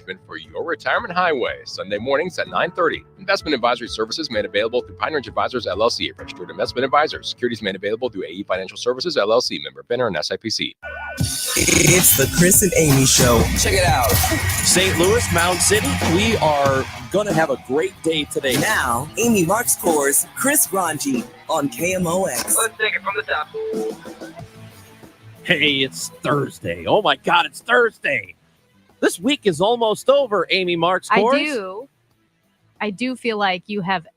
management for your retirement highway. Sunday mornings at 9:30. Investment advisory services made available through Pine Ridge Advisors, LLC, a registered investment advisor. Securities made available through AE Financial Services, LLC, member FINRA and SIPC. It's the Chris and Amy Show. Check it out. St. Louis, Mound City, we are going to have a great day today. Now, Amy Mark scores Chris Ranji on KMOX. Let's take it from the top. Hey, it's Thursday. Oh, my God, it's Thursday. This week is almost over, Amy Mark scores. I do feel like you have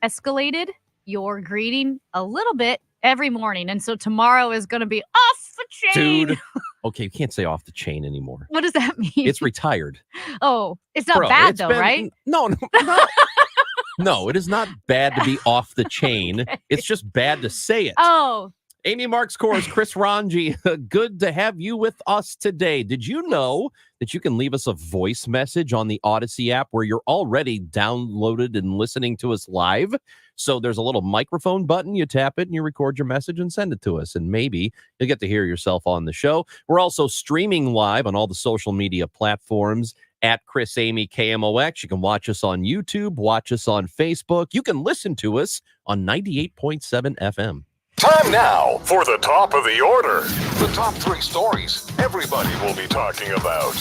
escalated your greeting a little bit every morning. And so tomorrow is going to be off the chain. Dude. Okay, you can't say off the chain anymore. What does that mean? It's retired. Oh, it's not bad though, right? No. No, it is not bad to be off the chain. Okay. It's just bad to say it. Oh. Amy Mark scores, Chris Ranji. Good to have you with us today. Did you know that you can leave us a voice message on the Odyssey app where you're already downloaded and listening to us live? So there's a little microphone button. You tap it and you record your message and send it to us. And maybe you'll get to hear yourself on the show. We're also streaming live on all the social media platforms at Chris Amy KMOX. You can watch us on YouTube, watch us on Facebook. You can listen to us on 98.7 FM. Time now for the top of the order. The top three stories everybody will be talking about.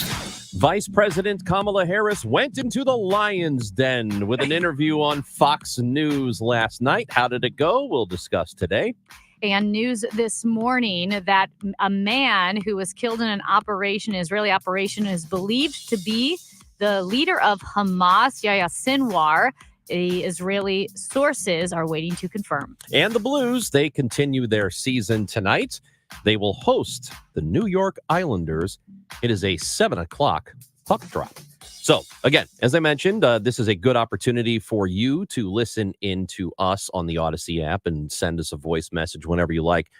Vice President Kamala Harris went into the lion's den with an interview on Fox News last night. How did it go? We'll discuss today. And news this morning that a man who was killed in an Israeli operation, is believed to be the leader of Hamas, Yahya Sinwar. The Israeli sources are waiting to confirm. And the Blues, they continue their season tonight. They will host the New York Islanders. It is a 7 o'clock puck drop. So, again, as I mentioned, this is a good opportunity for you to listen into us on the Odyssey app and send us a voice message whenever you like.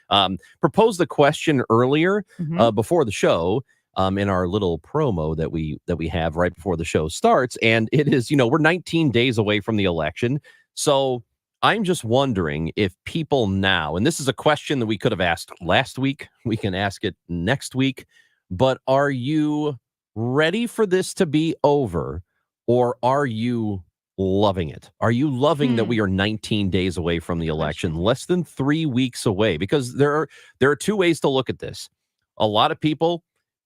Proposed the question earlier before the show. In our little promo that we have right before the show starts. And it is, we're 19 days away from the election. So I'm just wondering if people now, and this is a question that we could have asked last week, we can ask it next week, but are you ready for this to be over, or are you loving it? Are you loving that we are 19 days away from the election, less than 3 weeks away? Because there are two ways to look at this. A lot of people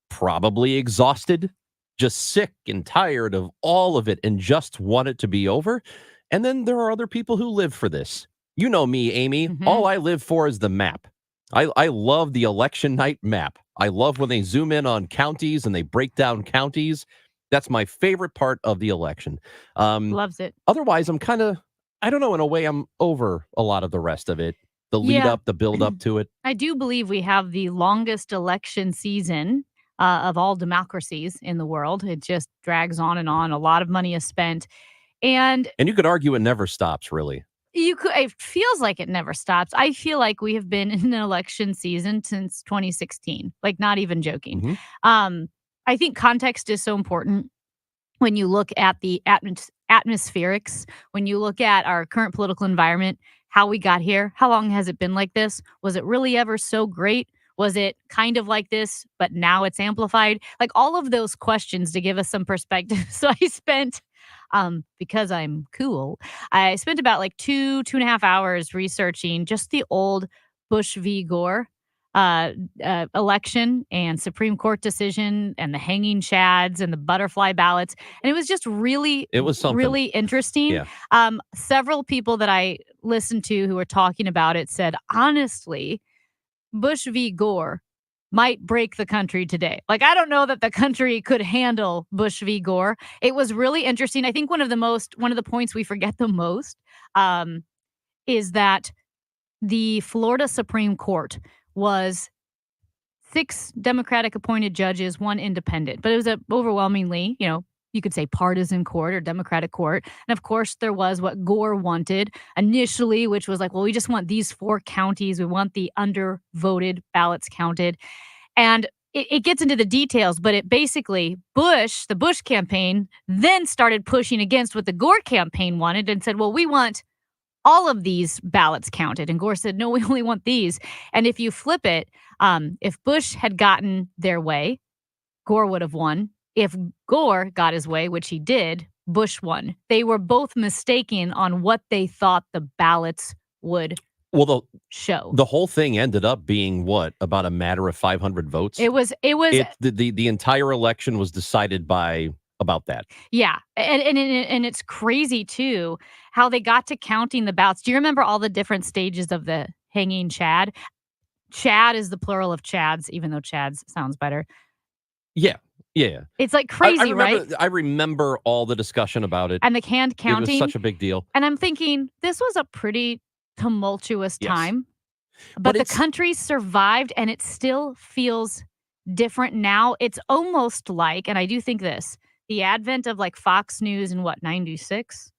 probably exhausted, just sick and tired of all of it and just want it to be over. And then there are other people who live for this. You know me, Amy. All I live for is the map. I love the election night map. I love when they zoom in on counties and they break down counties. That's my favorite part of the election. Loves it. Otherwise, I'm kind of, I don't know, in a way, I'm over a lot of the rest of it. The lead up, the build up to it. I do believe we have the longest election season of all democracies in the world. It just drags on and on. A lot of money is spent. And you could argue it never stops, really. It feels like it never stops. I feel like we have been in an election season since 2016. Like, not even joking. I think context is so important when you look at the atmospherics, when you look at our current political environment, how we got here. How long has it been like this? Was it really ever so great? Was it kind of like this, but now it's amplified? Like, all of those questions to give us some perspective. So I spent, because I'm cool, I spent about like two and a half hours researching just the old Bush v. Gore election and Supreme Court decision and the hanging chads and the butterfly ballots. And it was just really interesting. Yeah. Several people that I listened to who were talking about it said, honestly, Bush v. Gore might break the country today. Like, I don't know that the country could handle Bush v. Gore. It was really interesting. I think one of the points we forget the most is that the Florida Supreme Court was 6 Democratic appointed judges, 1 independent, but it was a overwhelmingly, you could say partisan court or Democratic court. And of course, there was what Gore wanted initially, which was like, well, we just want these 4 counties. We want the undervoted ballots counted. And it gets into the details, but it basically, the Bush campaign then started pushing against what the Gore campaign wanted and said, well, we want all of these ballots counted. And Gore said, no, we only want these. And if you flip it, if Bush had gotten their way, Gore would have won. if Gore got his way, which he did, Bush won. They were both mistaken on what they thought the ballots would show. The whole thing ended up being what, about a matter of 500 votes? It was the entire election was decided by about that. Yeah. And it's crazy too how they got to counting the ballots. Do you remember all the different stages of the hanging Chad? Chad is the plural of Chads, even though Chads sounds better. Yeah. It's like crazy, right? right? I remember all the discussion about it. And the hand counting. It was such a big deal. And I'm thinking, this was a pretty tumultuous time. But the country survived, and it still feels different now. It's almost like, and I do think this, the advent of like Fox News in 96? Is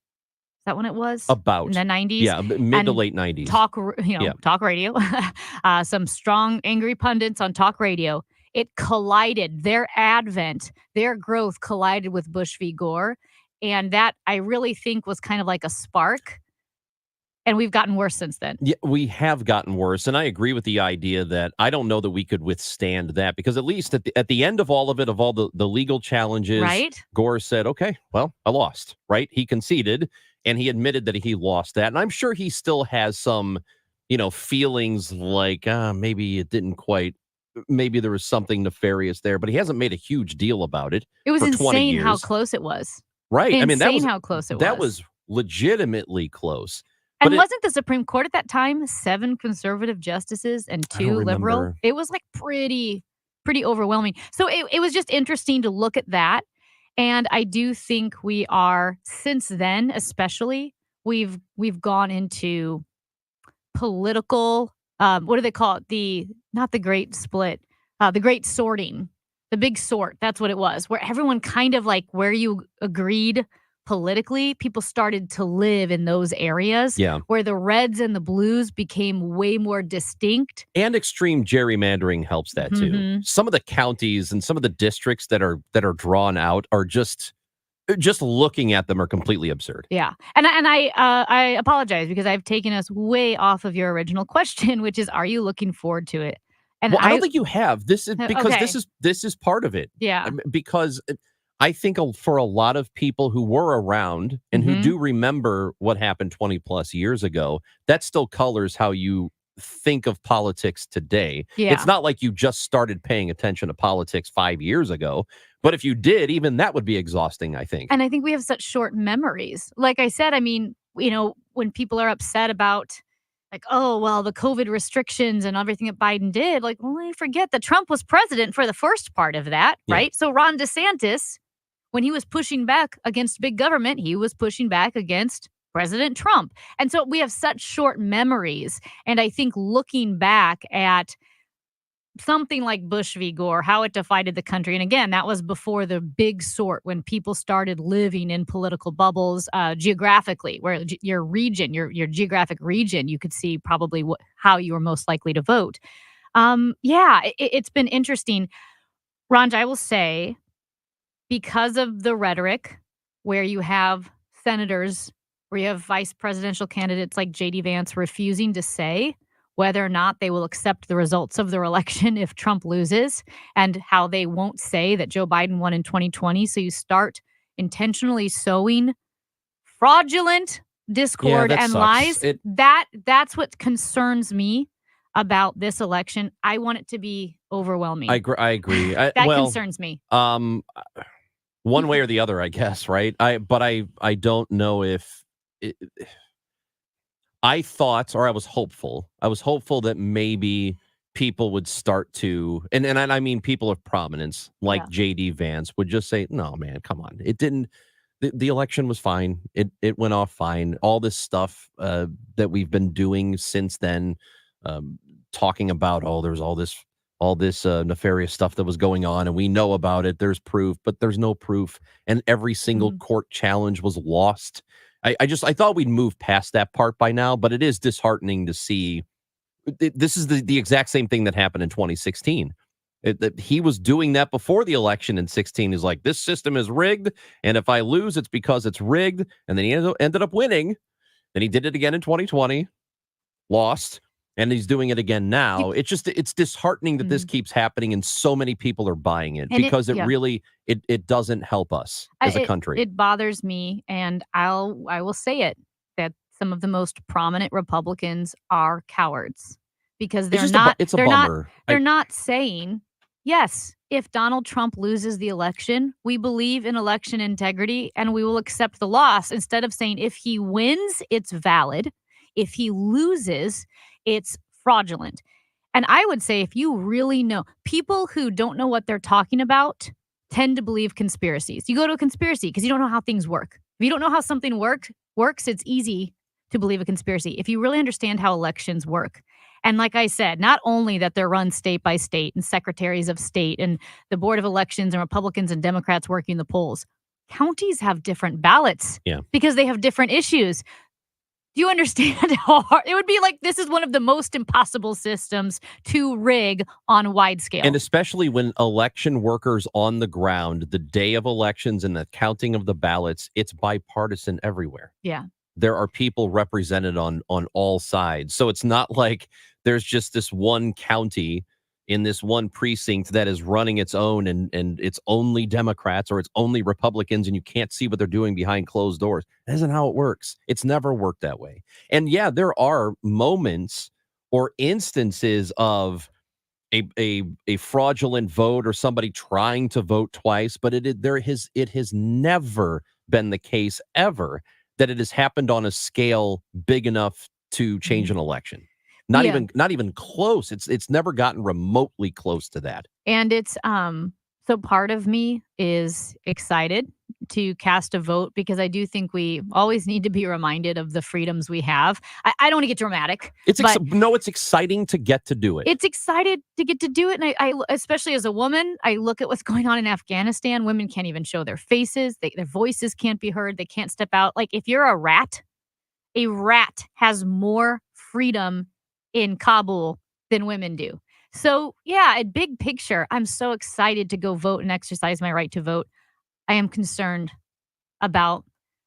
that when it was? About. In the 90s? Yeah, mid to late 90s. Talk radio. Some strong, angry pundits on talk radio. It collided. Their advent, their growth collided with Bush v. Gore. And that, I really think, was kind of like a spark. And we've gotten worse since then. Yeah, we have gotten worse. And I agree with the idea that I don't know that we could withstand that, because at least at the end of all of it, of all the legal challenges, right? Gore said, okay, well, I lost, right? He conceded, and he admitted that he lost that. And I'm sure he still has some, feelings like maybe it didn't quite, maybe there was something nefarious there, but he hasn't made a huge deal about it. It was for 20 insane years. How close it was. Right. Insane how close it was. That was legitimately close. And wasn't the Supreme Court at that time 7 conservative justices and 2 liberal? It was like pretty overwhelming. So it was just interesting to look at that. And I do think we are, since then especially, we've gone into political, what do they call it? Not the great split, the great sorting, the big sort. That's what it was, where everyone kind of like where you agreed politically, people started to live in those areas where the reds and the blues became way more distinct. And extreme gerrymandering helps that too. Mm-hmm. Some of the counties and some of the districts that are drawn out are just looking at them are completely absurd. Yeah. And I apologize because I've taken us way off of your original question, which is, are you looking forward to it? And I don't think you have. This is because this is part of it. Yeah. Because I think for a lot of people who were around and who do remember what happened 20 plus years ago, that still colors how you think of politics today. Yeah. It's not like you just started paying attention to politics 5 years ago, but if you did, even that would be exhausting, I think. And I think we have such short memories. Like I said, I mean, when people are upset about like, oh, well, the COVID restrictions and everything that Biden did, like, well, we forget that Trump was president for the first part of that, right? So Ron DeSantis, when he was pushing back against big government, he was pushing back against President Trump. And so we have such short memories. And I think looking back at something like Bush v. Gore, how it divided the country. And again, that was before the big sort, when people started living in political bubbles geographically, where your region, your geographic region, you could see probably how you were most likely to vote. It's been interesting. Ranj, I will say, because of the rhetoric, where you have senators, where you have vice presidential candidates like J.D. Vance refusing to say whether or not they will accept the results of their election if Trump loses, and how they won't say that Joe Biden won in 2020. So you start intentionally sowing fraudulent discord and lies. That's what concerns me about this election. I want it to be overwhelming. I agree. That concerns me. One way or the other, I guess, right? I don't know if I thought, or I was hopeful that maybe people would start to, and I mean people of prominence like J.D. Vance would just say, no, man, come on. It didn't, the election was fine. It went off fine. All this stuff that we've been doing since then, talking about, there's all this nefarious stuff that was going on, and we know about it. There's proof, but there's no proof. And every single court challenge was lost. I thought we'd move past that part by now, but it is disheartening to see. This is the exact same thing that happened in 2016. He was doing that before the election in 2016. He's like, this system is rigged, and if I lose, it's because it's rigged. And then he ended up winning. Then he did it again in 2020, lost. And he's doing it again now. It's disheartening that this keeps happening and so many people are buying it because it really doesn't help us as a country. It bothers me, and I will say it, that some of the most prominent Republicans are cowards because they're not saying, yes, if Donald Trump loses the election, we believe in election integrity and we will accept the loss, instead of saying if he wins, it's valid. If he loses, it's fraudulent. And I would say, if you really know, people who don't know what they're talking about tend to believe conspiracies. You go to a conspiracy because you don't know how things work. If you don't know how something works, it's easy to believe a conspiracy. If you really understand how elections work. And like I said, not only that they're run state by state and secretaries of state and the board of elections and Republicans and Democrats working the polls, counties have different ballots because they have different issues. Do you understand how hard it would be? Like, this is one of the most impossible systems to rig on a wide scale. And especially when election workers on the ground, the day of elections and the counting of the ballots, it's bipartisan everywhere. Yeah. There are people represented on all sides. So it's not like there's just this one county in this one precinct that is running its own and it's only Democrats or it's only Republicans and you can't see what they're doing behind closed doors. That isn't how it works. It's never worked that way. And yeah, there are moments or instances of a fraudulent vote or somebody trying to vote twice, but it has never been the case ever that it has happened on a scale big enough to change an election. Not even close. It's never gotten remotely close to that. And it's so part of me is excited to cast a vote because I do think we always need to be reminded of the freedoms we have. I don't want to get dramatic. It's exciting to get to do it. It's excited to get to do it. And I especially as a woman, I look at what's going on in Afghanistan. Women can't even show their faces. Their voices can't be heard. They can't step out. Like, if you're a rat has more freedom in Kabul than women do. So yeah, a big picture, I'm so excited to go vote and exercise my right to vote. I am concerned about,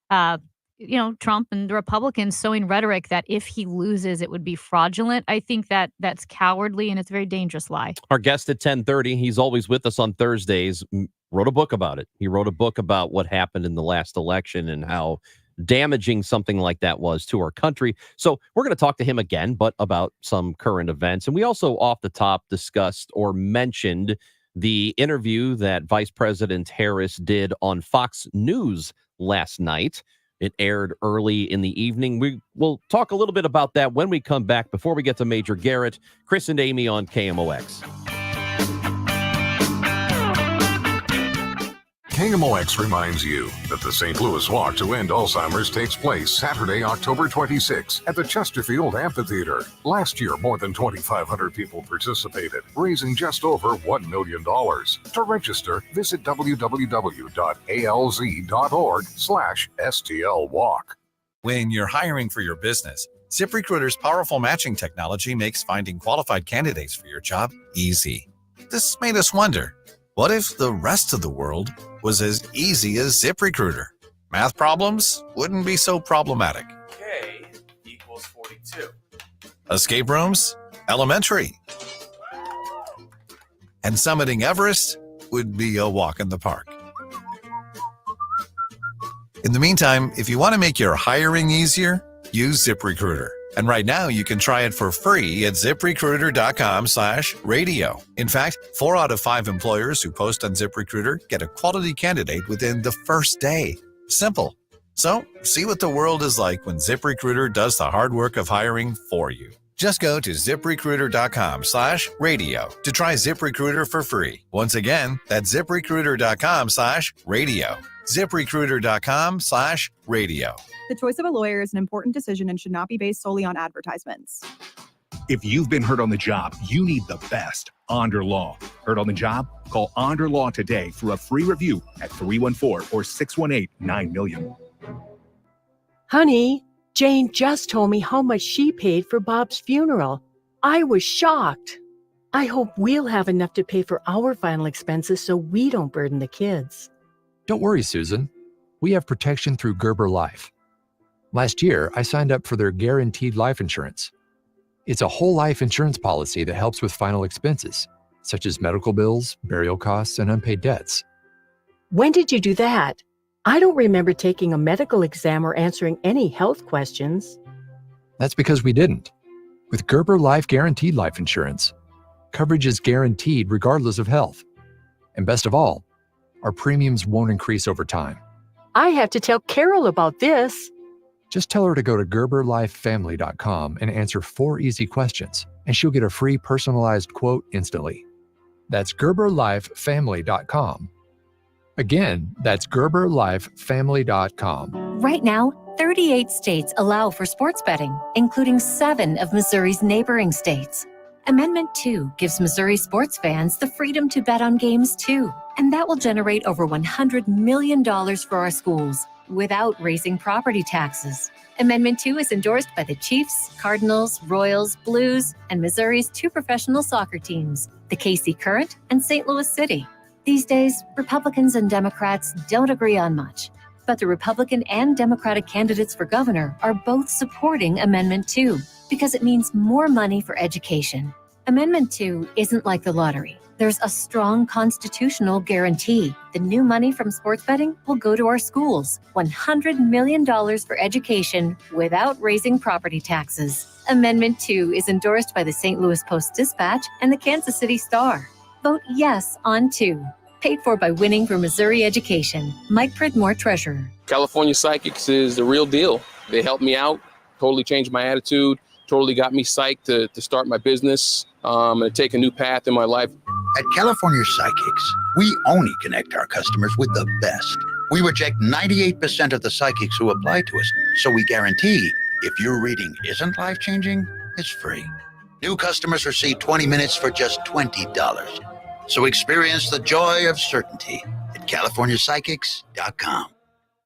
Trump and the Republicans sowing rhetoric that if he loses, it would be fraudulent. I think that's cowardly and it's a very dangerous lie. Our guest at 10:30, he's always with us on Thursdays, wrote a book about it. He wrote a book about what happened in the last election and how damaging something like that was to our country. So we're going to talk to him again, but about some current events. And we also off the top discussed or mentioned the interview that Vice President Harris did on Fox News last night. It aired early in the evening. We will talk a little bit about that when we come back. Before we get to Major Garrett, Chris and Amy on KMOX. KMOX reminds you that the St. Louis Walk to End Alzheimer's takes place Saturday, October 26 at the Chesterfield Amphitheater. Last year, more than 2,500 people participated, raising just over $1 million. To register, visit www.alz.org/STLWalk. When you're hiring for your business, ZipRecruiter's powerful matching technology makes finding qualified candidates for your job easy. This made us wonder, what if the rest of the world was as easy as ZipRecruiter? Math problems wouldn't be so problematic. K equals 42. Escape rooms? Elementary. And summiting Everest would be a walk in the park. In the meantime, if you want to make your hiring easier, use ZipRecruiter. And right now, you can try it for free at ZipRecruiter.com/radio. In fact, 4 out of 5 employers who post on ZipRecruiter get a quality candidate within the first day. Simple. So, see what the world is like when ZipRecruiter does the hard work of hiring for you. Just go to ZipRecruiter.com/radio to try ZipRecruiter for free. Once again, that's ZipRecruiter.com/radio. ZipRecruiter.com/radio. The choice of a lawyer is an important decision and should not be based solely on advertisements. If you've been hurt on the job, you need the best, Onder Law. Hurt on the job? Call Onder Law today for a free review at 314 or 618-9000000. Honey, Jane just told me how much she paid for Bob's funeral. I was shocked. I hope we'll have enough to pay for our final expenses so we don't burden the kids. Don't worry, Susan. We have protection through Gerber Life. Last year, I signed up for their guaranteed life insurance. It's a whole life insurance policy that helps with final expenses, such as medical bills, burial costs, and unpaid debts. When did you do that? I don't remember taking a medical exam or answering any health questions. That's because we didn't. With Gerber Life Guaranteed Life Insurance, coverage is guaranteed regardless of health. And best of all, our premiums won't increase over time. I have to tell Carol about this. Just tell her to go to GerberLifeFamily.com and answer 4 easy questions, and she'll get a free personalized quote instantly. That's GerberLifeFamily.com. Again, that's GerberLifeFamily.com. Right now, 38 states allow for sports betting, including 7 of Missouri's neighboring states. Amendment 2 gives Missouri sports fans the freedom to bet on games too, and that will generate over $100 million for our schools without raising property taxes. Amendment 2 is endorsed by the Chiefs, Cardinals, Royals, Blues, and Missouri's 2 professional soccer teams, the KC Current and St. Louis City. These days, Republicans and Democrats don't agree on much, but the Republican and Democratic candidates for governor are both supporting Amendment 2 because it means more money for education. Amendment 2 isn't like the lottery. There's a strong constitutional guarantee. The new money from sports betting will go to our schools. $100 million for education without raising property taxes. Amendment 2 is endorsed by the St. Louis Post-Dispatch and the Kansas City Star. Vote yes on 2. Paid for by Winning for Missouri Education. Mike Pridmore, Treasurer. California Psychics is the real deal. They helped me out, totally changed my attitude, totally got me psyched to start my business and take a new path in my life. At California Psychics, we only connect our customers with the best. We reject 98% of the psychics who apply to us, so we guarantee if your reading isn't life-changing, it's free. New customers receive 20 minutes for just $20. So experience the joy of certainty at CaliforniaPsychics.com.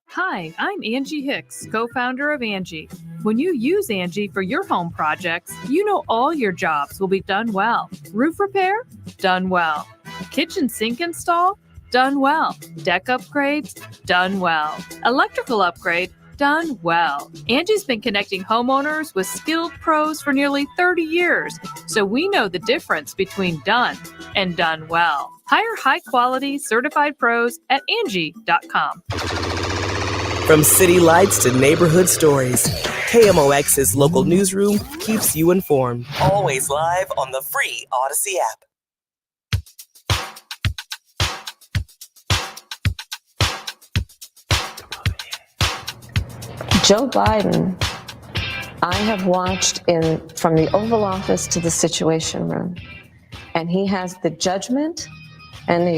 Hi, I'm Angie Hicks, co-founder of Angie. When you use Angie for your home projects, you know all your jobs will be done well. Roof repair? Done well. Kitchen sink install? Done well. Deck upgrades? Done well. Electrical upgrade? Done well. Angie's been connecting homeowners with skilled pros for nearly 30 years, so we know the difference between done and done well. Hire high-quality, certified pros at Angie.com. From city lights to neighborhood stories, KMOX's local newsroom keeps you informed. Always live on the free Odyssey app. Joe Biden, I have watched from the Oval Office to the Situation Room, and he has the judgment and the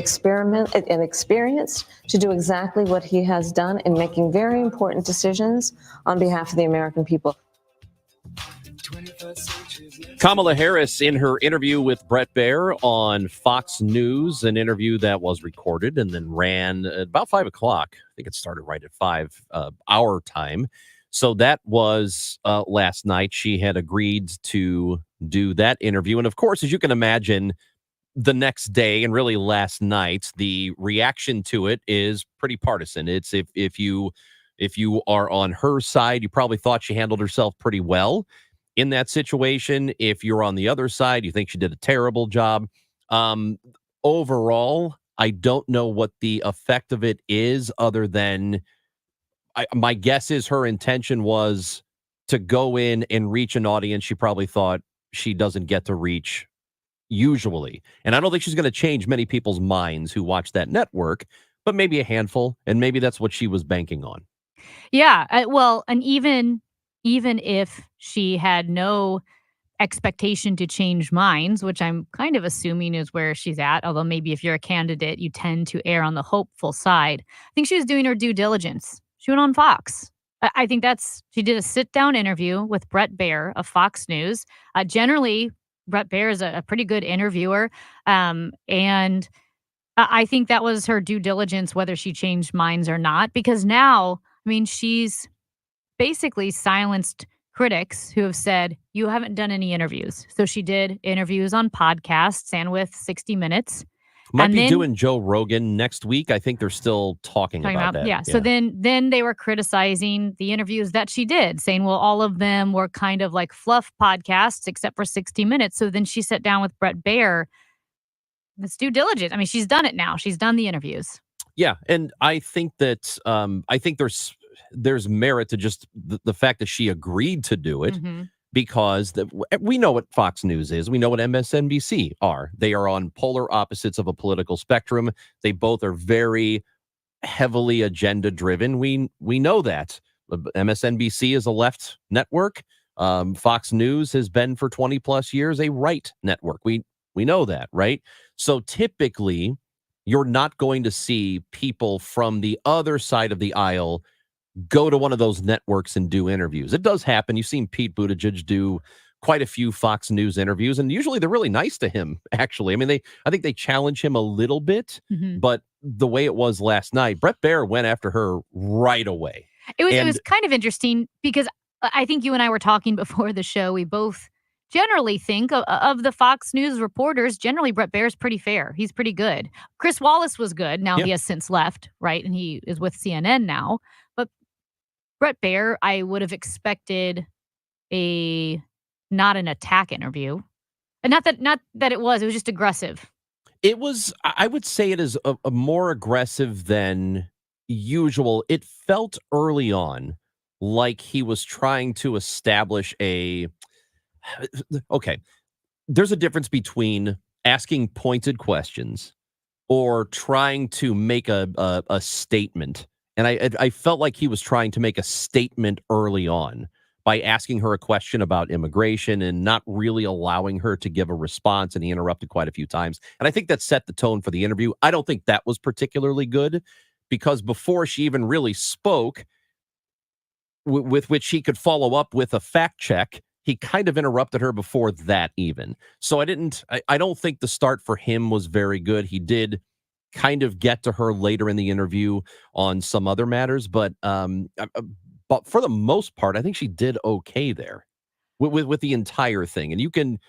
experience to do exactly what he has done in making very important decisions on behalf of the American people. Kamala Harris, in her interview with Bret Baier on Fox News, an interview that was recorded and then ran at about 5 o'clock. I think it started right at 5 our time. So that was last night. She had agreed to do that interview. And of course, as you can imagine, the next day and really last night, the reaction to it is pretty partisan. It's if you are on her side, you probably thought she handled herself pretty well in that situation. If you're on the other side, you think she did a terrible job. Overall, I don't know what the effect of it is other than my guess is her intention was to go in and reach an audience she probably thought she doesn't get to reach usually. And I don't think she's going to change many people's minds who watch that network, but maybe a handful. And maybe that's what she was banking on. Yeah. Well, and even if she had no expectation to change minds, which I'm kind of assuming is where she's at, although maybe if you're a candidate, you tend to err on the hopeful side. I think she was doing her due diligence. She went on Fox. I think she did a sit-down interview with Bret Baier of Fox News. Generally, Bret Baier is a pretty good interviewer. And I think that was her due diligence, whether she changed minds or not, because now, I mean, she's basically silenced critics who have said, you haven't done any interviews. So she did interviews on podcasts and with 60 Minutes. Might be doing Joe Rogan next week. I think they're still talking about that. Yeah. So then they were criticizing the interviews that she did, saying, well, all of them were kind of like fluff podcasts except for 60 Minutes. So then she sat down with Bret Baier. Let's due diligence. I mean, she's done it now. She's done the interviews. Yeah, and I think that there's merit to just the fact that she agreed to do it. Mm-hmm. Because we know what Fox News is. We know what MSNBC are. They are on polar opposites of a political spectrum. They both are very heavily agenda-driven. We know that. MSNBC is a left network. Fox News has been for 20-plus years a right network. We know that, right? So typically, you're not going to see people from the other side of the aisle go to one of those networks and do interviews. It does happen. You've seen Pete Buttigieg do quite a few Fox News interviews, and usually they're really nice to him, actually. I mean, I think they challenge him a little bit, but the way it was last night, Bret Baier went after her right away. It was kind of interesting because I think you and I were talking before the show. We both generally think of the Fox News reporters, generally Bret Baier's pretty fair. He's pretty good. Chris Wallace was good. Now he has since left, right? And he is with CNN now. But Bret Baier, I would have expected not an attack interview. And not that it was just aggressive. It was, I would say it is a more aggressive than usual. It felt early on like he was trying to establish okay, there's a difference between asking pointed questions or trying to make a statement. And I felt like he was trying to make a statement early on by asking her a question about immigration and not really allowing her to give a response. And he interrupted quite a few times. And I think that set the tone for the interview. I don't think that was particularly good because before she even really spoke, with which he could follow up with a fact check, he kind of interrupted her before that even. So I don't think the start for him was very good. He did kind of get to her later in the interview on some other matters, but for the most part, I think she did okay there with the entire thing. And you can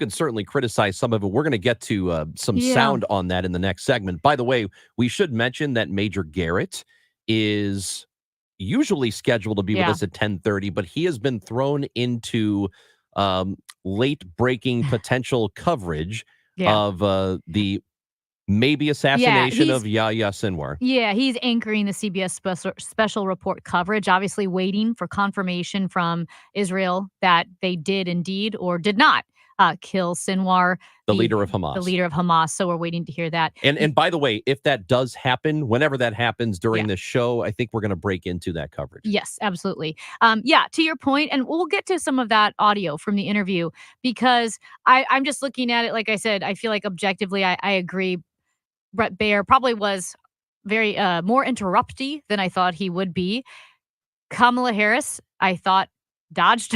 certainly criticize some of it. We're going to get to some sound on that in the next segment. By the way, we should mention that Major Garrett is usually scheduled to be with us at 10:30, but he has been thrown into late breaking potential coverage of the maybe assassination of Yahya Sinwar. Yeah, he's anchoring the CBS special report coverage, obviously waiting for confirmation from Israel that they did indeed or did not kill Sinwar, the leader of Hamas. The leader of Hamas. So we're waiting to hear that. And by the way, if that does happen, whenever that happens during this show, I think we're going to break into that coverage. Yes, absolutely. To your point, and we'll get to some of that audio from the interview because I'm just looking at it. Like I said, I feel like objectively, I agree. Bret Baier probably was very more interrupty than I thought he would be. Kamala Harris, I thought, dodged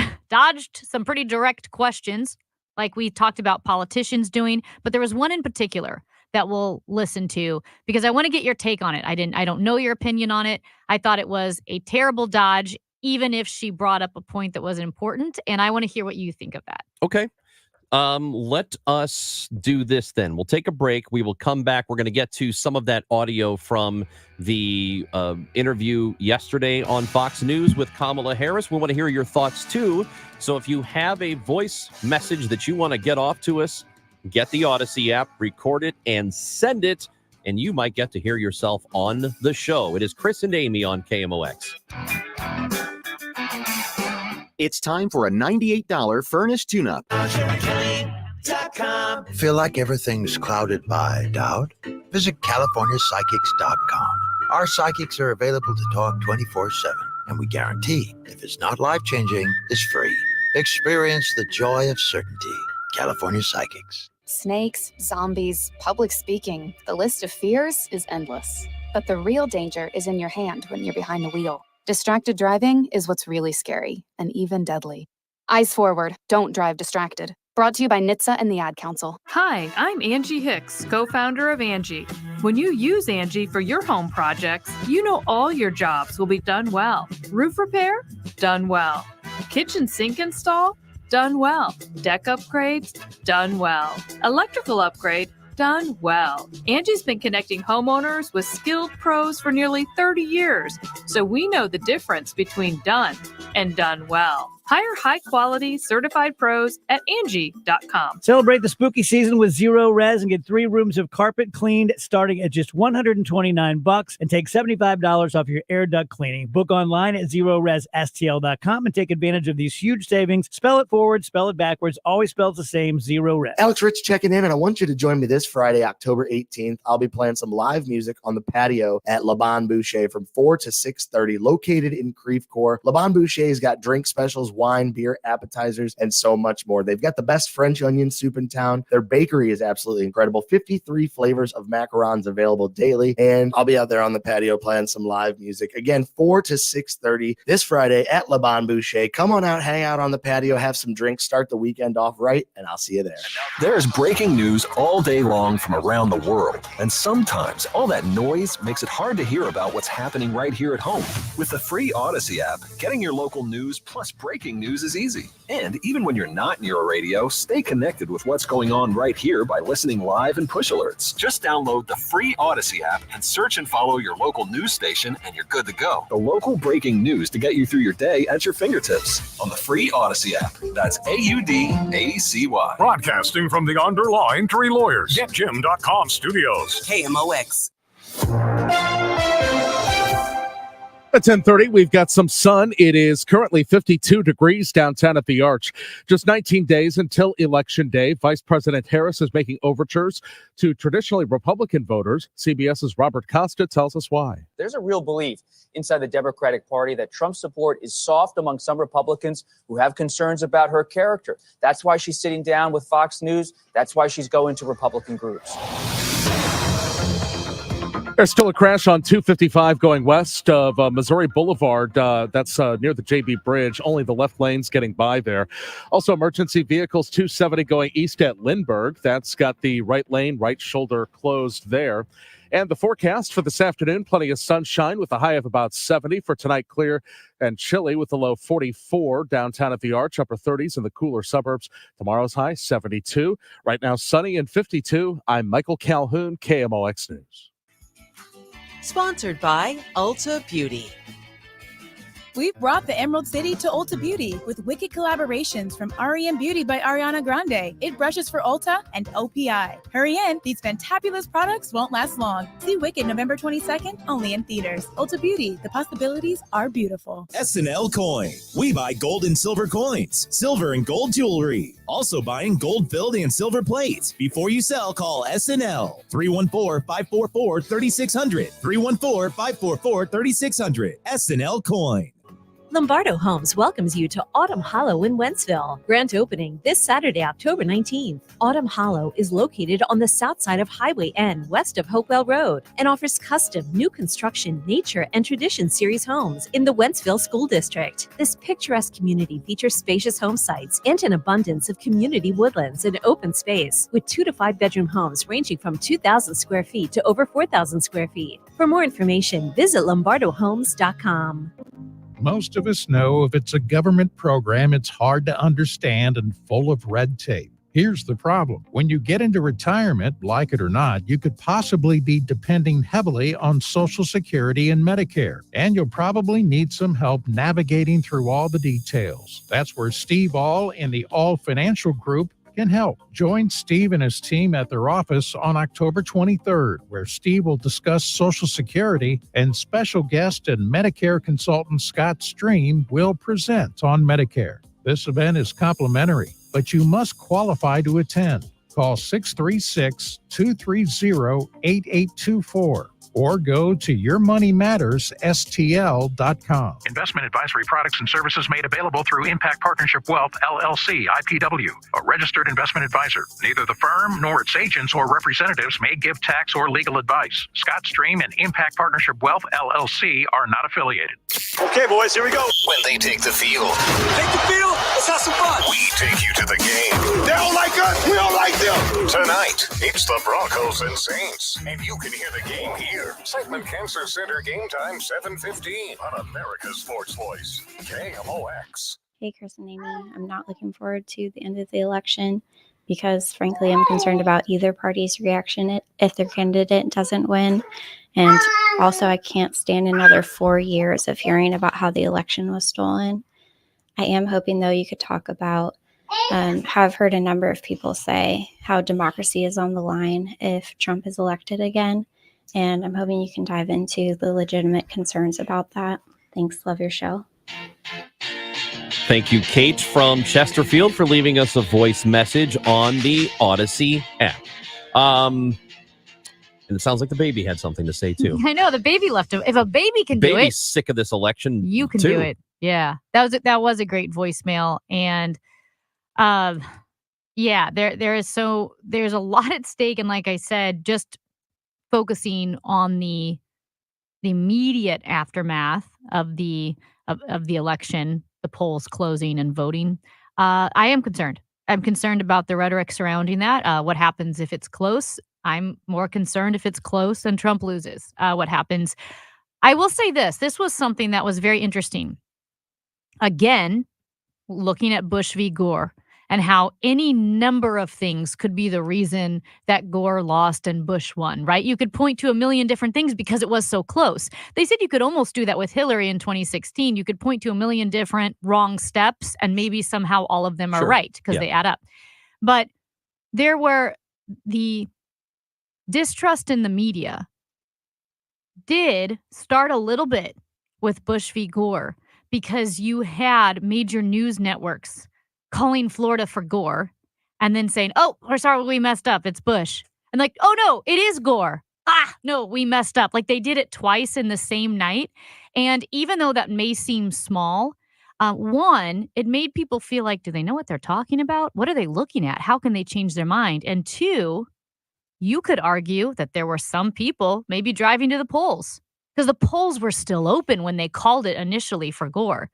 some pretty direct questions like we talked about politicians doing. But there was one in particular that we'll listen to because I want to get your take on it. I don't know your opinion on it. I thought it was a terrible dodge, even if she brought up a point that was important. And I want to hear what you think of that. Okay. Let us do this then. We'll take a break. We will come back. We're going to get to some of that audio from the interview yesterday on Fox News with Kamala Harris. We want to hear your thoughts too. So if you have a voice message that you want to get off to us, get the Odyssey app, record it, and send it, and you might get to hear yourself on the show. It is Chris and Amy on KMOX. It's time for a $98 furnace tune-up. Feel like everything's clouded by doubt? Visit CaliforniaPsychics.com. Our psychics are available to talk 24/7, and we guarantee if it's not life-changing, it's free. Experience the joy of certainty. California Psychics. Snakes, zombies, public speaking. The list of fears is endless. But the real danger is in your hand when you're behind the wheel. Distracted driving is what's really scary and even deadly. Eyes forward. Don't drive distracted. Brought to you by NHTSA and the Ad Council. Hi, I'm Angie Hicks, co-founder of Angie. When you use Angie for your home projects, you know all your jobs will be done well. Roof repair? Done well. Kitchen sink install? Done well. Deck upgrades? Done well. Electrical upgrade? done well. Angie's been connecting homeowners with skilled pros for nearly 30 years, so we know the difference between done and done well. Hire high-quality, certified pros at Angie.com. Celebrate the spooky season with Zero Res and get 3 rooms of carpet cleaned starting at just $129 and take $75 off your air duct cleaning. Book online at ZeroResSTL.com and take advantage of these huge savings. Spell it forward, spell it backwards, always spells the same, Zero Res. Alex Rich checking in, and I want you to join me this Friday, October 18th. I'll be playing some live music on the patio at Le Bon Boucher from 4 to 6:30, located in Creve Coeur. Le Bon Boucher's got drink specials, wine, beer, appetizers, and so much more. They've got the best French onion soup in town. Their bakery is absolutely incredible. 53 flavors of macarons available daily. And I'll be out there on the patio playing some live music. Again, 4 to 6:30 this Friday at Le Bon Boucher. Come on out, hang out on the patio, have some drinks, start the weekend off right, and I'll see you there. There's breaking news all day long from around the world. And sometimes all that noise makes it hard to hear about what's happening right here at home. With the free Odyssey app, getting your local news plus breaking news is easy. And even when you're not near a radio, stay connected with what's going on right here by listening live and push alerts. Just download the free Odyssey app and search and follow your local news station and you're good to go. The local breaking news to get you through your day at your fingertips on the free Odyssey app. That's AUDACY. Broadcasting from the Under Law Injury Lawyers, GetJim.com studios. KMOX. At 10:30, we've got some sun. It is currently 52 degrees downtown at the Arch. Just 19 days until Election Day. Vice President Harris is making overtures to traditionally Republican voters. CBS's Robert Costa tells us why. There's a real belief inside the Democratic Party that Trump's support is soft among some Republicans who have concerns about her character. That's why she's sitting down with Fox News. That's why she's going to Republican groups. There's still a crash on 255 going west of Missouri Boulevard. That's near the JB Bridge. Only the left lane's getting by there. Also, emergency vehicles 270 going east at Lindbergh. That's got the right lane, right shoulder closed there. And the forecast for this afternoon, plenty of sunshine with a high of about 70. For tonight, clear and chilly with a low 44 downtown at the Arch, upper 30s in the cooler suburbs. Tomorrow's high 72. Right now, sunny and 52. I'm Michael Calhoun, KMOX News. Sponsored by Ulta Beauty. We've brought the Emerald City to Ulta Beauty with wicked collaborations from REM Beauty by Ariana Grande. It brushes for Ulta and OPI. Hurry in, these fantabulous products won't last long. See Wicked November 22nd, only in theaters. Ulta Beauty, the possibilities are beautiful. SNL Coin. We buy gold and silver coins, silver and gold jewelry. Also buying gold-filled and silver plates. Before you sell, call SNL. 314-544-3600. 314-544-3600. SNL Coin. Lombardo Homes welcomes you to Autumn Hollow in Wentzville. Grand opening this Saturday, October 19th. Autumn Hollow is located on the south side of Highway N, west of Hopewell Road, and offers custom, new construction, nature, and tradition series homes in the Wentzville School District. This picturesque community features spacious home sites and an abundance of community woodlands and open space, with 2 to 5 bedroom homes ranging from 2,000 square feet to over 4,000 square feet. For more information, visit lombardohomes.com. Most of us know if it's a government program, it's hard to understand and full of red tape. Here's the problem. When you get into retirement, like it or not, you could possibly be depending heavily on Social Security and Medicare, and you'll probably need some help navigating through all the details. That's where Steve All and the All Financial Group can help. Join Steve and his team at their office on October 23rd, where Steve will discuss Social Security and special guest and Medicare consultant Scott Stream will present on Medicare. This event is complimentary, but you must qualify to attend. Call 636-230-8824 or go to yourmoneymattersstl.com. Investment advisory products and services made available through Impact Partnership Wealth, LLC, IPW, a registered investment advisor. Neither the firm nor its agents or representatives may give tax or legal advice. Scott Stream and Impact Partnership Wealth, LLC are not affiliated. Okay, boys, here we go. When they take the field. Take the field? Let's have some fun. We take you to the game. They don't like us. We don't like them. Tonight, it's the Broncos and Saints. And you can hear the game here. Segment Cancer Center, game time 7:15 on America's Sports Voice, KMOX. Hey, Chris and Amy. I'm not looking forward to the end of the election. because frankly, I'm concerned about either party's reaction if their candidate doesn't win. And also, I can't stand another 4 years of hearing about how the election was stolen. I am hoping, though, you could talk about how I've heard a number of people say how democracy is on the line if Trump is elected again. And I'm hoping you can dive into the legitimate concerns about that. Thanks. Love your show. Thank you, Kate from Chesterfield, for leaving us a voice message on the Odyssey app. And it sounds like the baby had something to say, too. I know. The baby left him. If a baby can do it. Baby's sick of this election, you can too. do it. Yeah. That was a great voicemail. And yeah, there's a lot at stake. And like I said, just focusing on the immediate aftermath of the election, the polls closing and voting. I am concerned. I'm concerned about the rhetoric surrounding that. What happens if it's close? I'm more concerned if it's close and Trump loses. What happens? I will say this. This was something that was very interesting. Again, looking at Bush v. Gore and how any number of things could be the reason that Gore lost and Bush won, right? You could point to a million different things because it was so close. They said you could almost do that with Hillary in 2016. You could point to a million different wrong steps and maybe somehow all of them are right because they add up. But there were the distrust in the media did start a little bit with Bush v. Gore because you had major news networks calling Florida for Gore and then saying, oh, we're sorry, we messed up. It's Bush. And like, oh, no, it is Gore. No, we messed up. Like they did it twice in the same night. And even though that may seem small, one, it made people feel like, do they know what they're talking about? What are they looking at? How can they change their mind? And two, you could argue that there were some people maybe driving to the polls because the polls were still open when they called it initially for Gore.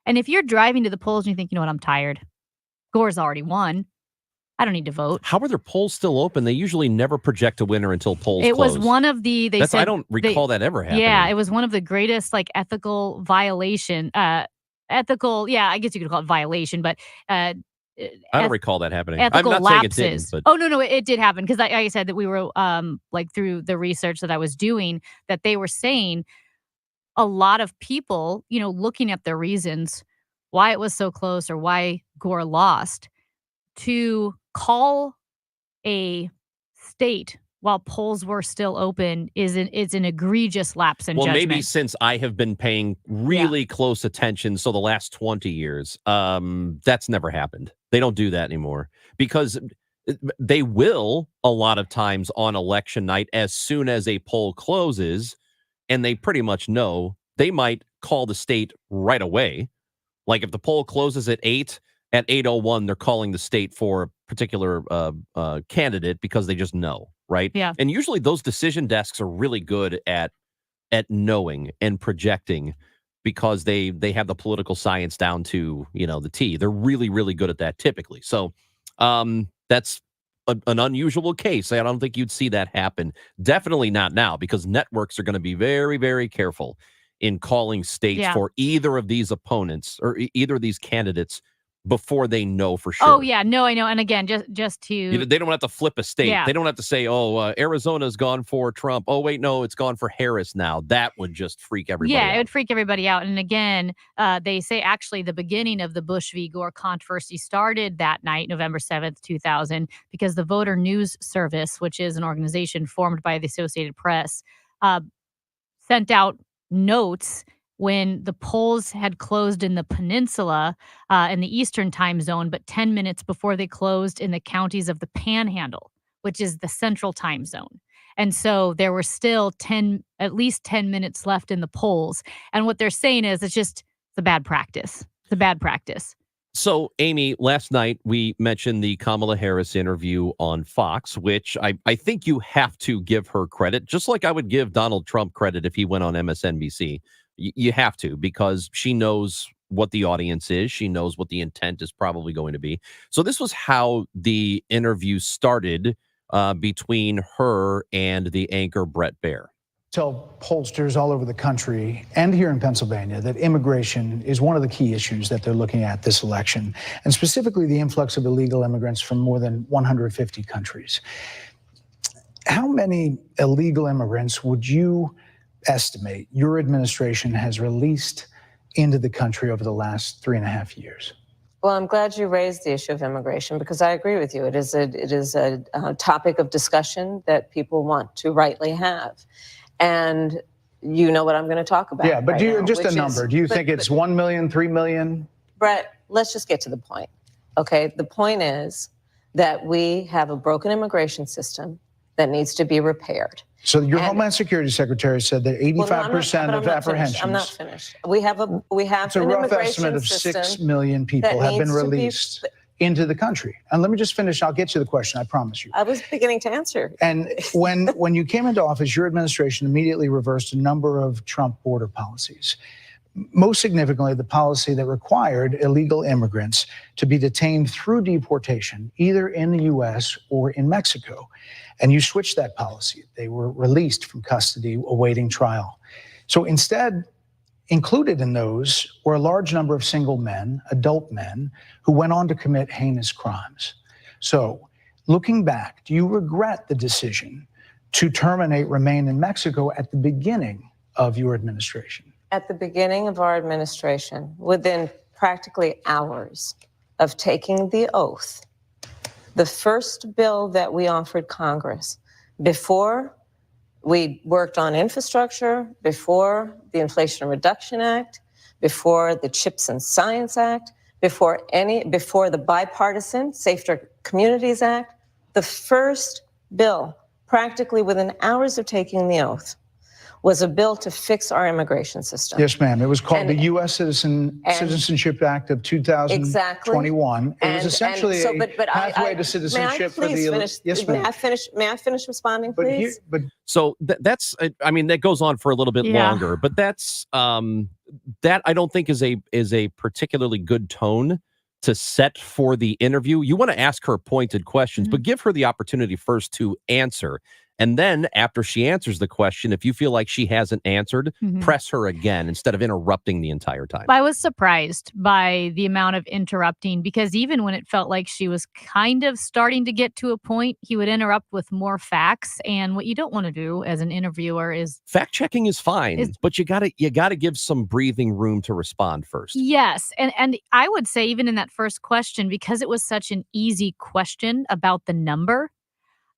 And if you're driving to the polls and you think, you know what, I'm tired. Gore's already won. I don't need to vote. How are their polls still open? They usually never project a winner until polls close. It was one of the, they said, I don't recall that ever happening. Yeah, it was one of the greatest like ethical violation, I guess you could call it violation, but I don't recall that happening. Ethical I'm not lapses. saying it didn't, but Oh, no, it did happen because like I said that we were like through the research that I was doing that they were saying a lot of people, looking at the reasons why it was so close or why Gore lost, to call a state while polls were still open is an egregious lapse in judgment. Well, maybe since I have been paying really close attention, so the last 20 years, that's never happened. They don't do that anymore because they will a lot of times on election night as soon as a poll closes, and they pretty much know they might call the state right away. Like if the poll closes at 8, at 8:01, they're calling the state for a particular candidate because they just know, right? Yeah. And usually those decision desks are really good at knowing and projecting because they have the political science down to, the T. They're really, really good at that typically. So that's an unusual case. I don't think you'd see that happen. Definitely not now because networks are going to be very, very careful in calling states for either of these opponents or either of these candidates before they know for sure. Oh, yeah. No, I know. And again, just to... They don't have to flip a state. Yeah. They don't have to say, Arizona's gone for Trump. Oh, wait, no, it's gone for Harris now. That would just freak everybody out. Yeah, it would freak everybody out. And again, they say actually the beginning of the Bush v. Gore controversy started that night, November 7th, 2000, because the Voter News Service, which is an organization formed by the Associated Press, sent out notes when the polls had closed in the peninsula in the Eastern time zone, but 10 minutes before they closed in the counties of the Panhandle, which is the Central time zone. And so there were still at least 10 minutes left in the polls. And what they're saying is it's a bad practice. It's a bad practice. So, Amy, last night we mentioned the Kamala Harris interview on Fox, which I think you have to give her credit, just like I would give Donald Trump credit if he went on MSNBC. You have to, because she knows what the audience is. She knows what the intent is probably going to be. So this was how the interview started between her and the anchor Brett Baier. tell pollsters all over the country and here in Pennsylvania that immigration is one of the key issues that they're looking at this election, and specifically the influx of illegal immigrants from more than 150 countries. How many illegal immigrants would you estimate your administration has released into the country over the last 3.5 years? Well, I'm glad you raised the issue of immigration because I agree with you. It is a topic of discussion that people want to rightly have. And you know what I'm going to talk about. Yeah, but right do you now, just a which number? is- Do you but- think it's 1 million, 3 million? Brett, let's just get to the point. Okay, the point is that we have a broken immigration system that needs to be repaired. So your Homeland Security Secretary said that 85% of apprehensions. I'm not finished. We have It's a an rough immigration estimate of system 6 million people that have been needs to be- released into the country. And let me just finish. I'll get to the question. I promise you. I was beginning to answer. And when you came into office, your administration immediately reversed a number of Trump border policies. Most significantly, the policy that required illegal immigrants to be detained through deportation, either in the U.S. or in Mexico. And you switched that policy. They were released from custody awaiting trial. So instead, included in those were a large number of single men, adult men, who went on to commit heinous crimes. So looking back, do you regret the decision to terminate Remain in Mexico at the beginning of your administration? At the beginning of our administration, within practically hours of taking the oath, the first bill that we offered Congress before we worked on infrastructure, before the Inflation Reduction Act, before the CHIPS and Science Act, before the bipartisan Safer Communities Act, the first bill, practically within hours of taking the oath, was a bill to fix our immigration system. Yes, ma'am. It was called the U.S. Citizenship Act of 2021. It was essentially a pathway to citizenship for the elite. Yes, ma'am. May I finish responding, please? So that's, I mean, that goes on for a little bit longer, but that's, that I don't think is a particularly good tone to set for the interview. You want to ask her pointed questions, but give her the opportunity first to answer. And then after she answers the question, if you feel like she hasn't answered, press her again instead of interrupting the entire time. I was surprised by the amount of interrupting because even when it felt like she was kind of starting to get to a point, he would interrupt with more facts. And what you don't want to do as an interviewer is fact checking is fine, but you gotta give some breathing room to respond first. Yes. And I would say even in that first question, because it was such an easy question about the number,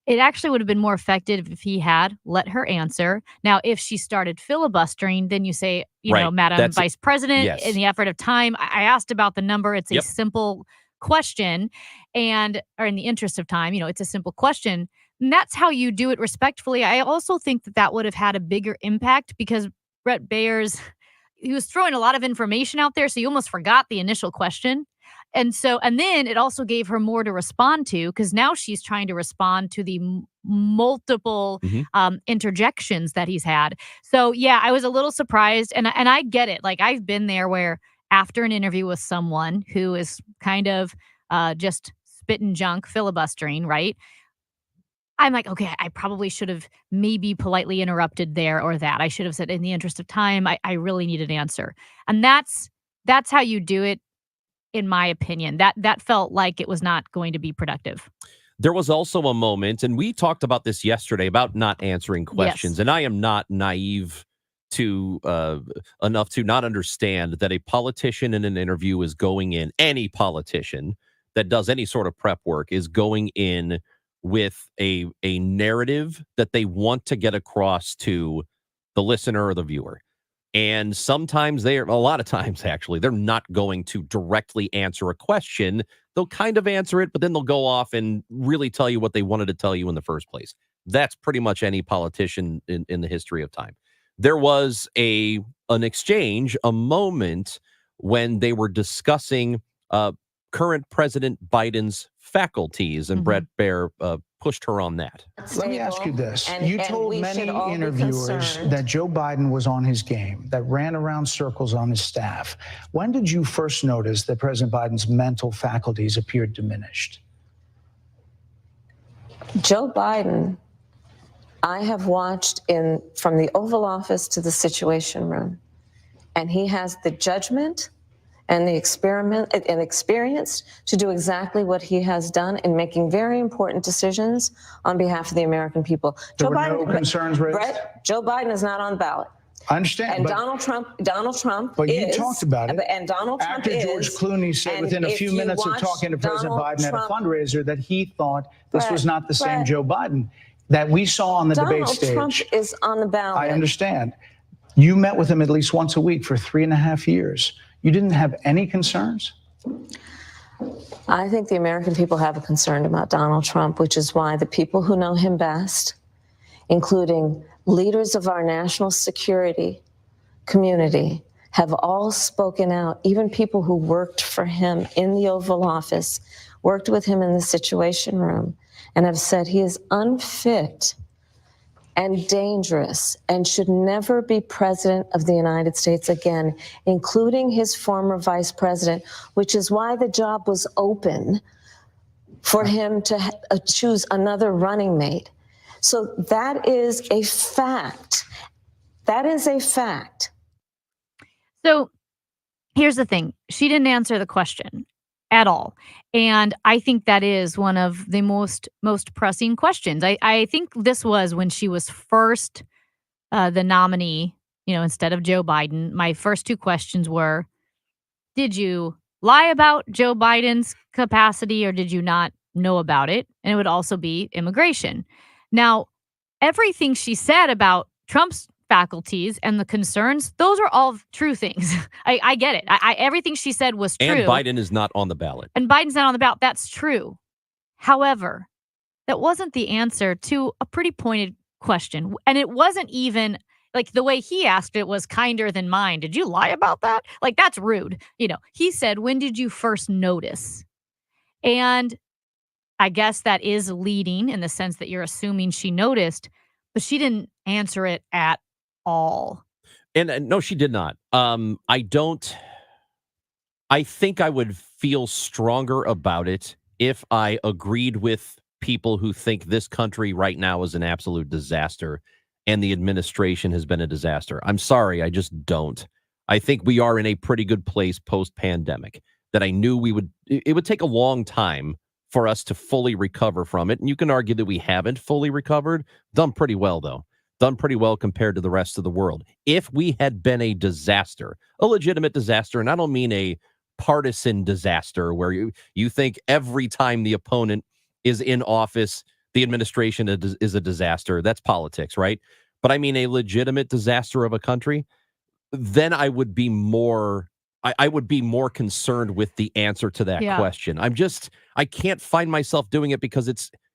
it actually would have been more effective if he had let her answer. Now, if she started filibustering, then you say, you know, Madam Vice President, in the effort of time, I asked about the number. It's a simple question or in the interest of time, it's a simple question. And that's how you do it respectfully. I also think that would have had a bigger impact because Bret Baier's, he was throwing a lot of information out there. So you almost forgot the initial question. And then it also gave her more to respond to because now she's trying to respond to the multiple interjections that he's had. So, yeah, I was a little surprised and I get it. Like I've been there where after an interview with someone who is kind of just spitting junk, filibustering, right? I'm like, okay, I probably should have maybe politely interrupted there or that. I should have said, in the interest of time, I really need an answer. And that's how you do it. In my opinion, that felt like it was not going to be productive. There was also a moment, and we talked about this yesterday, about not answering questions. And I am not naive to enough to not understand that a politician in an interview is going in, any politician that does any sort of prep work is going in with a narrative that they want to get across to the listener or the viewer. And sometimes a lot of times, actually, they're not going to directly answer a question. They'll kind of answer it, but then they'll go off and really tell you what they wanted to tell you in the first place. That's pretty much any politician in the history of time. There was an exchange, a moment when they were discussing current President Biden's faculties, and Bret Baier pushed her on that. Let me ask you this. You told many interviewers that Joe Biden was on his game, that ran around circles on his staff. When did you first notice that President Biden's mental faculties appeared diminished? Joe Biden I have watched from the Oval Office to the Situation Room, and he has the judgment and the experience to do exactly what he has done in making very important decisions on behalf of the American people. There were no concerns raised? Brett, Joe Biden is not on the ballot. I understand. And but, Donald Trump but is. you talked about it. And Donald Trump After is. George Clooney said and within a if few you minutes of watch talking to President Donald Biden at a Trump- fundraiser that he thought this Brett, was not the same Brett. Joe Biden that we saw on the debate Donald stage. Trump is on the ballot. I understand. You met with him at least once a week for 3.5 years. You didn't have any concerns? I think the American people have a concern about Donald Trump, which is why the people who know him best, including leaders of our national security community, have all spoken out. Even people who worked for him in the Oval Office, worked with him in the Situation Room, and have said he is unfit and dangerous and should never be president of the United States again, including his former vice president, which is why the job was open for him to choose another running mate. So that is a fact. That is a fact. So here's the thing. She didn't answer the question at all. And I think that is one of the most pressing questions. I think this was when she was first the nominee, instead of Joe Biden. My first two questions were, did you lie about Joe Biden's capacity or did you not know about it? And it would also be immigration. Now, everything she said about Trump's faculties and the concerns, those are all true things. I get it. Everything she said was true. And Biden is not on the ballot. And Biden's not on the ballot. That's true. However, that wasn't the answer to a pretty pointed question. And it wasn't even like the way he asked it was kinder than mine. Did you lie about that? Like, that's rude. He said, when did you first notice? And I guess that is leading in the sense that you're assuming she noticed, but she didn't answer it at all. And no, she did not. I think I would feel stronger about it if I agreed with people who think this country right now is an absolute disaster and the administration has been a disaster. I'm sorry, I just don't. I think we are in a pretty good place post-pandemic that I knew it would take a long time for us to fully recover from it. And you can argue that we haven't fully recovered. Done pretty well, though. Done pretty well compared to the rest of the world. If we had been a disaster, a legitimate disaster, and I don't mean a partisan disaster where you think every time the opponent is in office, the administration is a disaster. That's politics, right? But I mean a legitimate disaster of a country, then I would be more concerned with the answer to that question. I can't find myself doing it because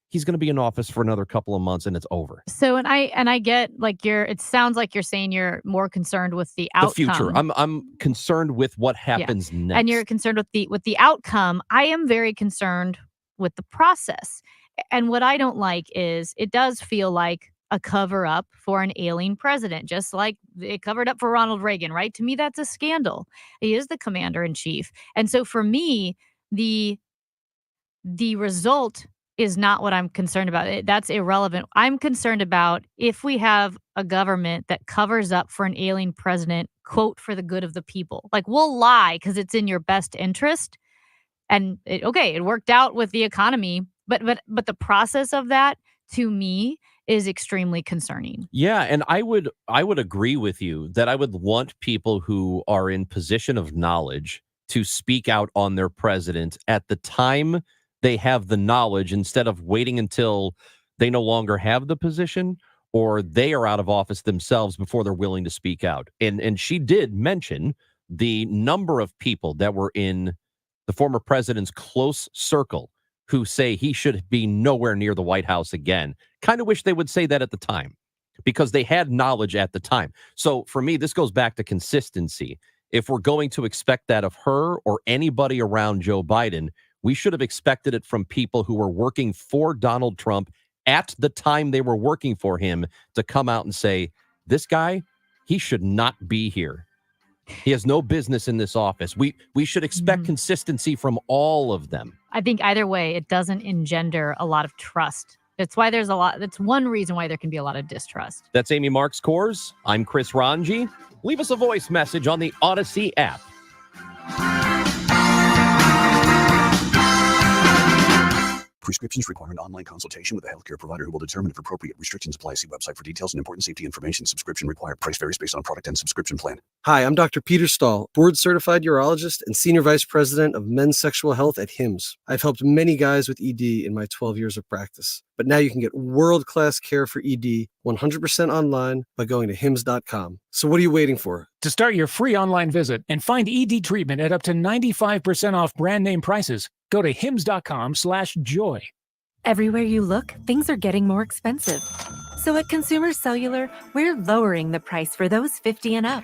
he's going to be in office for another couple of months and it's over. So, and I get it sounds like you're saying you're more concerned with the outcome. The future. I'm concerned with what happens next. And you're concerned with the outcome. I am very concerned with the process. And what I don't like is it does feel like a cover up for an ailing president, just like it covered up for Ronald Reagan, right? To me, that's a scandal. He is the commander in chief. And so for me, the result is not what I'm concerned about. That's irrelevant. I'm concerned about if we have a government that covers up for an ailing president, quote, for the good of the people. Like, we'll lie because it's in your best interest. And it worked out with the economy, but the process of that, to me, is extremely concerning. Yeah, and I would agree with you that I would want people who are in position of knowledge to speak out on their president at the time they have the knowledge instead of waiting until they no longer have the position or they are out of office themselves before they're willing to speak out. And she did mention the number of people that were in the former president's close circle who say he should be nowhere near the White House again. Kind of wish they would say that at the time because they had knowledge at the time. So for me, this goes back to consistency. If we're going to expect that of her or anybody around Joe Biden, we should have expected it from people who were working for Donald Trump at the time they were working for him to come out and say, this guy, he should not be here. He has no business in this office. We should expect consistency from all of them. I think either way, it doesn't engender a lot of trust It's why there's a lot. That's one reason why there can be a lot of distrust. That's Amy Marks Kors. I'm Chris Ranji. Leave us a voice message on the Odyssey app. Prescriptions require an online consultation with a healthcare provider who will determine if appropriate restrictions apply. See website for details and important safety information. Subscription required. Price varies based on product and subscription plan. Hi, I'm Dr. Peter Stahl, board-certified urologist and senior vice president of men's sexual health at HIMSS. I've helped many guys with ED in my 12 years of practice. But now you can get world-class care for ED 100% online by going to HIMSS.com. So what are you waiting for? To start your free online visit and find ED treatment at up to 95% off brand name prices, go to hims.com/joy. Everywhere you look, things are getting more expensive. So at Consumer Cellular, we're lowering the price for those 50 and up.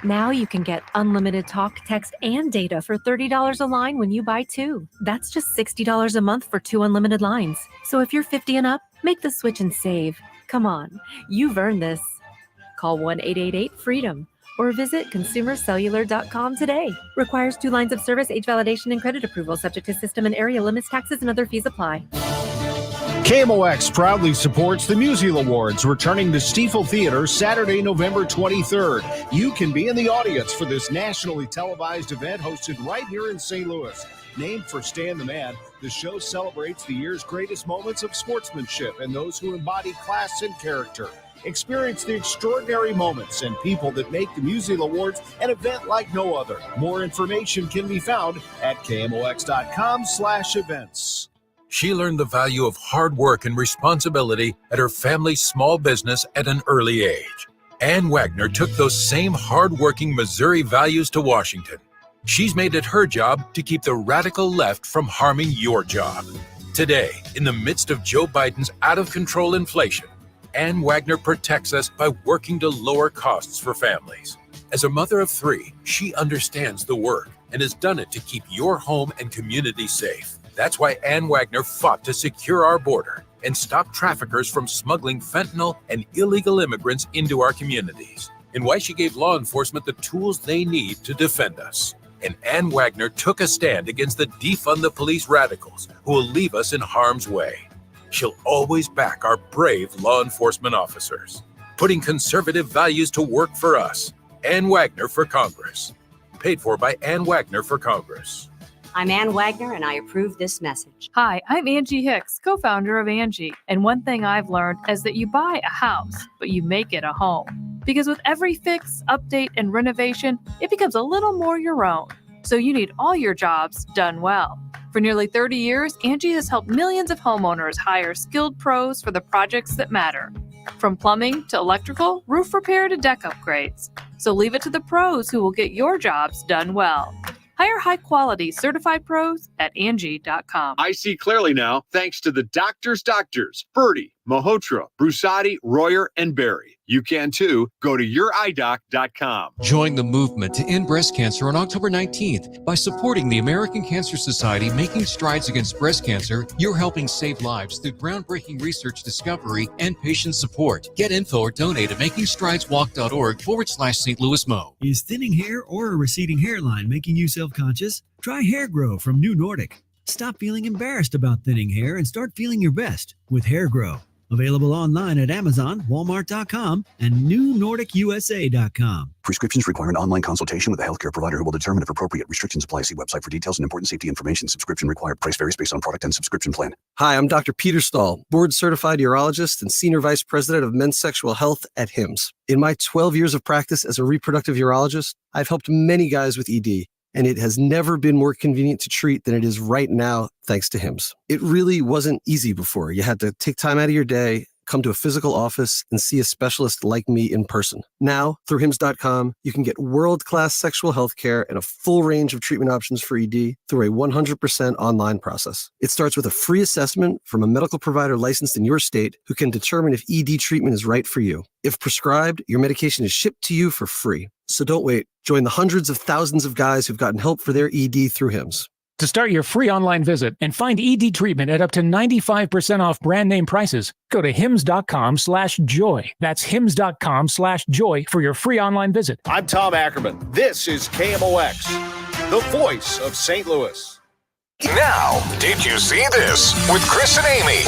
Now you can get unlimited talk, text, and data for $30 a line when you buy 2. That's just $60 a month for 2 unlimited lines. So if you're 50 and up, make the switch and save. Come on, you've earned this. Call 1-888-FREEDOM or visit consumercellular.com today. Requires 2 lines of service, age validation, and credit approval, subject to system and area limits, taxes, and other fees apply. KMOX proudly supports the Musial Awards, returning to Stiefel Theater Saturday, November 23rd. You can be in the audience for this nationally televised event hosted right here in St. Louis. Named for Stan the Man, the show celebrates the year's greatest moments of sportsmanship and those who embody class and character. Experience the extraordinary moments and people that make the Musial Awards an event like no other. More information can be found at KMOX.com/events. She learned the value of hard work and responsibility at her family's small business at an early age. Ann Wagner took those same hard-working Missouri values to Washington. She's made it her job to keep the radical left from harming your job. Today, in the midst of Joe Biden's out-of-control inflation, Ann Wagner protects us by working to lower costs for families. As a mother of 3, she understands the work and has done it to keep your home and community safe. That's why Ann Wagner fought to secure our border and stop traffickers from smuggling fentanyl and illegal immigrants into our communities, and why she gave law enforcement the tools they need to defend us. And Ann Wagner took a stand against the defund the police radicals who will leave us in harm's way. She'll always back our brave law enforcement officers, putting conservative values to work for us. Ann Wagner for Congress. Paid for by Ann Wagner for Congress. I'm Ann Wagner, and I approve this message. Hi, I'm Angie Hicks, co-founder of Angie. And one thing I've learned is that you buy a house, but you make it a home. Because with every fix, update, and renovation, it becomes a little more your own. So you need all your jobs done well. For nearly 30 years, Angie has helped millions of homeowners hire skilled pros for the projects that matter. From plumbing to electrical, roof repair to deck upgrades. So leave it to the pros who will get your jobs done well. Hire high-quality certified pros at Angie.com. I see clearly now, thanks to the doctors, Birdie, Malhotra, Brusati, Royer, and Barry. You can too. Go to youridoc.com. Join the movement to end breast cancer on October 19th. By supporting the American Cancer Society making strides against breast cancer, you're helping save lives through groundbreaking research discovery and patient support. Get info or donate at makingstrideswalk.org/St. Louis Mo. Is thinning hair or a receding hairline making you self-conscious? Try Hair Grow from New Nordic. Stop feeling embarrassed about thinning hair and start feeling your best with Hair Grow. Available online at Amazon, Walmart.com, and NewNordicUSA.com. Prescriptions require an online consultation with a healthcare provider who will determine if appropriate restrictions apply. See website for details and important safety information. Subscription required. Price varies based on product and subscription plan. Hi, I'm Dr. Peter Stahl, board-certified urologist and senior vice president of men's sexual health at HIMSS. In my 12 years of practice as a reproductive urologist, I've helped many guys with ED. And it has never been more convenient to treat than it is right now, thanks to HIMSS. It really wasn't easy before. You had to take time out of your day, come to a physical office, and see a specialist like me in person. Now, through HIMSS.com, you can get world-class sexual health care and a full range of treatment options for ED through a 100% online process. It starts with a free assessment from a medical provider licensed in your state who can determine if ED treatment is right for you. If prescribed, your medication is shipped to you for free. So don't wait. Join the hundreds of thousands of guys who've gotten help for their ED through HIMSS. To start your free online visit and find ED treatment at up to 95% off brand name prices, go to hims.com/joy. That's hims.com/joy for your free online visit. I'm Tom Ackerman. This is KMOX, the voice of St. Louis. Now, did you see this with Chris and Amy?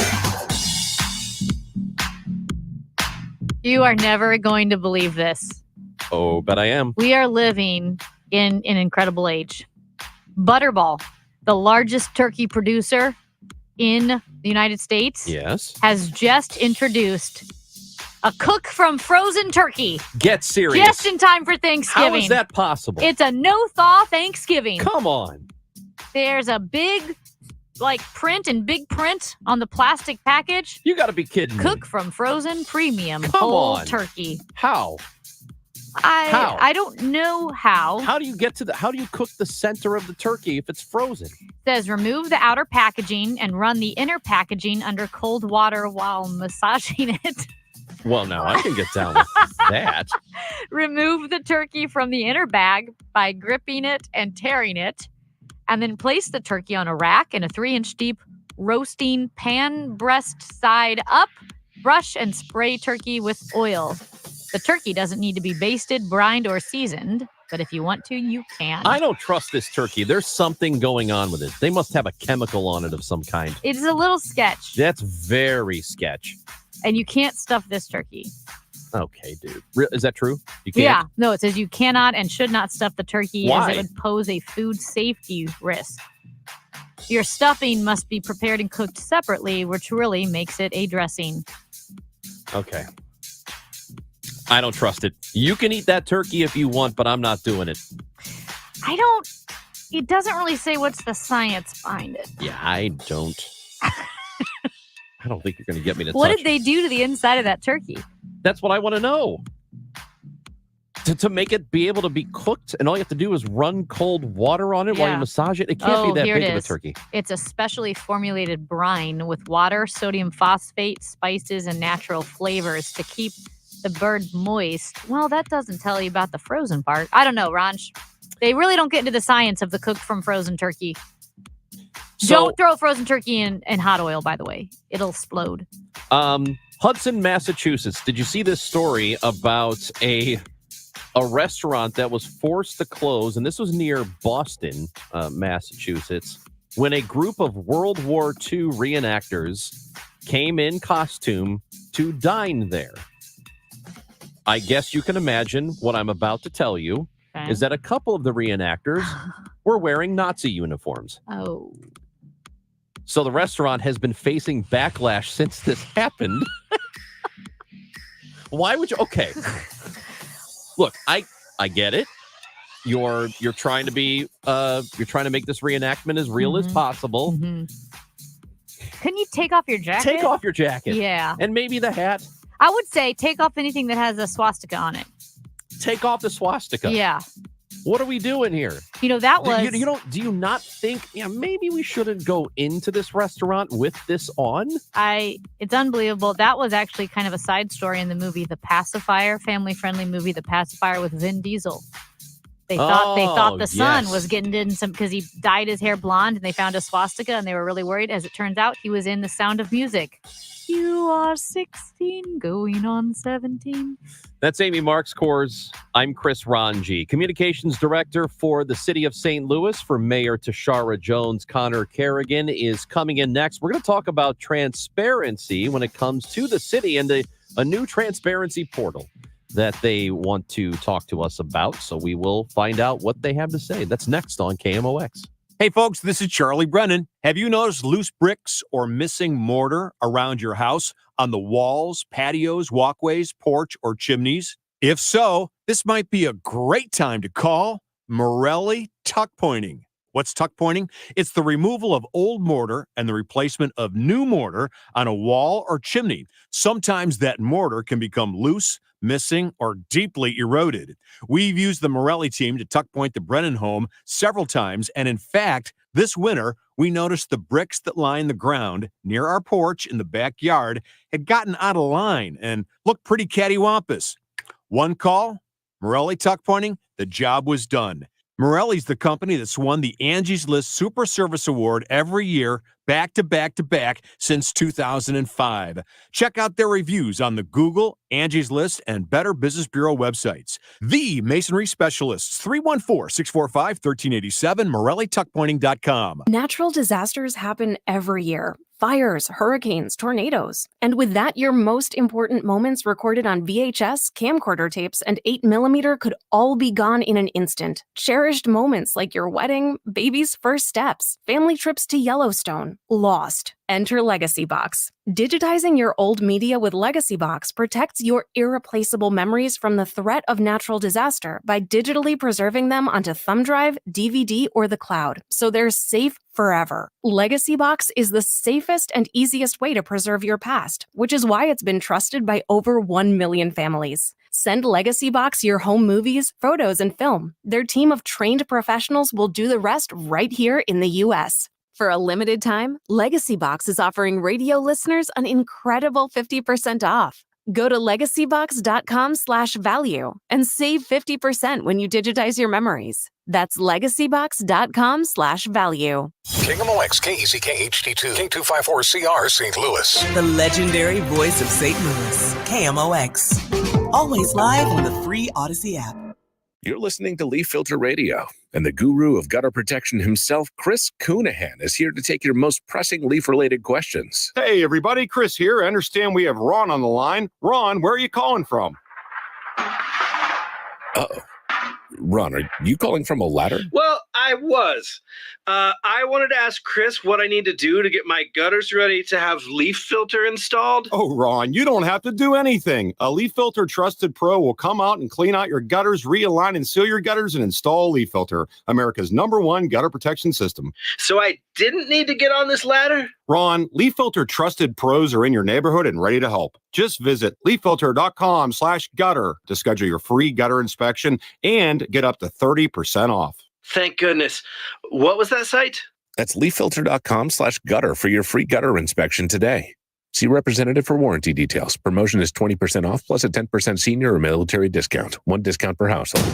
You are never going to believe this. Oh, but I am. We are living in an incredible age. Butterball, the largest turkey producer in the United States, Yes. has just introduced a cook from frozen turkey. Get serious. Just in time for Thanksgiving. How is that possible? It's a no-thaw Thanksgiving. Come on. There's a big, print and big print on the plastic package. You got to be kidding me. Cook from frozen premium Come whole on. turkey. How? How? I don't know how. How do you how do you cook the center of the turkey if it's frozen? It says remove the outer packaging and run the inner packaging under cold water while massaging it. Well, now I can get down with that. Remove the turkey from the inner bag by gripping it and tearing it, and then place the turkey on a rack in a 3-inch deep roasting pan, breast side up. Brush and spray turkey with oil. The turkey doesn't need to be basted, brined, or seasoned, but if you want to, you can. I don't trust this turkey. There's something going on with it. They must have a chemical on it of some kind. It's a little sketch, That's very sketch. and you can't stuff this turkey. Okay, dude. Is that true? You can't? Yeah, no, it says you cannot and should not stuff the turkey Why? as it would pose a food safety risk. Your stuffing must be prepared and cooked separately, which really makes it a dressing. Okay. I don't trust it. You can eat that turkey if you want, but I'm not doing it. It doesn't really say what's the science behind it. Yeah, I don't. I don't think you're going to get me to What touch did they do to the inside of that turkey? That's what I want to know. To make it be able to be cooked, and all you have to do is run cold water on it while you Yeah. massage it. It can't be that here big it of a is. turkey. It's a specially formulated brine with water, sodium phosphate, spices, and natural flavors to keep the bird moist. Well, that doesn't tell you about the frozen part. I don't know, Ranj. They really don't get into the science of the cooked from frozen turkey. Don't throw frozen turkey in hot oil, by the way. It'll explode. Hudson, Massachusetts. Did you see this story about a restaurant that was forced to close? And this was near Boston, Massachusetts, when a group of World War II reenactors came in costume to dine there. I guess you can imagine what I'm about to tell you is that a couple of the reenactors were wearing Nazi uniforms. Oh. So the restaurant has been facing backlash since this happened. Why would you? Okay. Look, I get it. You're trying to be you're trying to make this reenactment as real as possible. Couldn't you take off your jacket? Take off your jacket. Yeah. And maybe the hat. I would say take off anything that has a swastika on it. Take off the swastika. Yeah. What are we doing here? You know, that was... Do you not think, maybe we shouldn't go into this restaurant with this on? It's unbelievable. That was actually kind of a side story in the movie The Pacifier, family-friendly movie The Pacifier with Vin Diesel. They thought the son was getting in some, because he dyed his hair blonde and they found a swastika and they were really worried. As it turns out, he was in The Sound of Music. You are 16, going on 17. That's Amy Marks-Kors. I'm Chris Ranji, Communications Director for the City of St. Louis for Mayor Tashara Jones. Connor Kerrigan is coming in next. We're going to talk about transparency when it comes to the city and a new transparency portal that they want to talk to us about. So we will find out what they have to say. That's next on KMOX. Hey, folks, this is Charlie Brennan. Have you noticed loose bricks or missing mortar around your house on the walls, patios, walkways, porch, or chimneys? If so, this might be a great time to call Morelli Tuck Pointing. What's tuck pointing? It's the removal of old mortar and the replacement of new mortar on a wall or chimney. Sometimes that mortar can become loose, missing, or deeply eroded. We've used the Morelli team to tuck point the Brennan home several times, and in fact, this winter, we noticed the bricks that line the ground near our porch in the backyard had gotten out of line and looked pretty cattywampus. One call, Morelli Tuck Pointing, the job was done. Morelli's the company that's won the Angie's List Super Service Award every year back to back to back since 2005. Check out their reviews on the Google, Angie's List, and Better Business Bureau websites. The Masonry Specialists, 314-645-1387, MorelliTuckPointing.com. Natural disasters happen every year. Fires, hurricanes, tornadoes. And with that, your most important moments recorded on VHS, camcorder tapes, and 8mm could all be gone in an instant. Cherished moments like your wedding, baby's first steps, family trips to Yellowstone, lost. Enter Legacy Box. Digitizing your old media with Legacy Box protects your irreplaceable memories from the threat of natural disaster by digitally preserving them onto thumb drive, DVD, or the cloud, so they're safe forever. Legacy Box is the safest and easiest way to preserve your past, which is why it's been trusted by over 1 million families. Send Legacy Box your home movies, photos, and film. Their team of trained professionals will do the rest right here in the U.S. For a limited time, Legacy Box is offering radio listeners an incredible 50% off. Go to legacybox.com/value and save 50% when you digitize your memories. That's legacybox.com/value. KMOX, KECK HD2, K254CR St. Louis. The legendary voice of St. Louis, KMOX. Always live on the free Odyssey app. You're listening to Leaf Filter Radio, and the guru of gutter protection himself, Chris Coonahan, is here to take your most pressing leaf-related questions. Hey, everybody. Chris here. I understand we have Ron on the line. Ron, where are you calling from? Uh-oh. Ron, are you calling from a ladder? Well, I was. I wanted to ask Chris what I need to do to get my gutters ready to have leaf filter installed. Oh, Ron, you don't have to do anything. A Leaf Filter Trusted Pro will come out and clean out your gutters, realign and seal your gutters, and install Leaf Filter, America's #1 gutter protection system. So I didn't need to get on this ladder? Ron, Leaf Filter Trusted Pros are in your neighborhood and ready to help. Just visit leaffilter.com/gutter to schedule your free gutter inspection and get up to 30% off. Thank goodness. What was that site? That's leaffilter.com/gutter for your free gutter inspection today. See representative for warranty details. Promotion is 20% off plus a 10% senior or military discount. One discount per household.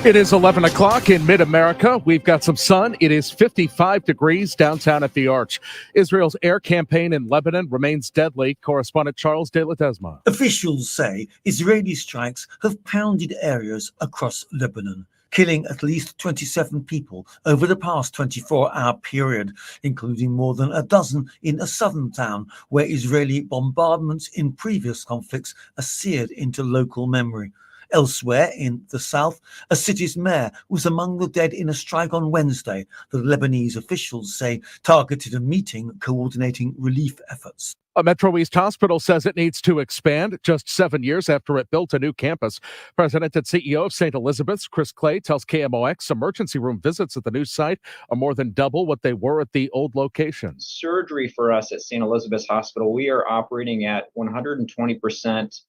It is 11 o'clock in mid-America. We've got some sun. It is 55 degrees downtown at the Arch. Israel's air campaign in Lebanon remains deadly. Correspondent Charles De La Desma. Officials say Israeli strikes have pounded areas across Lebanon, killing at least 27 people over the past 24-hour period, including more than a dozen in a southern town where Israeli bombardments in previous conflicts are seared into local memory. Elsewhere in the south, a city's mayor was among the dead in a strike on Wednesday. The Lebanese officials say targeted a meeting coordinating relief efforts. A Metro East hospital says it needs to expand just 7 years after it built a new campus. President and CEO of St. Elizabeth's, Chris Clay, tells KMOX emergency room visits at the new site are more than double what they were at the old location. Surgery for us at St. Elizabeth's Hospital, we are operating at 120%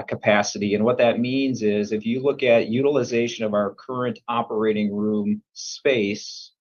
capacity. And what that means is if you look at utilization of our current operating room space,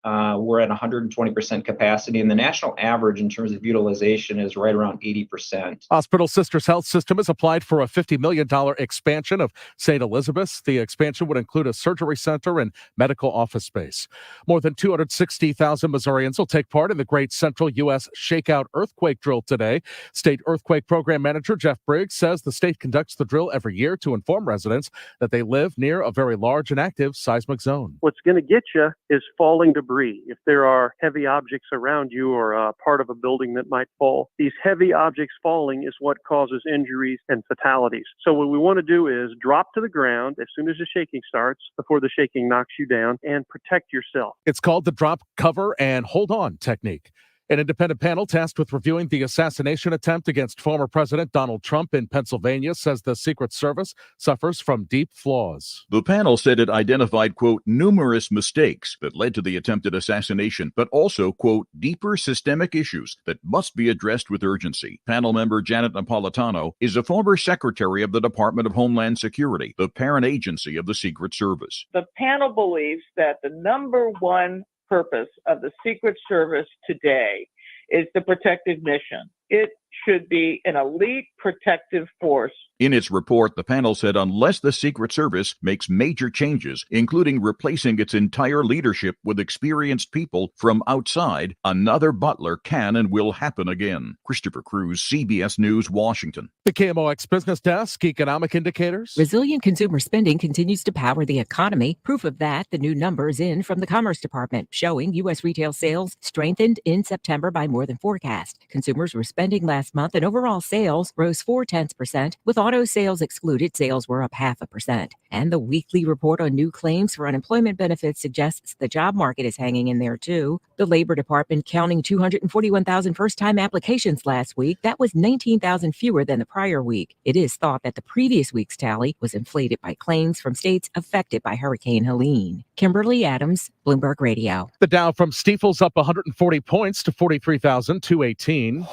we're at 120% capacity, and the national average in terms of utilization is right around 80%. Hospital Sisters Health System has applied for a $50 million expansion of St. Elizabeth's. The expansion would include a surgery center and medical office space. More than 260,000 Missourians will take part in the Great Central U.S. Shakeout Earthquake Drill today. State Earthquake Program Manager Jeff Briggs says the state conducts the drill every year to inform residents that they live near a very large and active seismic zone. What's going to get you is falling debris. If there are heavy objects around you or part of a building that might fall, these heavy objects falling is what causes injuries and fatalities. So what we want to do is drop to the ground as soon as the shaking starts, before the shaking knocks you down, and protect yourself. It's called the drop, cover, and hold on technique. An independent panel tasked with reviewing the assassination attempt against former President Donald Trump in Pennsylvania says the Secret Service suffers from deep flaws. The panel said it identified, quote, numerous mistakes that led to the attempted assassination, but also, quote, deeper systemic issues that must be addressed with urgency. Panel member Janet Napolitano is a former secretary of the Department of Homeland Security, the parent agency of the Secret Service. The panel believes that the number one purpose of the Secret Service today is the protective mission. It should be an elite protective force. In its report, the panel said unless the Secret Service makes major changes, including replacing its entire leadership with experienced people from outside, another Butler can and will happen again. Christopher Cruz, CBS News, Washington. The KMOX Business Desk, economic indicators. Resilient consumer spending continues to power the economy. Proof of that, the new numbers in from the Commerce Department, showing U.S. retail sales strengthened in September by more than forecast. Consumers were spending last month, and overall sales rose 0.4%, with auto sales excluded, sales were up 0.5%. And the weekly report on new claims for unemployment benefits suggests the job market is hanging in there too. The Labor Department counting 241,000 first-time applications last week. That was 19,000 fewer than the prior week. It is thought that the previous week's tally was inflated by claims from states affected by Hurricane Helene. Kimberly Adams, Bloomberg Radio. The Dow from Stifel's up 140 points to 43,218.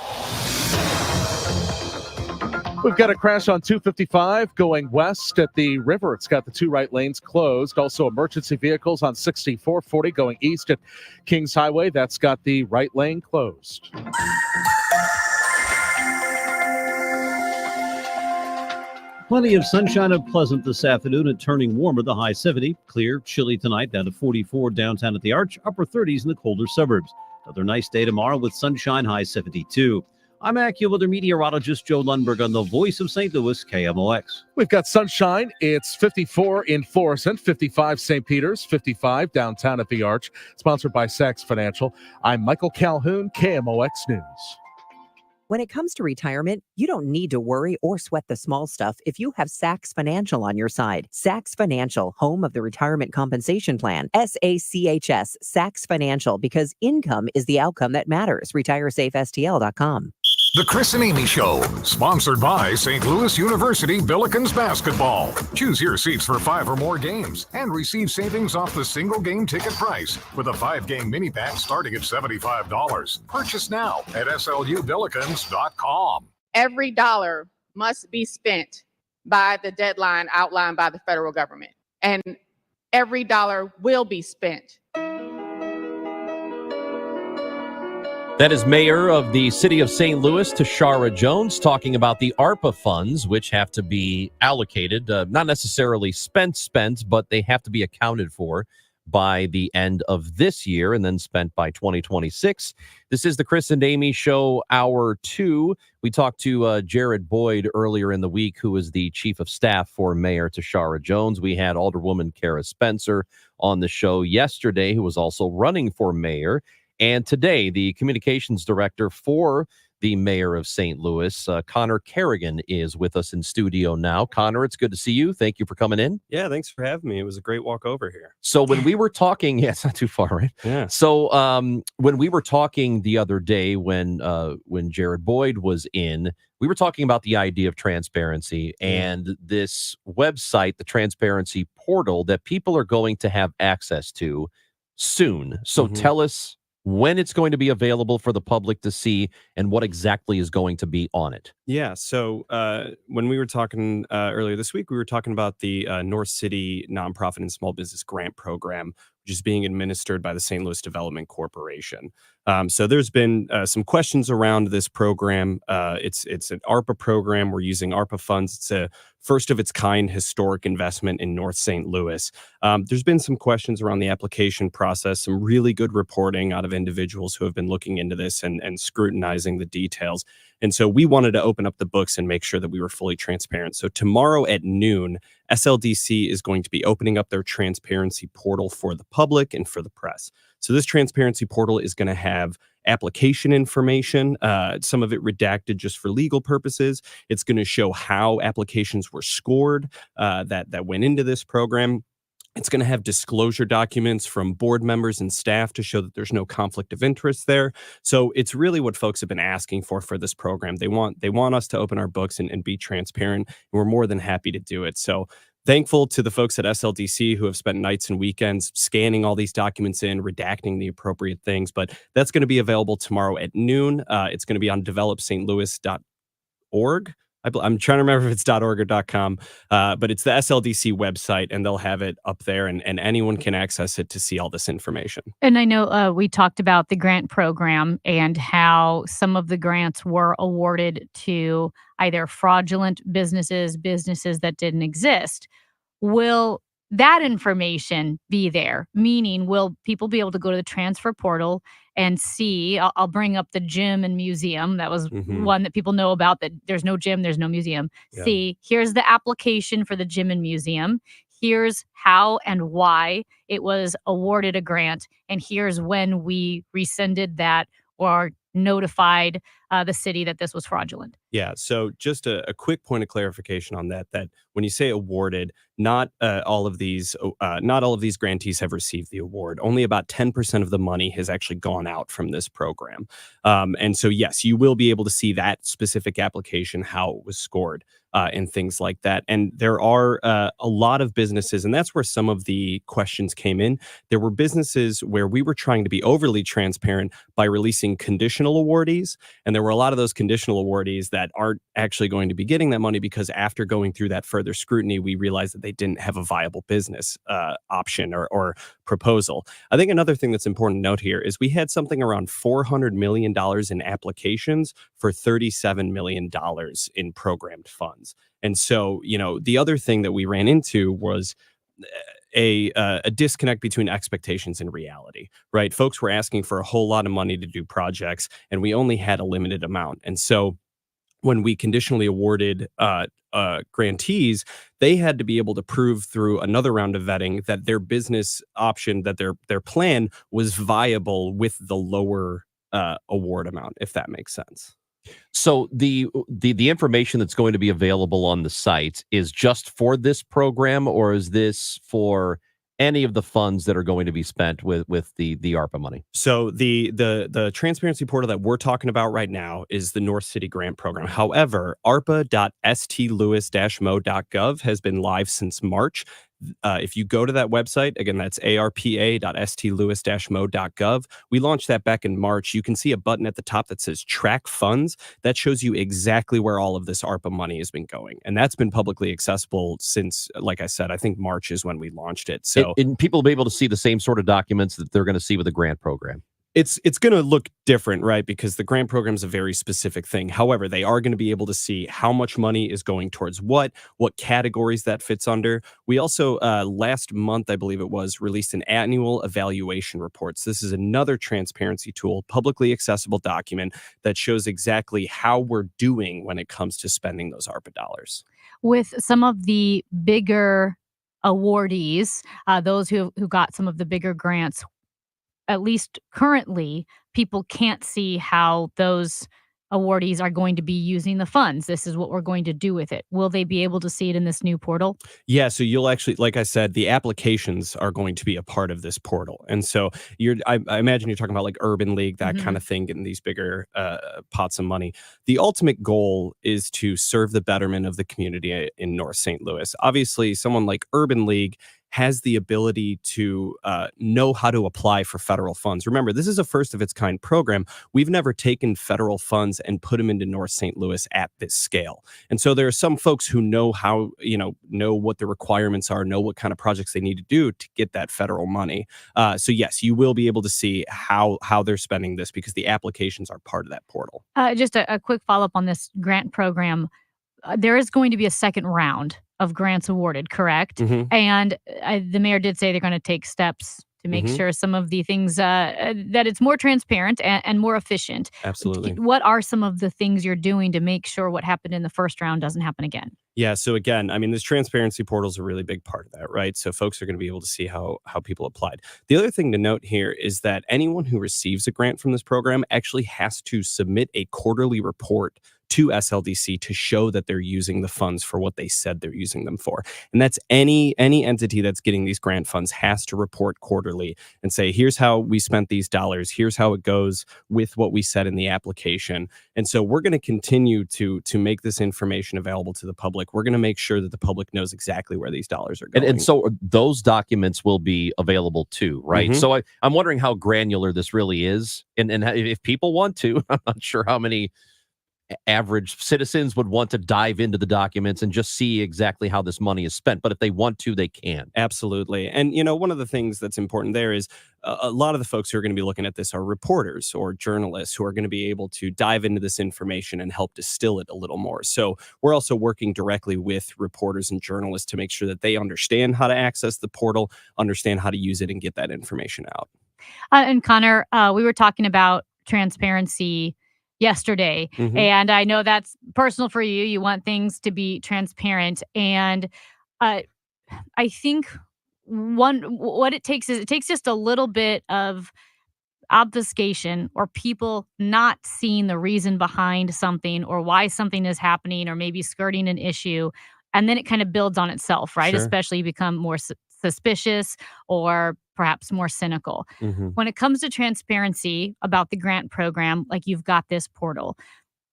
We've got a crash on 255 going west at the river. It's got the two right lanes closed. Also emergency vehicles on 6440 going east at Kings Highway. That's got the right lane closed. Plenty of sunshine and pleasant this afternoon and turning warmer, the high 70. Clear, chilly tonight, down to 44 downtown at the Arch, upper 30s in the colder suburbs. Another nice day tomorrow with sunshine, high 72. I'm AccuWeather meteorologist Joe Lundberg on the Voice of St. Louis, KMOX. We've got sunshine. It's 54 in Florissant, 55 St. Peter's, 55 downtown at the Arch. Sponsored by Saks Financial. I'm Michael Calhoun, KMOX News. When it comes to retirement, you don't need to worry or sweat the small stuff if you have Saks Financial on your side. Saks Financial, home of the Retirement Compensation Plan. SACHS, Saks Financial, because income is the outcome that matters. RetireSafeSTL.com. The Chris and Amy Show, sponsored by St. Louis University Billikens Basketball. Choose your seats for 5 or more games and receive savings off the single game ticket price with a 5-game mini pack starting at $75. Purchase now at SLUBillikens.com. Every dollar must be spent by the deadline outlined by the federal government, and every dollar will be spent. That is Mayor of the City of St. Louis, Tashara Jones, talking about the ARPA funds, which have to be allocated, not necessarily spent, but they have to be accounted for by the end of this year and then spent by 2026. This is the Chris and Amy Show, Hour 2. We talked to Jared Boyd earlier in the week, who is the chief of staff for Mayor Tashara Jones. We had Alderwoman Kara Spencer on the show yesterday, who was also running for mayor. And today, the communications director for the mayor of St. Louis, Connor Kerrigan, is with us in studio now. Connor, it's good to see you. Thank you for coming in. Yeah, thanks for having me. It was a great walk over here. So when we were talking, yeah, it's not too far, right? Yeah. So when we were talking the other day, when Jared Boyd was in, we were talking about the idea of transparency and this website, the transparency portal that people are going to have access to soon. So tell us when it's going to be available for the public to see and what exactly is going to be on it. Yeah. So when we were talking earlier this week, we were talking about the North City Nonprofit and Small Business Grant Program, which is being administered by the St. Louis Development Corporation. So there's been some questions around this program. It's an ARPA program. We're using ARPA funds. It's a first of its kind historic investment in North St. Louis. There's been some questions around the application process, some really good reporting out of individuals who have been looking into this and scrutinizing the details. And so we wanted to open up the books and make sure that we were fully transparent. So tomorrow at noon, SLDC is going to be opening up their transparency portal for the public and for the press. So this transparency portal is going to have application information, some of it redacted just for legal purposes. It's going to show how applications were scored that went into this program. It's going to have disclosure documents from board members and staff to show that there's no conflict of interest there. So it's really what folks have been asking for this program. They want us to open our books and be transparent. And we're more than happy to do it. So thankful to the folks at SLDC who have spent nights and weekends scanning all these documents in, redacting the appropriate things. But that's going to be available tomorrow at noon. It's going to be on developstlouis.org. I'm trying to remember if it's .org or .com, but it's the SLDC website, and they'll have it up there, and anyone can access it to see all this information. And I know we talked about the grant program and how some of the grants were awarded to either fraudulent businesses that didn't exist. Will that information be there? Meaning, will people be able to go to the transfer portal and see? I'll bring up the gym and museum. That was one that people know about, that there's no gym, there's no museum. Yeah. See, here's the application for the gym and museum. Here's how and why it was awarded a grant. And here's when we rescinded that or notified the city that this was fraudulent. Yeah. So just a quick point of clarification on that when you say awarded, not all of these grantees have received the award. Only about 10% of the money has actually gone out from this program. And so, yes, you will be able to see that specific application, how it was scored, and things like that. And there are a lot of businesses, and that's where some of the questions came in. There were businesses where we were trying to be overly transparent by releasing conditional awardees. And there were a lot of those conditional awardees that aren't actually going to be getting that money because after going through that further scrutiny, we realized that they didn't have a viable business option or proposal. I think another thing that's important to note here is we had something around $400 million in applications for $37 million in programmed funds. And so, the other thing that we ran into was a disconnect between expectations and reality, right? Folks were asking for a whole lot of money to do projects, and we only had a limited amount. And so when we conditionally awarded grantees, they had to be able to prove through another round of vetting that their business option, that their plan was viable with the lower award amount, if that makes sense. So the information that's going to be available on the site is just for this program, or is this for any of the funds that are going to be spent with the ARPA money? So the transparency portal that we're talking about right now is the North City Grant Program. However, ARPA.stlewis-mo.gov has been live since March. If you go to that website, again, that's arpa.stlewis-mo.gov. We launched that back in March. You can see a button at the top that says track funds. That shows you exactly where all of this ARPA money has been going. And that's been publicly accessible since, like I said, I think March is when we launched it. So and people will be able to see the same sort of documents that they're going to see with the grant program. It's going to look different, right? Because the grant program is a very specific thing. However, they are going to be able to see how much money is going towards what categories that fits under. We also, last month, I believe it was, released an annual evaluation reports. This is another transparency tool, publicly accessible document that shows exactly how we're doing when it comes to spending those ARPA dollars. With some of the bigger awardees, those who got some of the bigger grants, at least currently, people can't see how those awardees are going to be using the funds. This is what we're going to do with it. Will they be able to see it in this new portal? Yeah, so you'll actually, like I said, the applications are going to be a part of this portal. And so I imagine you're talking about like Urban League, that kind of thing, getting these bigger pots of money. The ultimate goal is to serve the betterment of the community in North St. Louis. Obviously, someone like Urban League has the ability to know how to apply for federal funds. Remember, this is a first of its kind program. We've never taken federal funds and put them into North St. Louis at this scale. And so there are some folks who know how, know what the requirements are, know what kind of projects they need to do to get that federal money. So yes, you will be able to see how they're spending this because the applications are part of that portal. Just a quick follow-up on this grant program. There is going to be a second round of grants awarded, correct? And the mayor did say they're going to take steps to make sure some of the things that it's more transparent and more efficient. Absolutely. What are some of the things you're doing to make sure what happened in the first round doesn't happen again? Yeah. So again, I mean, this transparency portal is a really big part of that, right? So folks are going to be able to see how people applied. The other thing to note here is that anyone who receives a grant from this program actually has to submit a quarterly report to SLDC to show that they're using the funds for what they said they're using them for. And that's any entity that's getting these grant funds has to report quarterly and say, here's how we spent these dollars. Here's how it goes with what we said in the application. And so we're going to continue to make this information available to the public. We're going to make sure that the public knows exactly where these dollars are going. And so those documents will be available too, right? So I'm wondering how granular this really is. And if people want to, I'm not sure how many average citizens would want to dive into the documents and just see exactly how this money is spent. But if they want to, they can. Absolutely. And, one of the things that's important there is a lot of the folks who are going to be looking at this are reporters or journalists who are going to be able to dive into this information and help distill it a little more. So we're also working directly with reporters and journalists to make sure that they understand how to access the portal, understand how to use it, and get that information out. And Connor, we were talking about transparency yesterday, and I know that's personal for you. You want things to be transparent, and I think what it takes is just a little bit of obfuscation or people not seeing the reason behind something or why something is happening or maybe skirting an issue, and then it kind of builds on itself, right? Sure. Especially you become more suspicious or perhaps more cynical. When it comes to transparency about the grant program, like you've got this portal,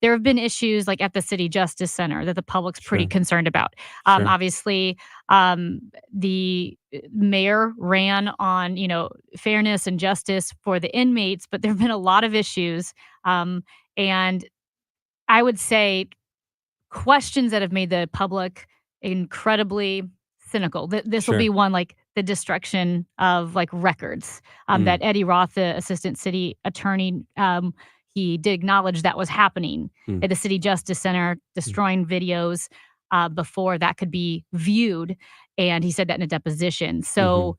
there have been issues like at the City Justice Center that the public's pretty concerned about. Obviously, the mayor ran on, fairness and justice for the inmates, but there have been a lot of issues. And I would say questions that have made the public incredibly cynical. This will be one, like the destruction of like records that Eddie Roth, the assistant city attorney, he did acknowledge that was happening at the City Justice Center, destroying videos before that could be viewed. And he said that in a deposition. So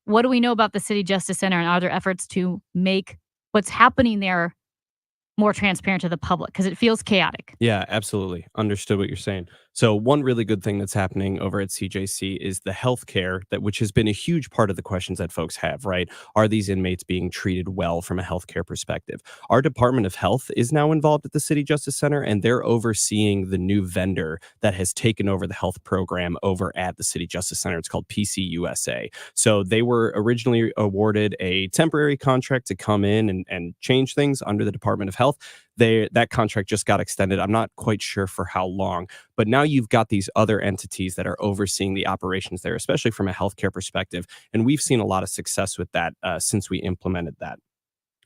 what do we know about the City Justice Center, and are there efforts to make what's happening there more transparent to the public? Because it feels chaotic. Yeah, absolutely. Understood what you're saying. So one really good thing that's happening over at CJC is the healthcare, which has been a huge part of the questions that folks have, right? Are these inmates being treated well from a healthcare perspective? Our Department of Health is now involved at the City Justice Center, and they're overseeing the new vendor that has taken over the health program over at the City Justice Center. It's called PCUSA. So they were originally awarded a temporary contract to come in and change things under the Department of Health. That contract just got extended. I'm not quite sure for how long, but now you've got these other entities that are overseeing the operations there, especially from a healthcare perspective. And we've seen a lot of success with that since we implemented that.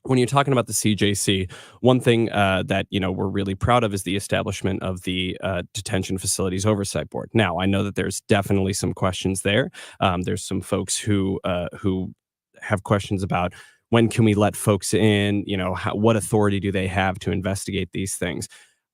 When you're talking about the CJC, one thing that we're really proud of is the establishment of the Detention Facilities Oversight Board. Now, I know that there's definitely some questions there. There's some folks who have questions about, when can we let folks in? What authority do they have to investigate these things?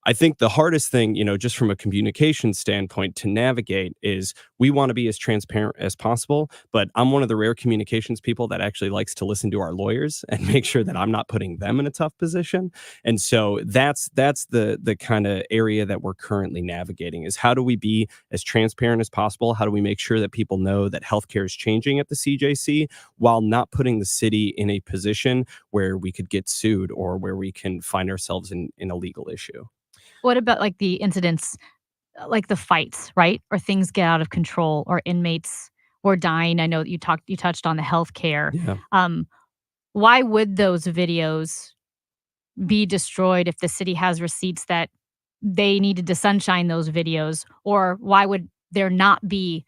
I think the hardest thing, just from a communication standpoint to navigate is we want to be as transparent as possible, but I'm one of the rare communications people that actually likes to listen to our lawyers and make sure that I'm not putting them in a tough position. And so that's the kind of area that we're currently navigating, is how do we be as transparent as possible? How do we make sure that people know that healthcare is changing at the CJC while not putting the city in a position where we could get sued or where we can find ourselves in a legal issue? What about like the incidents, like the fights, right? Or things get out of control, or inmates were dying. I know that you touched on the healthcare. Yeah. Why would those videos be destroyed if the city has receipts that they needed to sunshine those videos? Or why would there not be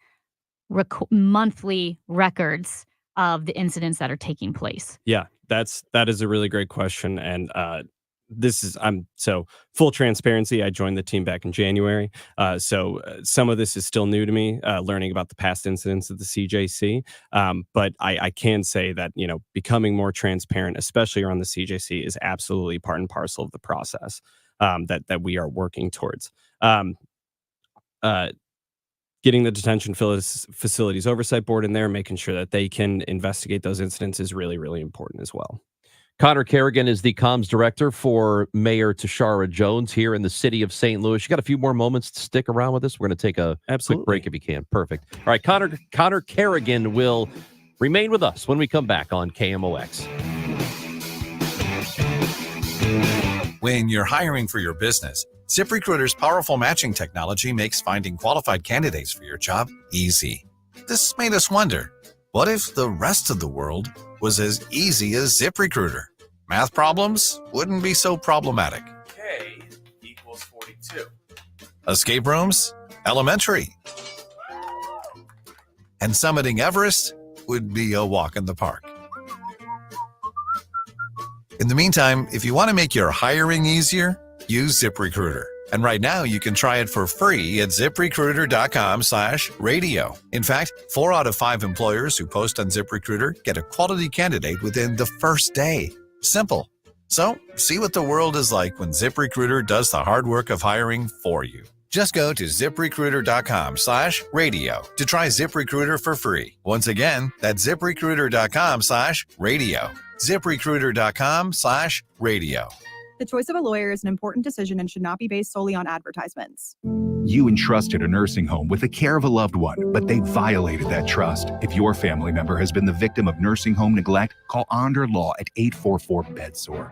monthly records of the incidents that are taking place? Yeah, that is a really great question. And so full transparency, I joined the team back in January. So some of this is still new to me, learning about the past incidents of the CJC. But I can say that, becoming more transparent, especially around the CJC, is absolutely part and parcel of the process that we are working towards. Getting the Detention Facilities Oversight Board in there, making sure that they can investigate those incidents is really, really important as well. Connor Kerrigan is the comms director for Mayor Tishaura Jones here in the city of St. Louis. You got a few more moments to stick around with us. We're going to take a quick break if you can. Perfect. All right, Connor Kerrigan will remain with us when we come back on KMOX. When you're hiring for your business, ZipRecruiter's powerful matching technology makes finding qualified candidates for your job easy. This made us wonder, what if the rest of the world was as easy as ZipRecruiter? Math problems wouldn't be so problematic. K equals 42. Escape rooms? Elementary. And summiting Everest would be a walk in the park. In the meantime, if you want to make your hiring easier, Use ZipRecruiter. And right now, you can try it for free at ZipRecruiter.com/radio. In fact, 4 out of 5 employers who post on ZipRecruiter get a quality candidate within the first day. Simple. So, see what the world is like when ZipRecruiter does the hard work of hiring for you. Just go to ZipRecruiter.com/radio to try ZipRecruiter for free. Once again, that's ZipRecruiter.com/radio. ZipRecruiter.com/radio. The choice of a lawyer is an important decision and should not be based solely on advertisements. You entrusted a nursing home with the care of a loved one, but they violated that trust. If your family member has been the victim of nursing home neglect, call Onder Law at 844-BED-SORE.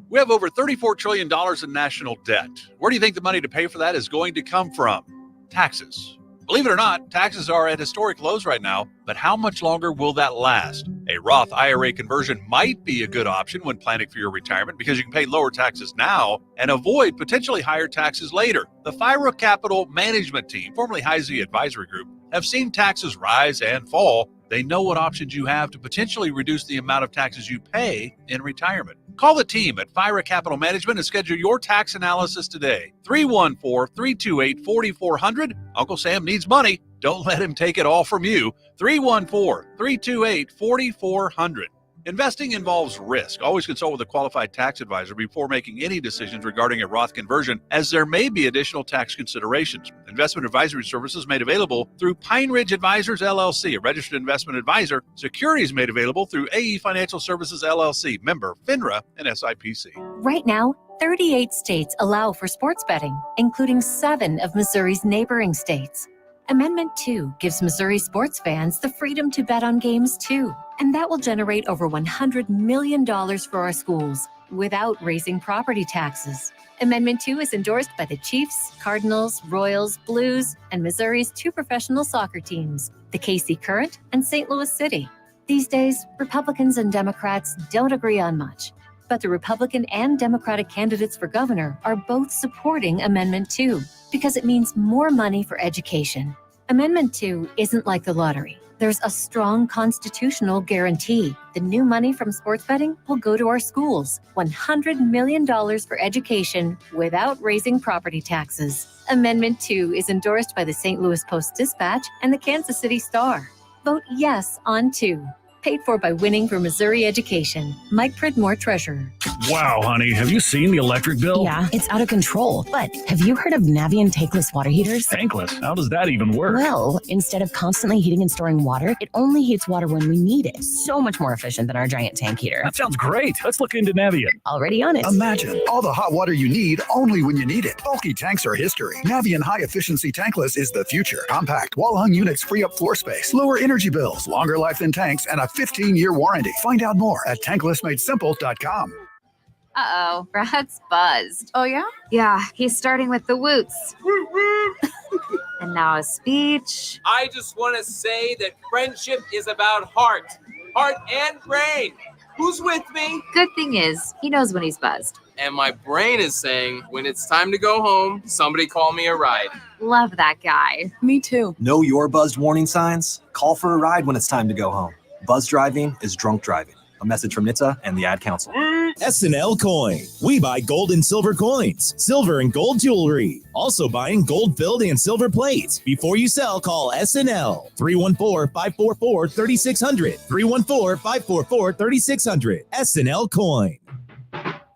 We have over $34 trillion in national debt. Where do you think the money to pay for that is going to come from? Taxes. Believe it or not, taxes are at historic lows right now, but how much longer will that last? A Roth IRA conversion might be a good option when planning for your retirement because you can pay lower taxes now and avoid potentially higher taxes later. The FIRA Capital Management Team, formerly Heisey Advisory Group, have seen taxes rise and fall. They know what options you have to potentially reduce the amount of taxes you pay in retirement. Call the team at FIRA Capital Management and schedule your tax analysis today. 314-328-4400. Uncle Sam needs money. Don't let him take it all from you. 314-328-4400. Investing involves risk. Always consult with a qualified tax advisor before making any decisions regarding a Roth conversion, as there may be additional tax considerations. Investment advisory services made available through Pine Ridge Advisors, LLC, a registered investment advisor. Securities made available through AE Financial Services, LLC, member FINRA and SIPC. Right now, 38 states allow for sports betting, including 7 of Missouri's neighboring states. Amendment 2 gives Missouri sports fans the freedom to bet on games too, and that will generate over $100 million for our schools without raising property taxes. Amendment 2 is endorsed by the Chiefs, Cardinals, Royals, Blues, and Missouri's 2 professional soccer teams, the KC Current and St. Louis City. These days, Republicans and Democrats don't agree on much, but the Republican and Democratic candidates for governor are both supporting Amendment 2 because it means more money for education. Amendment 2 isn't like the lottery. There's a strong constitutional guarantee. The new money from sports betting will go to our schools. $100 million for education without raising property taxes. Amendment 2 is endorsed by the St. Louis Post-Dispatch and the Kansas City Star. Vote yes on 2. Paid for by Winning for Missouri Education. Mike Pridmore, Treasurer. Wow, honey, have you seen the electric bill? Yeah, it's out of control. But have you heard of Navien tankless water heaters? Tankless? How does that even work? Well, instead of constantly heating and storing water, it only heats water when we need it. So much more efficient than our giant tank heater. That sounds great. Let's look into Navien. Already on it. Imagine all the hot water you need only when you need it. Bulky tanks are history. Navien High Efficiency Tankless is the future. Compact, wall-hung units free up floor space, lower energy bills, longer life than tanks, and a 15-year warranty. Find out more at tanklessmadesimple.com. Uh-oh, Brad's buzzed. Oh, yeah? Yeah, he's starting with the woots. And now a speech. I just want to say that friendship is about heart and brain. Who's with me? Good thing is, he knows when he's buzzed. And my brain is saying, when it's time to go home, somebody call me a ride. Love that guy. Me too. Know your buzzed warning signs? Call for a ride when it's time to go home. Buzz driving is drunk driving. A message from NHTSA and the Ad Council. SNL Coin. We buy gold and silver coins, silver and gold jewelry. Also buying gold filled and silver plates. Before you sell, call SNL. 314-544-3600. 314-544-3600. SNL Coin.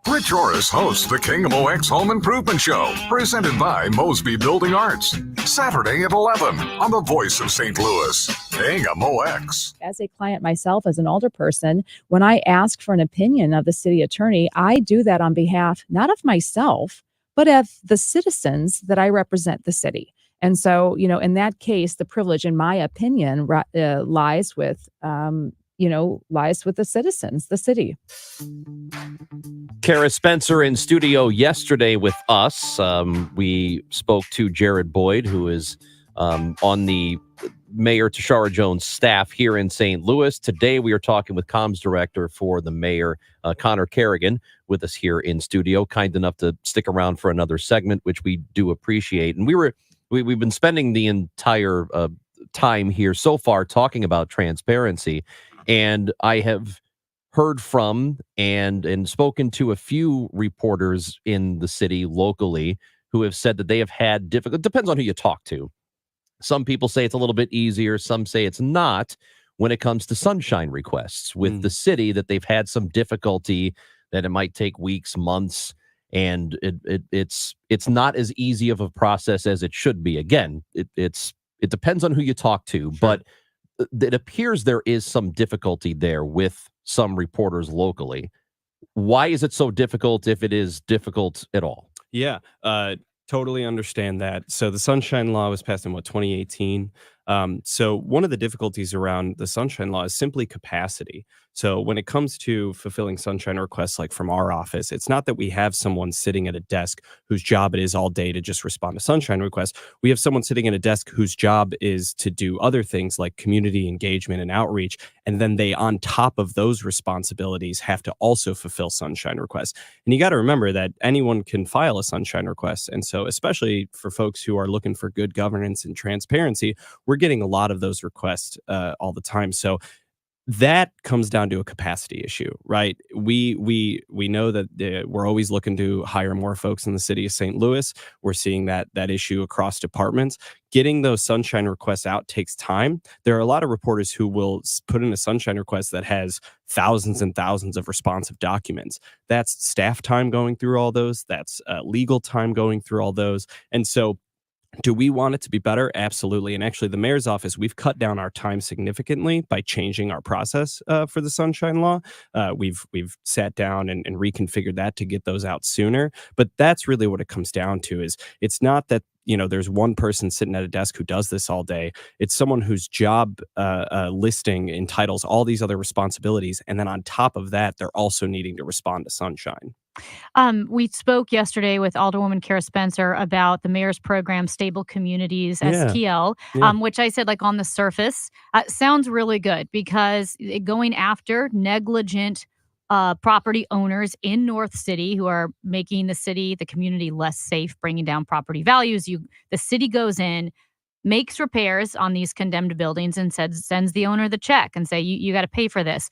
Rich Orris hosts the Kingdom OX Home Improvement Show, presented by Mosby Building Arts. Saturday at 11 on the Voice of St. Louis, Kingdom OX. As a client myself, as an older person, when I ask for an opinion of the city attorney, I do that on behalf not of myself, but of the citizens that I represent the city. And so, in that case, the privilege, in my opinion, lies with the citizens, the city. Kara Spencer in studio yesterday with us. We spoke to Jared Boyd, who is on the Mayor Tashara Jones staff here in St. Louis. Today, we are talking with comms director for the mayor, Connor Kerrigan, with us here in studio. Kind enough to stick around for another segment, which we do appreciate. And we've been spending the entire time here so far talking about transparency. And I have heard from and spoken to a few reporters in the city locally who have said that they have had difficult. Depends on who you talk to. Some people say it's a little bit easier. Some say it's not when it comes to sunshine requests with the city, that they've had some difficulty, that it might take weeks, months, and it's not as easy of a process as it should be. Again, it depends on who you talk to, but it appears there is some difficulty there with some reporters locally. Why is it so difficult, if it is difficult at all? Yeah, totally understand that. So the Sunshine Law was passed in 2018. So one of the difficulties around the Sunshine Law is simply capacity. So when it comes to fulfilling sunshine requests, like from our office, it's not that we have someone sitting at a desk whose job it is all day to just respond to sunshine requests. We have someone sitting at a desk whose job is to do other things like community engagement and outreach. And then they, on top of those responsibilities, have to also fulfill sunshine requests. And you got to remember that anyone can file a sunshine request. And so especially for folks who are looking for good governance and transparency, we're getting a lot of those requests all the time. So that comes down to a capacity issue, right? We know that we're always looking to hire more folks in the city of St. Louis. We're seeing that issue across departments. Getting those sunshine requests out takes time. There are a lot of reporters who will put in a sunshine request that has thousands and thousands of responsive documents. That's staff time going through all those. That's legal time going through all those. And so do we want it to be better? Absolutely. And actually, the mayor's office, we've cut down our time significantly by changing our process for the Sunshine Law. We've sat down and reconfigured that to get those out sooner. But that's really what it comes down to. Is it's not that there's one person sitting at a desk who does this all day. It's someone whose job listing entitles all these other responsibilities, and then on top of that, they're also needing to respond to Sunshine. We spoke yesterday with Alderwoman Kara Spencer about the mayor's program, Stable Communities, STL, which I said, like, on the surface, sounds really good, because going after negligent property owners in North City who are making the community less safe, bringing down property values. The city goes in, makes repairs on these condemned buildings, and sends the owner the check and say, you got to pay for this.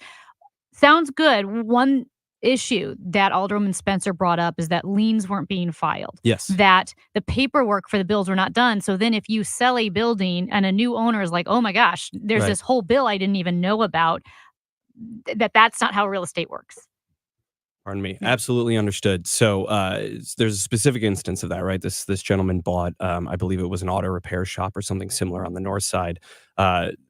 Sounds good. One issue that Alderwoman Spencer brought up is that liens weren't being filed. Yes. That the paperwork for the bills were not done. So then if you sell a building and a new owner is like, oh my gosh, there's this whole bill I didn't even know about, that's not how real estate works. Pardon me. Absolutely understood. So there's a specific instance of that, right? This gentleman bought, I believe it was an auto repair shop or something similar on the north side.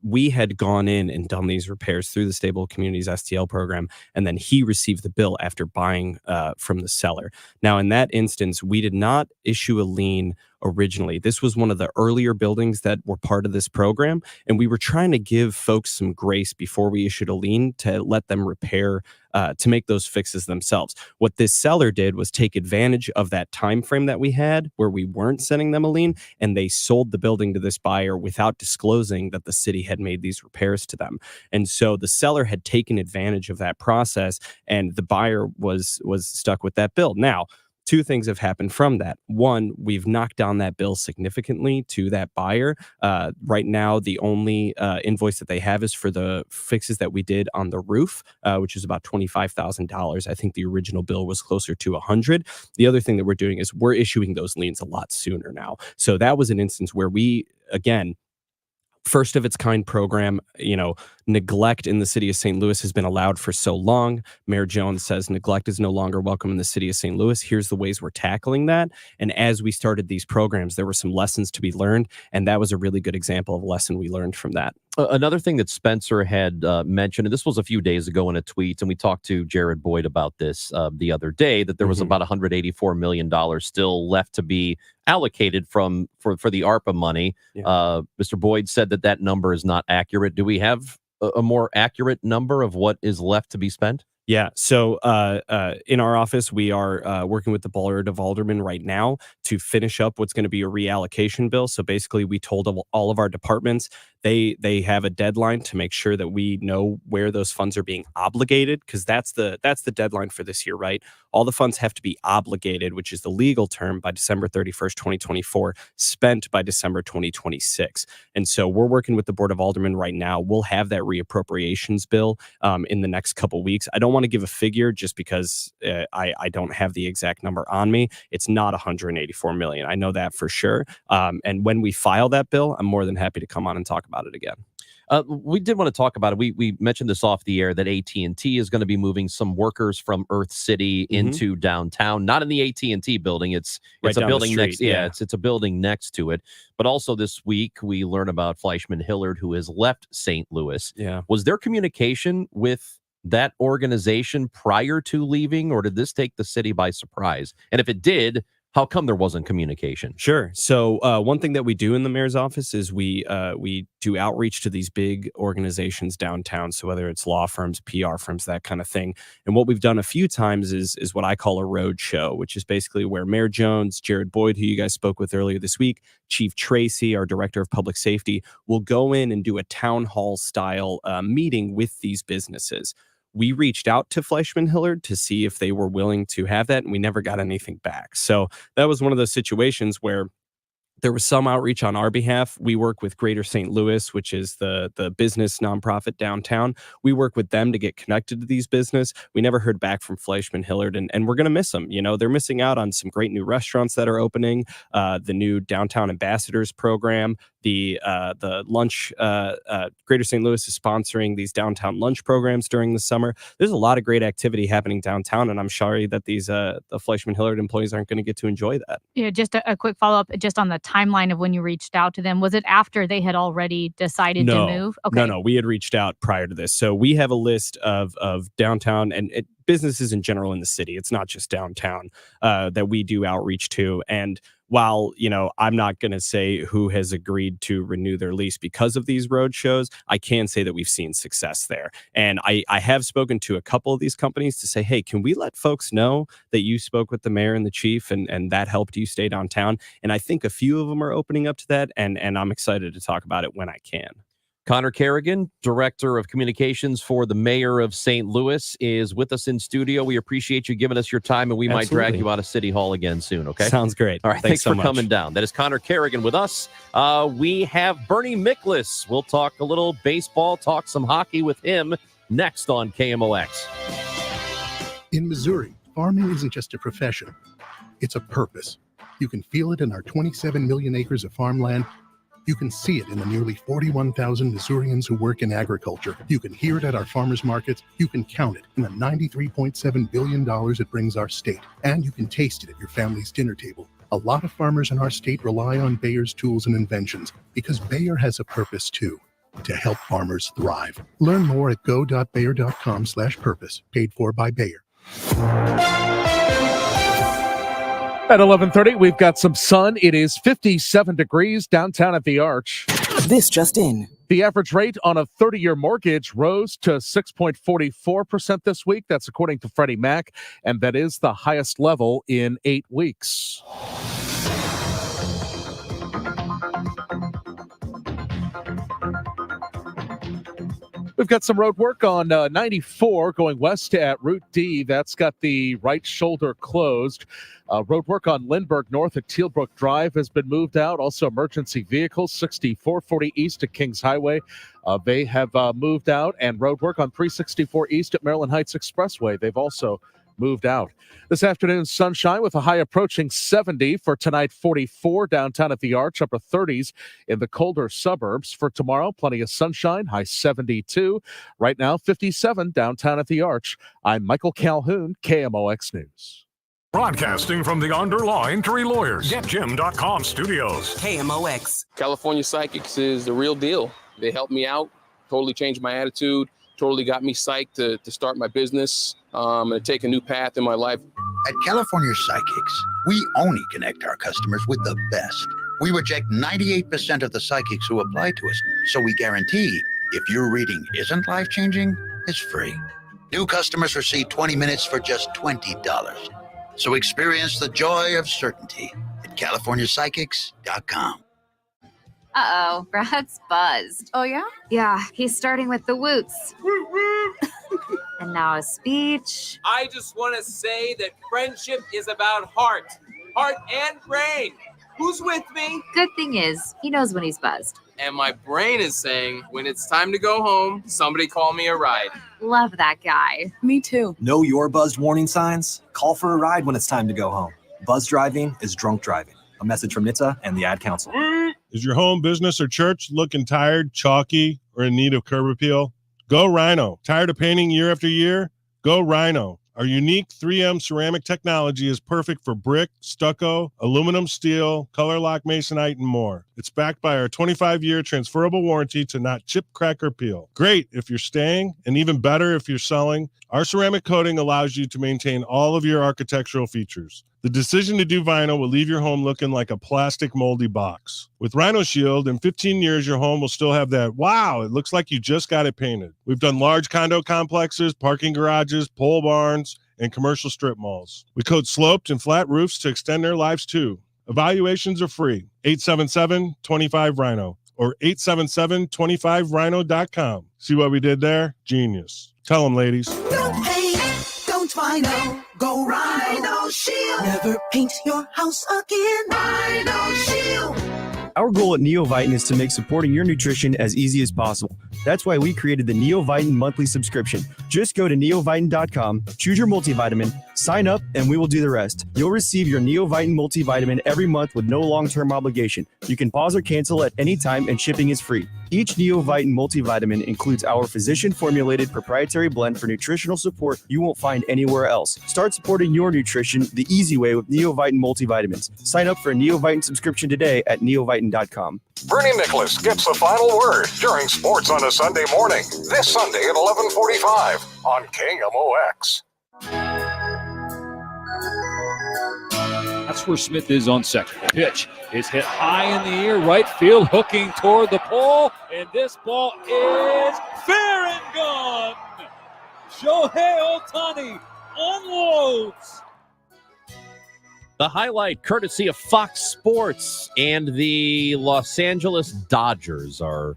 We had gone in and done these repairs through the Stable Communities STL program, and then he received the bill after buying from the seller. Now, in that instance, we did not issue a lien originally. This was one of the earlier buildings that were part of this program, and we were trying to give folks some grace before we issued a lien to let them repair, to make those fixes themselves. What this seller did was take advantage of that time frame that we had where we weren't sending them a lien, and they sold the building to this buyer without disclosing that the city had made these repairs to them. And so the seller had taken advantage of that process, and the buyer was stuck with that bill. Now, two things have happened from that. One, we've knocked down that bill significantly to that buyer. Right now, the only invoice that they have is for the fixes that we did on the roof, which is about $25,000. I think the original bill was closer to $100,000. The other thing that we're doing is we're issuing those liens a lot sooner now. So that was an instance where we, again, first of its kind program, neglect in the city of St. Louis has been allowed for so long. Mayor Jones says neglect is no longer welcome in the city of St. Louis. Here's the ways we're tackling that. And as we started these programs, there were some lessons to be learned. And that was a really good example of a lesson we learned from that. Another thing that Spencer had mentioned, and this was a few days ago in a tweet, and we talked to Jared Boyd about this the other day, that there was about $184 million still left to be allocated for the ARPA money. Mr. Boyd said that number is not accurate. Do we have a more accurate number of what is left to be spent? Yeah. So in our office, we are working with the Board of Aldermen right now to finish up what's going to be a reallocation bill. So basically, we told all of our departments They have a deadline to make sure that we know where those funds are being obligated, because that's the deadline for this year, right? All the funds have to be obligated, which is the legal term, by December 31st, 2024, spent by December 2026. And so we're working with the Board of Aldermen right now. We'll have that reappropriations bill in the next couple weeks. I don't want to give a figure just because I don't have the exact number on me. It's not $184 million. I know that for sure. And when we file that bill, I'm more than happy to come on and talk about it again. We did want to talk about it. We mentioned this off the air that AT&T is going to be moving some workers from Earth City into downtown, not in the AT&T building. It's Right a down the building street, next. yeah. It's a building next to it. But also this week we learn about Fleischman Hillard, who has left St. Louis. Yeah. Was there communication with that organization prior to leaving, or did this take the city by surprise? And if it did, how come there wasn't communication? Sure. So one thing that we do in the mayor's office is we do outreach to these big organizations downtown. So whether it's law firms, PR firms, that kind of thing. And what we've done a few times is what I call a road show, which is basically where Mayor Jones, Jared Boyd, who you guys spoke with earlier this week, Chief Tracy, our Director of Public Safety, will go in and do a town hall style meeting with these businesses. We reached out to Fleischman Hillard to see if they were willing to have that, and we never got anything back. So that was one of those situations where there was some outreach on our behalf. We work with Greater St. Louis, which is the business nonprofit downtown. We work with them to get connected to these business. We never heard back from Fleischman Hillard, and we're going to miss them. You know, they're missing out on some great new restaurants that are opening, the new Downtown Ambassadors program, the lunch. Greater St. Louis is sponsoring these downtown lunch programs during the summer. There's a lot of great activity happening downtown, and I'm sorry that these the Fleischman Hillard employees aren't going to get to enjoy that. Yeah, just a quick follow-up just on the timeline of when you reached out to them. Was it after they had already decided to move? No, we had reached out prior to this. So we have a list of downtown and businesses in general in the city. It's not just downtown that we do outreach to. And while, you know, I'm not going to say who has agreed to renew their lease because of these road shows, I can say that we've seen success there. And I have spoken to a couple of these companies to say, hey, can we let folks know that you spoke with the mayor and the chief and that helped you stay downtown? And I think a few of them are opening up to that. And I'm excited to talk about it when I can. Connor Kerrigan, Director of Communications for the Mayor of St. Louis, is with us in studio. We appreciate you giving us your time, and we might drag you out of City Hall again soon, okay? Sounds great. All right, thanks so for much. coming down. That is Connor Kerrigan with us. We have Bernie Miklas. We'll talk a little baseball, talk some hockey with him next on KMOX. In Missouri, farming isn't just a profession, it's a purpose. You can feel it in our 27 million acres of farmland. You can see it in the nearly 41,000 Missourians who work in agriculture. You can hear it at our farmers markets. You can count it in the $93.7 billion it brings our state. And you can taste it at your family's dinner table. A lot of farmers in our state rely on Bayer's tools and inventions because Bayer has a purpose too, to help farmers thrive. Learn more at go.bayer.com/purpose, paid for by Bayer. At 11:30, we've got some sun. It is 57 degrees downtown at the Arch. This just in. The average rate on a 30-year mortgage rose to 6.44% this week. That's according to Freddie Mac, and that is the highest level in 8 weeks. We've got some road work on 94 going west at Route D. That's got the right shoulder closed. Road work on Lindbergh North at Tealbrook Drive has been moved out. Also, emergency vehicles, 6440 east at Kings Highway. They have moved out. And road work on 364 east at Maryland Heights Expressway. They've also moved out. This afternoon, sunshine with a high approaching 70. For tonight, 44 downtown at the Arch, upper 30s in the colder suburbs. For tomorrow, plenty of sunshine, high 72. Right now, 57 downtown at the Arch. I'm Michael Calhoun, KMOX News. Broadcasting from the Underlaw Injury Lawyers, GetJim.com studios. KMOX. California Psychics is the real deal. They helped me out, totally changed my attitude, totally got me psyched to start my business and to take a new path in my life. At California Psychics, we only connect our customers with the best. We reject 98% of the psychics who apply to us, so we guarantee if your reading isn't life-changing, it's free. New customers receive 20 minutes for just $20. So experience the joy of certainty at CaliforniaPsychics.com. Uh-oh, Brad's buzzed. Oh, yeah? Yeah, he's starting with the woots. And now a speech. I just want to say that friendship is about heart and brain. Who's with me? Good thing is, he knows when he's buzzed. And my brain is saying, when it's time to go home, somebody call me a ride. Love that guy. Me too. Know your buzzed warning signs? Call for a ride when it's time to go home. Buzz driving is drunk driving. A message from NHTSA and the Ad Council. Is your home, business, or church looking tired, chalky, or in need of curb appeal? Go Rhino. Tired of painting year after year? Go Rhino. Our unique 3M ceramic technology is perfect for brick, stucco, aluminum, steel, color lock masonite, and more. It's backed by our 25-year transferable warranty to not chip, crack, or peel. Great if you're staying, and even better if you're selling. Our ceramic coating allows you to maintain all of your architectural features. The decision to do vinyl will leave your home looking like a plastic moldy box. With Rhino Shield, in 15 years, your home will still have that, wow, it looks like you just got it painted. We've done large condo complexes, parking garages, pole barns, and commercial strip malls. We coat sloped and flat roofs to extend their lives too. Evaluations are free. 877-25-RHINO or 877-25rhino.com. See what we did there? Genius. Tell them, ladies. Don't paint, don't Rhino, go Rhino Shield. Never paint your house again. Rhino Shield. Our goal at Neovitin is to make supporting your nutrition as easy as possible. That's why we created the Neovitin monthly subscription. Just go to neovitin.com, choose your multivitamin, sign up, and we will do the rest. You'll receive your Neovitin multivitamin every month with no long-term obligation. You can pause or cancel at any time, and shipping is free. Each Neovitin multivitamin includes our physician-formulated proprietary blend for nutritional support you won't find anywhere else. Start supporting your nutrition the easy way with Neovitin multivitamins. Sign up for a Neovitin subscription today at neovitin.com. Bernie Nicholas gets the final word during Sports on a Sunday morning. This Sunday at 11:45 on KMOX. That's where Smith is on second. The pitch is hit high in the air, right field, hooking toward the pole, and this ball is fair and gone. Shohei Ohtani unloads. The highlight courtesy of Fox Sports, and the Los Angeles Dodgers are,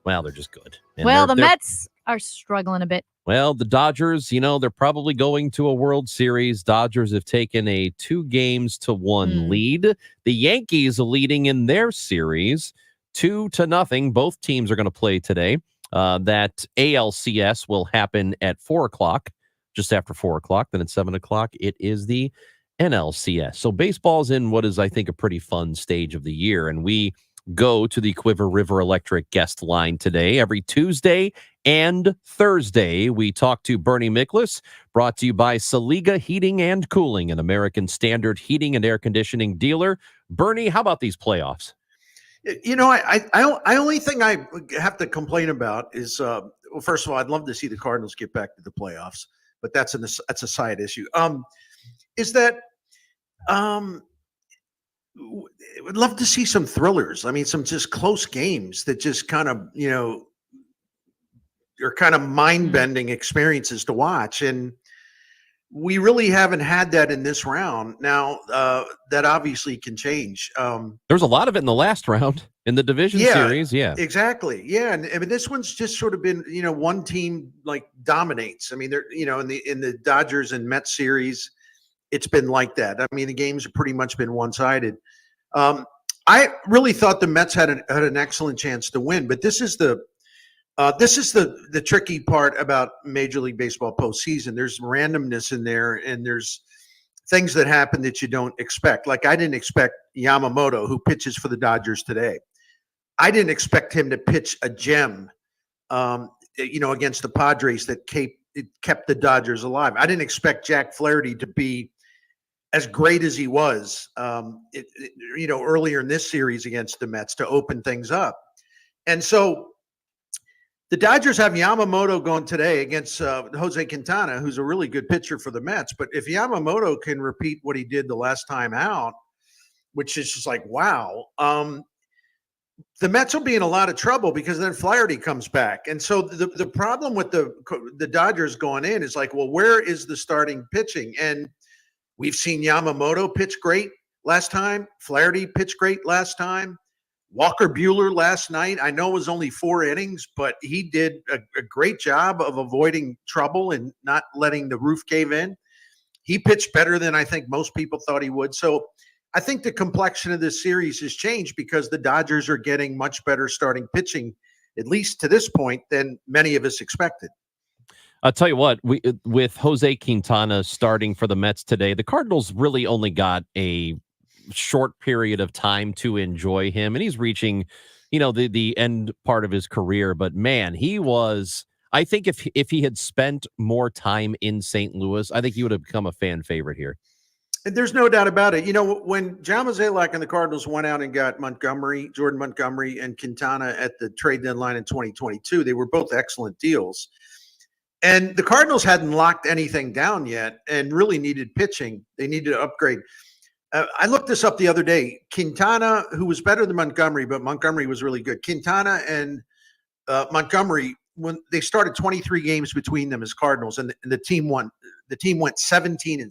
well, they're just good. And Well, the they're- Mets are struggling a bit. Well, the Dodgers, they're probably going to a World Series. Dodgers have taken a 2-1 lead. The Yankees are leading in their series 2-0. Both teams are going to play today. That ALCS will happen at 4 o'clock, just after 4 o'clock. Then at 7 o'clock, it is the NLCS. So baseball's in what is, I think, a pretty fun stage of the year. And we go to the Quiver River Electric guest line today. Every Tuesday and Thursday, we talk to Bernie Nicholas, brought to you by Saliga Heating and Cooling, an American Standard heating and air conditioning dealer. Bernie, how about these playoffs? I only thing I have to complain about is, well, first of all, I'd love to see the Cardinals get back to the playoffs, but that's a side issue. Is that would love to see some thrillers. I mean, some just close games that just kind of, are kind of mind-bending experiences to watch. And we really haven't had that in this round. Now, that obviously can change. There's a lot of it in the last round in the division series. Yeah, exactly. Yeah. And I mean, this one's just sort of been, one team like dominates. I mean, they're, in the Dodgers and Mets series, it's been like that. I mean, the games have pretty much been one-sided. I really thought the Mets had an excellent chance to win, but this is the tricky part about Major League Baseball postseason. There's randomness in there, and there's things that happen that you don't expect. Like, I didn't expect Yamamoto, who pitches for the Dodgers today. I didn't expect him to pitch a gem, against the Padres that kept the Dodgers alive. I didn't expect Jack Flaherty to be as great as he was, earlier in this series against the Mets to open things up. And so the Dodgers have Yamamoto going today against Jose Quintana, who's a really good pitcher for the Mets. But if Yamamoto can repeat what he did the last time out, which is just like, wow, the Mets will be in a lot of trouble because then Flaherty comes back. And so the problem with the Dodgers going in is like, well, where is the starting pitching? And we've seen Yamamoto pitch great last time. Flaherty pitched great last time. Walker Buehler last night, I know it was only 4 innings, but he did a great job of avoiding trouble and not letting the roof cave in. He pitched better than I think most people thought he would. So I think the complexion of this series has changed because the Dodgers are getting much better starting pitching, at least to this point, than many of us expected. I'll tell you what, with Jose Quintana starting for the Mets today, the Cardinals really only got a short period of time to enjoy him, and he's reaching, the end part of his career. But man, I think if he had spent more time in St. Louis, I think he would have become a fan favorite here. And there's no doubt about it. When John Mozeliak and the Cardinals went out and got Jordan Montgomery and Quintana at the trade deadline in 2022, they were both excellent deals. And the Cardinals hadn't locked anything down yet and really needed pitching. They needed to upgrade. I looked this up the other day. Quintana, who was better than Montgomery, but Montgomery was really good. Quintana and Montgomery, when they started 23 games between them as Cardinals, and the team won. The team went 17-6.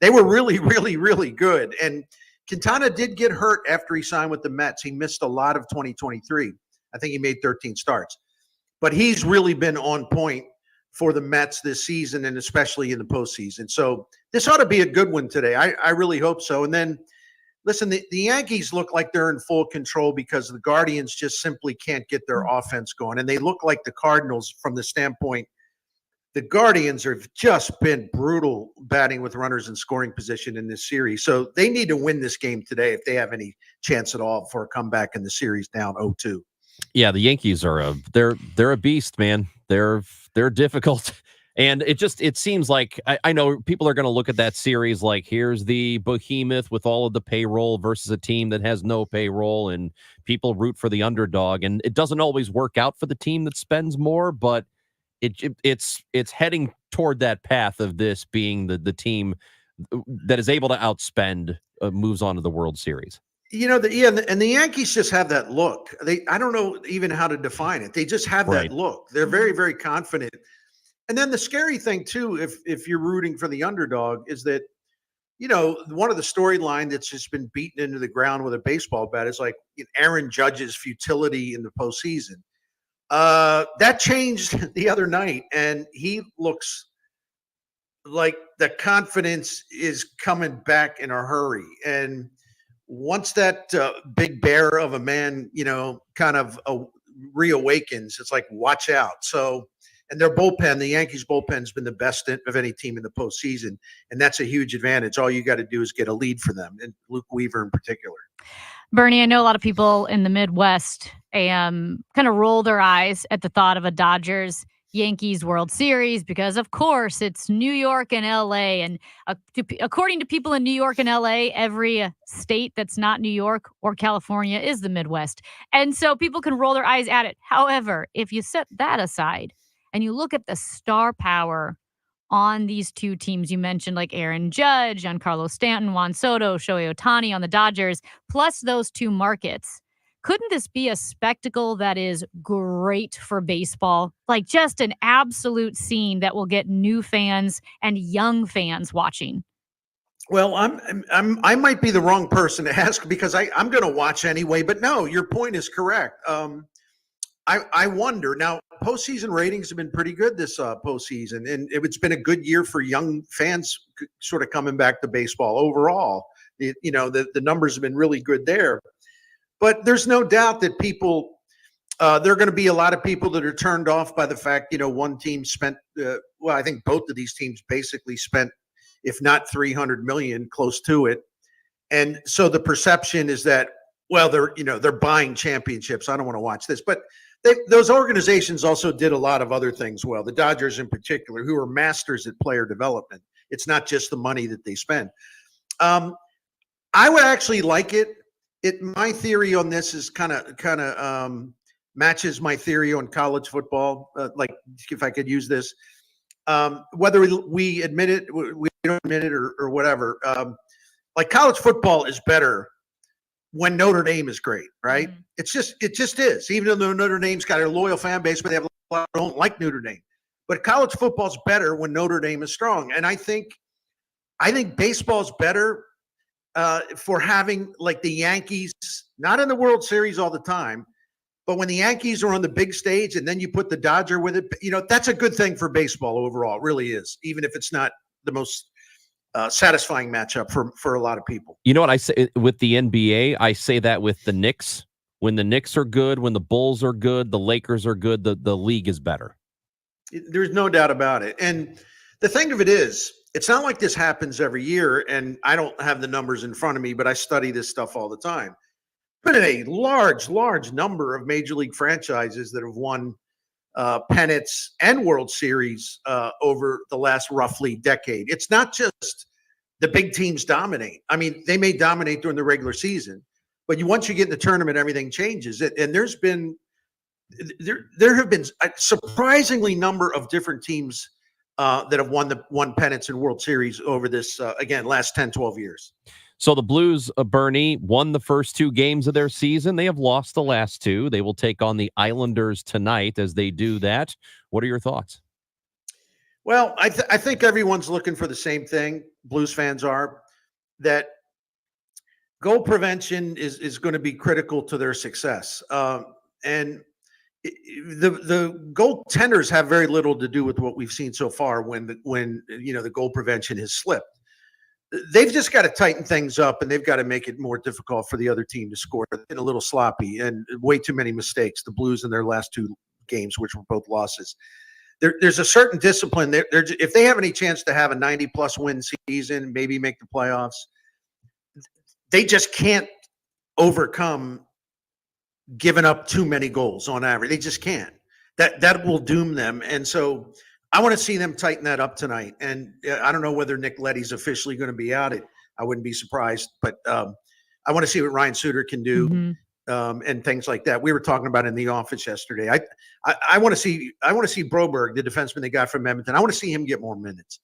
They were really, really, really good. And Quintana did get hurt after he signed with the Mets. He missed a lot of 2023. I think he made 13 starts. But he's really been on point for the Mets this season, and especially in the postseason. So this ought to be a good one today. I really hope so. And then, listen, the Yankees look like they're in full control because the Guardians just simply can't get their offense going. And they look like the Cardinals from the standpoint. The Guardians have just been brutal batting with runners in scoring position in this series. So they need to win this game today if they have any chance at all for a comeback in the series down 0-2. Yeah, the Yankees are they're a beast, man. They're difficult. And it seems like I know people are going to look at that series like, here's the behemoth with all of the payroll versus a team that has no payroll, and people root for the underdog. And it doesn't always work out for the team that spends more, but it's heading toward that path of this being the team that is able to outspend moves on to the World Series. And the Yankees just have that look. I don't know even how to define it. They just have that look. They're very, very confident. And then the scary thing too, if you're rooting for the underdog, is that, one of the storyline that's just been beaten into the ground with a baseball bat is like Aaron Judge's futility in the postseason. That changed the other night, and he looks like the confidence is coming back in a hurry. And once that big bear of a man, kind of reawakens, it's like, watch out. So, and their bullpen, the Yankees bullpen has been the best of any team in the postseason. And that's a huge advantage. All you got to do is get a lead for them, and Luke Weaver in particular. Bernie, I know a lot of people in the Midwest kind of roll their eyes at the thought of a Dodgers-Yankees World Series because, of course, it's New York and L.A. And according to people in New York and L.A., every state that's not New York or California is the Midwest. And so people can roll their eyes at it. However, if you set that aside and you look at the star power on these two teams you mentioned, like Aaron Judge, Giancarlo Stanton, Juan Soto, Shohei Ohtani on the Dodgers, plus those two markets, couldn't this be a spectacle that is great for baseball? Like just an absolute scene that will get new fans and young fans watching. Well, I might be the wrong person to ask because I'm going to watch anyway. But no, your point is correct. I wonder now. Postseason ratings have been pretty good this postseason, and it's been a good year for young fans sort of coming back to baseball overall. The numbers have been really good there. But there's no doubt that people, there are going to be a lot of people that are turned off by the fact, one team spent, I think both of these teams basically spent, if not $300 million, close to it. And so the perception is that, well, they're buying championships. I don't want to watch this. But those organizations also did a lot of other things well. The Dodgers in particular, who are masters at player development. It's not just the money that they spend. I would actually like it. My theory on this is kind of matches my theory on college football. Like if I could use this, whether we admit it, we don't admit it, or whatever. Like college football is better when Notre Dame is great, right? Mm-hmm. It just is. Even though Notre Dame's got a loyal fan base, but they have a lot who don't like Notre Dame. But college football's better when Notre Dame is strong. And I think baseball's better for having like the Yankees, not in the World Series all the time, but when the Yankees are on the big stage and then you put the Dodger with it, that's a good thing for baseball overall. It really is, even if it's not the most satisfying matchup for a lot of people. You know what I say with the NBA? I say that with the Knicks. When the Knicks are good, when the Bulls are good, the Lakers are good, the league is better. There's no doubt about it. And the thing of it is, it's not like this happens every year, and I don't have the numbers in front of me, but I study this stuff all the time. But a large number of major league franchises that have won pennants and World Series over the last roughly decade. It's not just the big teams dominate. I mean, they may dominate during the regular season, but once you get in the tournament, everything changes. And there have been a surprisingly number of different teams that have won pennants in World Series over this, again, last 10, 12 years. So the Blues, Bernie, won the first 2 games of their season. They have lost the last 2. They will take on the Islanders tonight as they do that. What are your thoughts? Well, I think everyone's looking for the same thing. Blues fans are, that goal prevention is going to be critical to their success. And the goaltenders have very little to do with what we've seen so far when the goal prevention has slipped. They've just got to tighten things up, and they've got to make it more difficult for the other team to score. They've been a little sloppy and way too many mistakes. The Blues in their last 2 games, which were both losses. There's a certain discipline. If they have any chance to have a 90-plus win season, maybe make the playoffs, they just can't overcome giving up too many goals on average. They just can't. That will doom them. And so I want to see them tighten that up tonight. And I don't know whether Nick Leddy's officially going to be out. I wouldn't be surprised. But I want to see what Ryan Suter can do and things like that. We were talking about it in the office yesterday. I want to see Broberg, the defenseman they got from Edmonton. I want to see him get more minutes.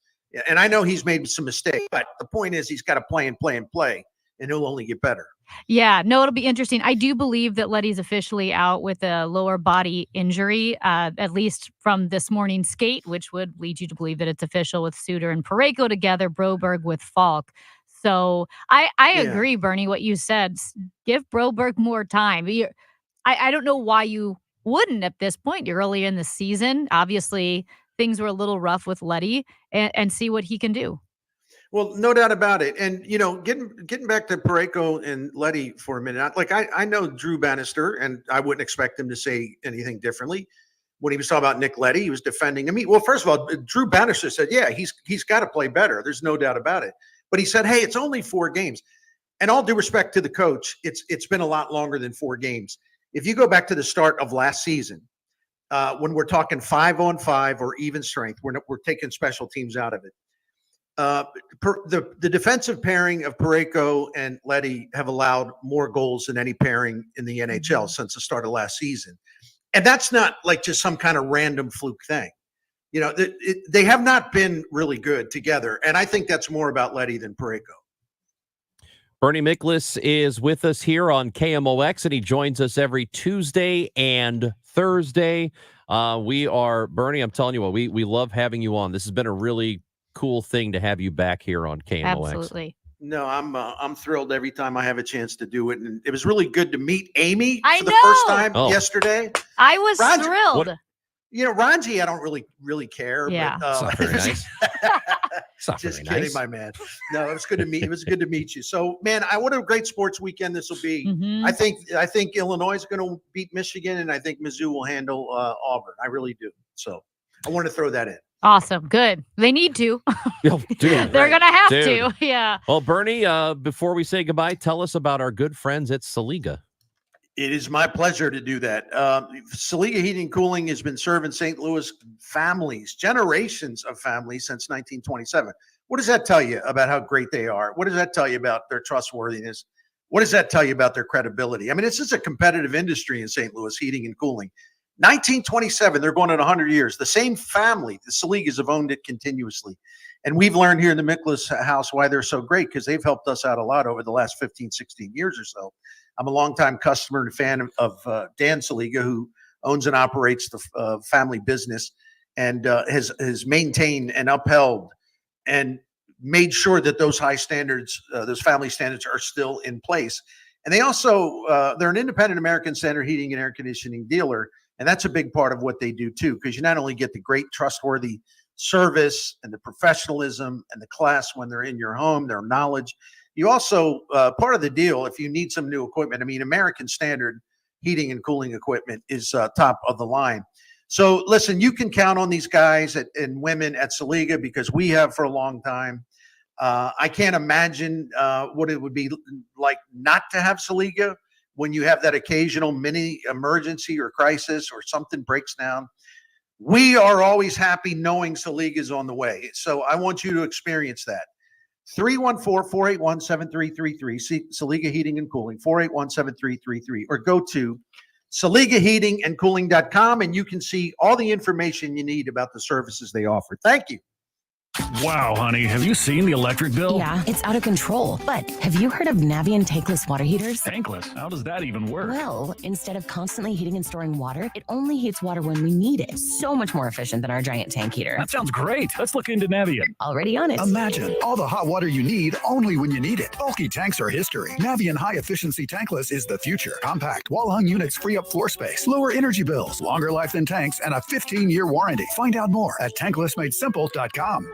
And I know he's made some mistakes, but the point is he's got to play and play and play, and he'll only get better. Yeah, no, it'll be interesting. I do believe that Leddy's officially out with a lower body injury, at least from this morning's skate, which would lead you to believe that it's official with Suter and Parayko together, Broberg with Falk. So I agree, Bernie, what you said. Give Broberg more time. I don't know why you wouldn't at this point. You're early in the season. Obviously, things were a little rough with Leddy, and see what he can do. Well, no doubt about it. And, getting back to Parayko and Leddy for a minute, I know Drew Bannister, and I wouldn't expect him to say anything differently. When he was talking about Nick Leddy, he was defending him. Well, first of all, Drew Bannister said, yeah, he's got to play better. There's no doubt about it. But he said, hey, it's only 4 games. And all due respect to the coach, it's been a lot longer than 4 games. If you go back to the start of last season, when we're talking 5-on-5 or even strength, we're taking special teams out of it. The defensive pairing of Parayko and Leddy have allowed more goals than any pairing in the NHL since the start of last season. And that's not like just some kind of random fluke thing. They have not been really good together. And I think that's more about Leddy than Parayko. Bernie Miklasz is with us here on KMOX, and he joins us every Tuesday and Thursday. Bernie, I'm telling you what, we love having you on. This has been a really cool thing to have you back here on KMOX. Absolutely. No, I'm thrilled every time I have a chance to do it, and it was really good to meet Amy for the first time yesterday. I was thrilled. Ranji, I don't really care. Yeah, but, it's not very nice. Just kidding, nice. my man. No, it was good to meet. It was good to meet you. So, man, what a great sports weekend this will be. I think Illinois is going to beat Michigan, and I think Mizzou will handle Auburn. I really do. So, I want to throw that in. Awesome. Good. They need to. They're going to have to. Yeah. Well, Bernie, before we say goodbye, tell us about our good friends at Saliga. It is my pleasure to do that. Saliga Heating and Cooling has been serving St. Louis families, generations of families since 1927. What does that tell you about how great they are? What does that tell you about their trustworthiness? What does that tell you about their credibility? I mean, this is a competitive industry in St. Louis, heating and cooling. 1927, they're going at 100 years. The same family, the Saligas, have owned it continuously. And we've learned here in the Miklasz house why they're so great, because they've helped us out a lot over the last 15, 16 years or so. I'm a longtime customer and fan of Dan Saliga, who owns and operates the family business and has maintained and upheld and made sure that those high standards, those family standards are still in place. And they also, they're an independent American Standard heating and air conditioning dealer. And that's a big part of what they do too, because you not only get the great trustworthy service and the professionalism and the class when they're in your home, their knowledge. You also, part of the deal, if you need some new equipment, I mean, American Standard heating and cooling equipment is top of the line. So listen, you can count on these guys and women at Saliga because we have for a long time. I can't imagine what it would be like not to have Saliga when you have that occasional mini emergency or crisis or something breaks down. We are always happy knowing Saliga is on the way. So I want you to experience that. 314-481-7333, Saliga Heating and Cooling, 481-7333, or go to SaligaHeatingandCooling.com and you can see all the information you need about the services they offer. Thank you. Wow, honey, have you seen the electric bill? Yeah, it's out of control. But have you heard of Navien tankless water heaters? Tankless? How does that even work? Well, instead of constantly heating and storing water, it only heats water when we need it. So much more efficient than our giant tank heater. That sounds great. Let's look into Navien. Already on it. Imagine all the hot water you need only when you need it. Bulky tanks are history. Navien high-efficiency tankless is the future. Compact, wall-hung units free up floor space, lower energy bills, longer life than tanks, and a 15-year warranty. Find out more at tanklessmadesimple.com.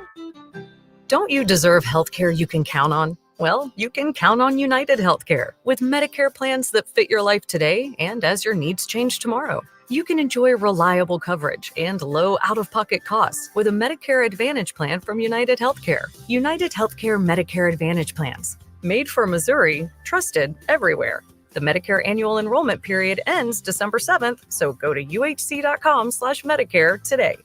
Don't you deserve healthcare you can count on? Well, you can count on United Healthcare with Medicare plans that fit your life today and as your needs change tomorrow. You can enjoy reliable coverage and low out-of-pocket costs with a Medicare Advantage plan from United Healthcare. United Healthcare Medicare Advantage plans. Made for Missouri, trusted everywhere. The Medicare annual enrollment period ends December 7th, so go to uhc.com/Medicare today.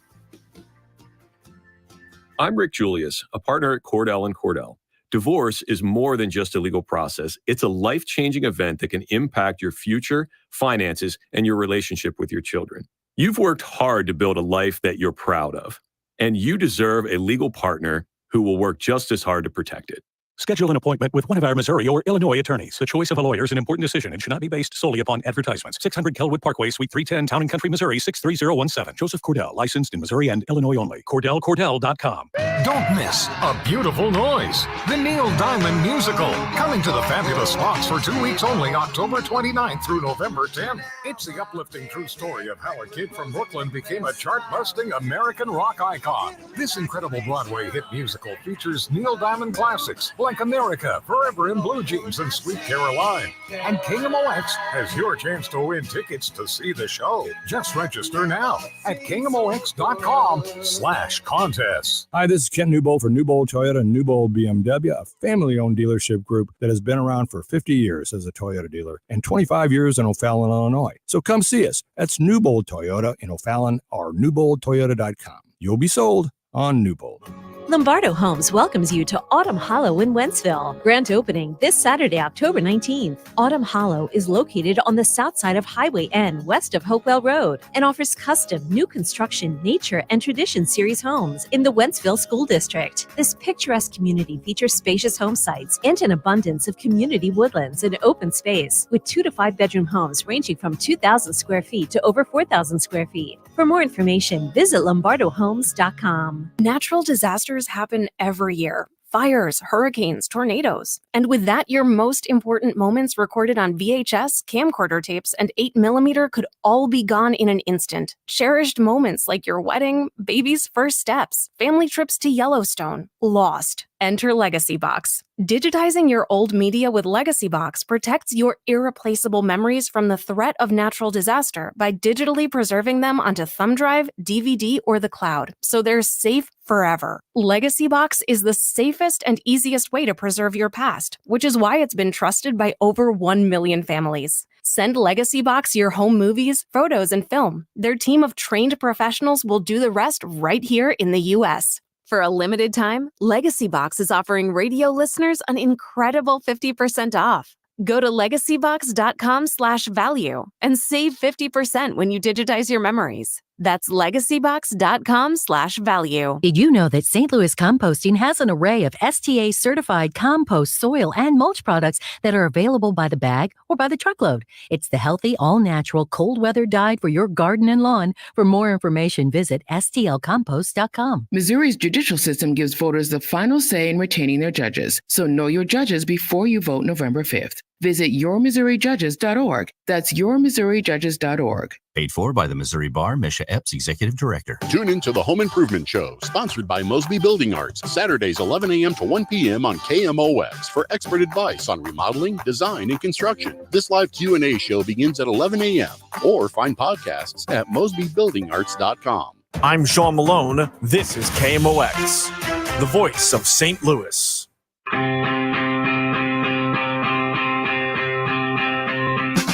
I'm Rick Julius, a partner at Cordell & Cordell. Divorce is more than just a legal process. It's a life-changing event that can impact your future, finances, and your relationship with your children. You've worked hard to build a life that you're proud of, and you deserve a legal partner who will work just as hard to protect it. Schedule an appointment with one of our Missouri or Illinois attorneys. The choice of a lawyer is an important decision and should not be based solely upon advertisements. 600 Kelwood Parkway, Suite 310, Town and Country, Missouri, 63017. Joseph Cordell, licensed in Missouri and Illinois only. CordellCordell.com. Don't miss A Beautiful Noise, the Neil Diamond musical, coming to the fabulous Fox for 2 weeks only, October 29th through November 10th. It's the uplifting true story of how a kid from Brooklyn became a chart-busting American rock icon. This incredible Broadway hit musical features Neil Diamond classics like America, Forever in Blue Jeans, and Sweet Caroline. And KMOX has your chance to win tickets to see the show. Just register now at KMOX.com/contests. Hi, this is Ken Newbold for Newbold Toyota and Newbold BMW, a family-owned dealership group that has been around for 50 years as a Toyota dealer and 25 years in O'Fallon, Illinois. So come see us. That's Newbold Toyota in O'Fallon or newboldtoyota.com. You'll be sold on Newbold. Lombardo Homes welcomes you to Autumn Hollow in Wentzville. Grand opening this Saturday, October 19th. Autumn Hollow is located on the south side of Highway N, west of Hopewell Road, and offers custom, new construction, nature, and tradition series homes in the Wentzville School District. This picturesque community features spacious home sites and an abundance of community woodlands and open space, with 2 to 5 bedroom homes ranging from 2,000 square feet to over 4,000 square feet. For more information, visit lombardohomes.com. Natural disasters happen every year. Fires, hurricanes, tornadoes. And with that, your most important moments recorded on VHS, camcorder tapes, and 8mm could all be gone in an instant. Cherished moments like your wedding, baby's first steps, family trips to Yellowstone, lost. Enter Legacy Box. Digitizing your old media with Legacy Box protects your irreplaceable memories from the threat of natural disaster by digitally preserving them onto thumb drive, DVD, or the cloud, so they're safe forever. Legacy Box is the safest and easiest way to preserve your past, which is why it's been trusted by over 1 million families. Send Legacy Box your home movies, photos, and film. Their team of trained professionals will do the rest right here in the U.S. For a limited time, Legacy Box is offering radio listeners an incredible 50% off. Go to legacybox.com/value and save 50% when you digitize your memories. That's legacybox.com/value. Did you know that St. Louis Composting has an array of STA-certified compost, soil, and mulch products that are available by the bag or by the truckload? It's the healthy, all-natural, cold-weather guide for your garden and lawn. For more information, visit stlcompost.com. Missouri's judicial system gives voters the final say in retaining their judges, so know your judges before you vote November 5th. Visit yourmissouriJudges.org. That's yourmissouriJudges.org. Paid for by the Missouri Bar, Misha Epps, Executive Director. Tune into the Home Improvement Show, sponsored by Mosby Building Arts, Saturdays 11 a.m. to 1 p.m. on KMOX for expert advice on remodeling, design, and construction. This live Q&A show begins at 11 a.m. or find podcasts at mosbybuildingarts.com. I'm Sean Malone. This is KMOX, the voice of St. Louis.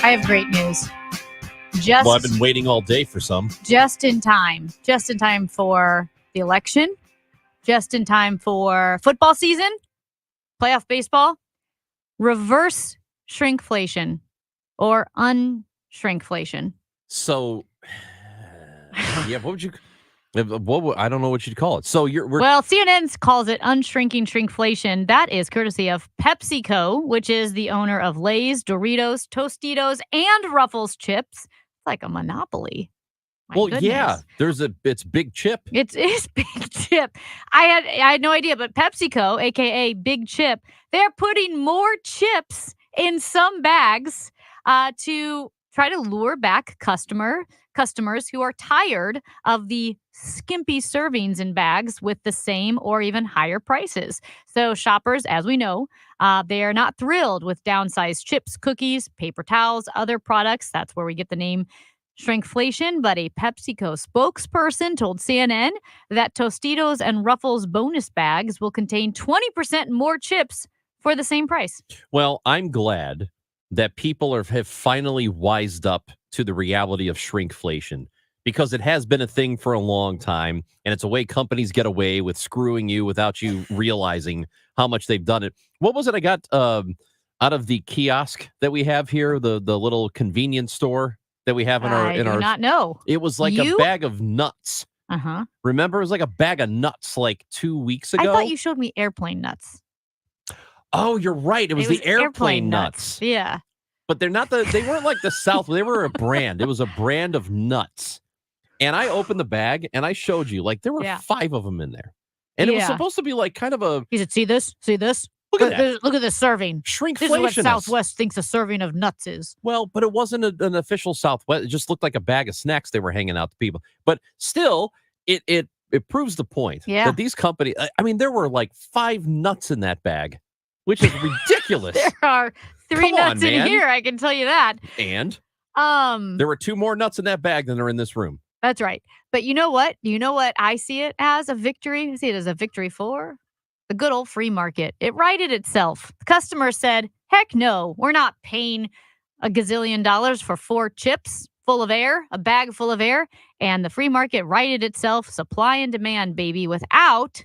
I have great news. Well, I've been waiting all day for some. Just in time for the election, just in time for football season, playoff baseball, reverse shrinkflation or unshrinkflation. So, yeah, what would you? I don't know what you'd call it. So Well, CNN calls it unshrinking shrinkflation. That is courtesy of PepsiCo, which is the owner of Lay's, Doritos, Tostitos, and Ruffles chips. It's like a monopoly. My goodness. Yeah, it's Big Chip. It is Big Chip. I had no idea, but PepsiCo, aka Big Chip, they're putting more chips in some bags to try to lure back customers who are tired of the skimpy servings in bags with the same or even higher prices. So shoppers, as we know, they are not thrilled with downsized chips, cookies, paper towels, other products. That's where we get the name shrinkflation. But a PepsiCo spokesperson told CNN that Tostitos and Ruffles bonus bags will contain 20% more chips for the same price. Well, I'm glad that people have finally wised up to the reality of shrinkflation, because it has been a thing for a long time, and it's a way companies get away with screwing you without you realizing how much they've done it. What was it I got out of the kiosk that we have here, the little convenience store that we have in our? I do not know. It was like a bag of nuts. Uh-huh. Remember, it was like a bag of nuts like 2 weeks ago. I thought you showed me airplane nuts. Oh, you're right. It was the airplane nuts. Yeah. But they weren't like the South. They were a brand. It was a brand of nuts. And I opened the bag and I showed you, like, there were 5 of them in there. And it was supposed to be like kind of a. He said, see this? See this? Look at that. Look at this serving. Shrinkflation. This is what Southwest thinks a serving of nuts is. Well, but it wasn't an official Southwest. It just looked like a bag of snacks they were hanging out to people. But still, it proves the point that these companies, I mean, there were like 5 nuts in that bag, which is ridiculous. There are 3 nuts in here, I can tell you that. And there were 2 more nuts in that bag than are in this room. That's right. But you know what? You know what I see it as a victory? I see it as a victory for the good old free market. It righted itself. The customer said, heck no, we're not paying a gazillion dollars for 4 chips full of air, a bag full of air. And the free market righted itself, supply and demand, baby, without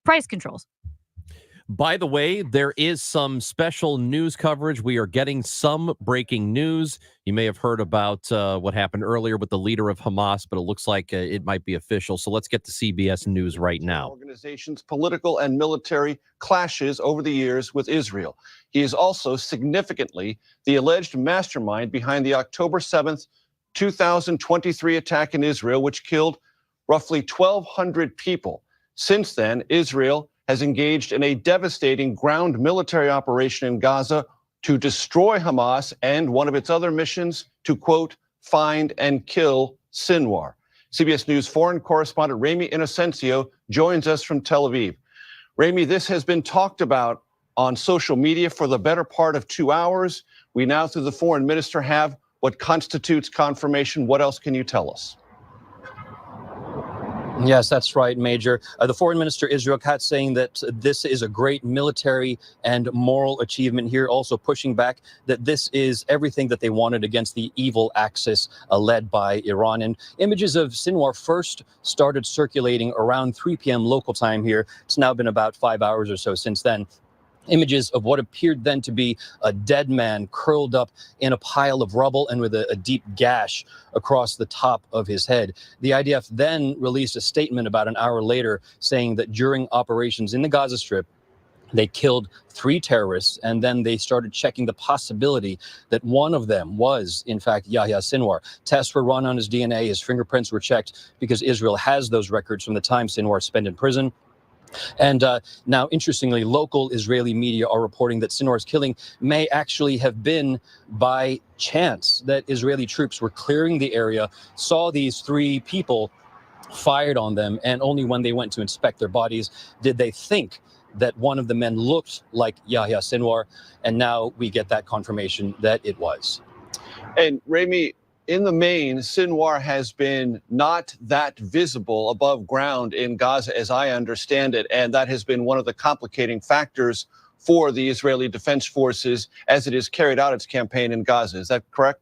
price controls. By the way, there is some special news coverage. We are getting some breaking news. You may have heard about what happened earlier with the leader of Hamas, but it looks like it might be official. So let's get to CBS News right now. Organization's political and military clashes over the years with Israel. He is also significantly the alleged mastermind behind the October 7th, 2023 attack in Israel, which killed roughly 1,200 people. Since then, Israel has engaged in a devastating ground military operation in Gaza to destroy Hamas and one of its other missions to, quote, find and kill Sinwar. CBS News foreign correspondent Ramy Inocencio joins us from Tel Aviv. Ramy, this has been talked about on social media for the better part of 2 hours. We now, through the foreign minister, have what constitutes confirmation. What else can you tell us? Yes, that's right, Major. The foreign minister, Israel Katz, saying that this is a great military and moral achievement here, also pushing back that this is everything that they wanted against the evil axis led by Iran. And images of Sinwar first started circulating around 3 p.m. local time here. It's now been about 5 hours or so since then. images of what appeared then to be a dead man curled up in a pile of rubble and with a deep gash across the top of his head. The IDF then released a statement about an hour later saying that during operations in the Gaza Strip, they killed 3 terrorists, and then they started checking the possibility that one of them was, in fact, Yahya Sinwar. Tests were run on his DNA, his fingerprints were checked, because Israel has those records from the time Sinwar spent in prison. And now, interestingly, local Israeli media are reporting that Sinwar's killing may actually have been by chance, that Israeli troops were clearing the area, saw these 3 people, fired on them, and only when they went to inspect their bodies did they think that one of the men looked like Yahya Sinwar. And now we get that confirmation that it was. And Rami, in the main, Sinwar has been not that visible above ground in Gaza, as I understand it, and that has been one of the complicating factors for the Israeli Defense Forces as it has carried out its campaign in Gaza. Is that correct?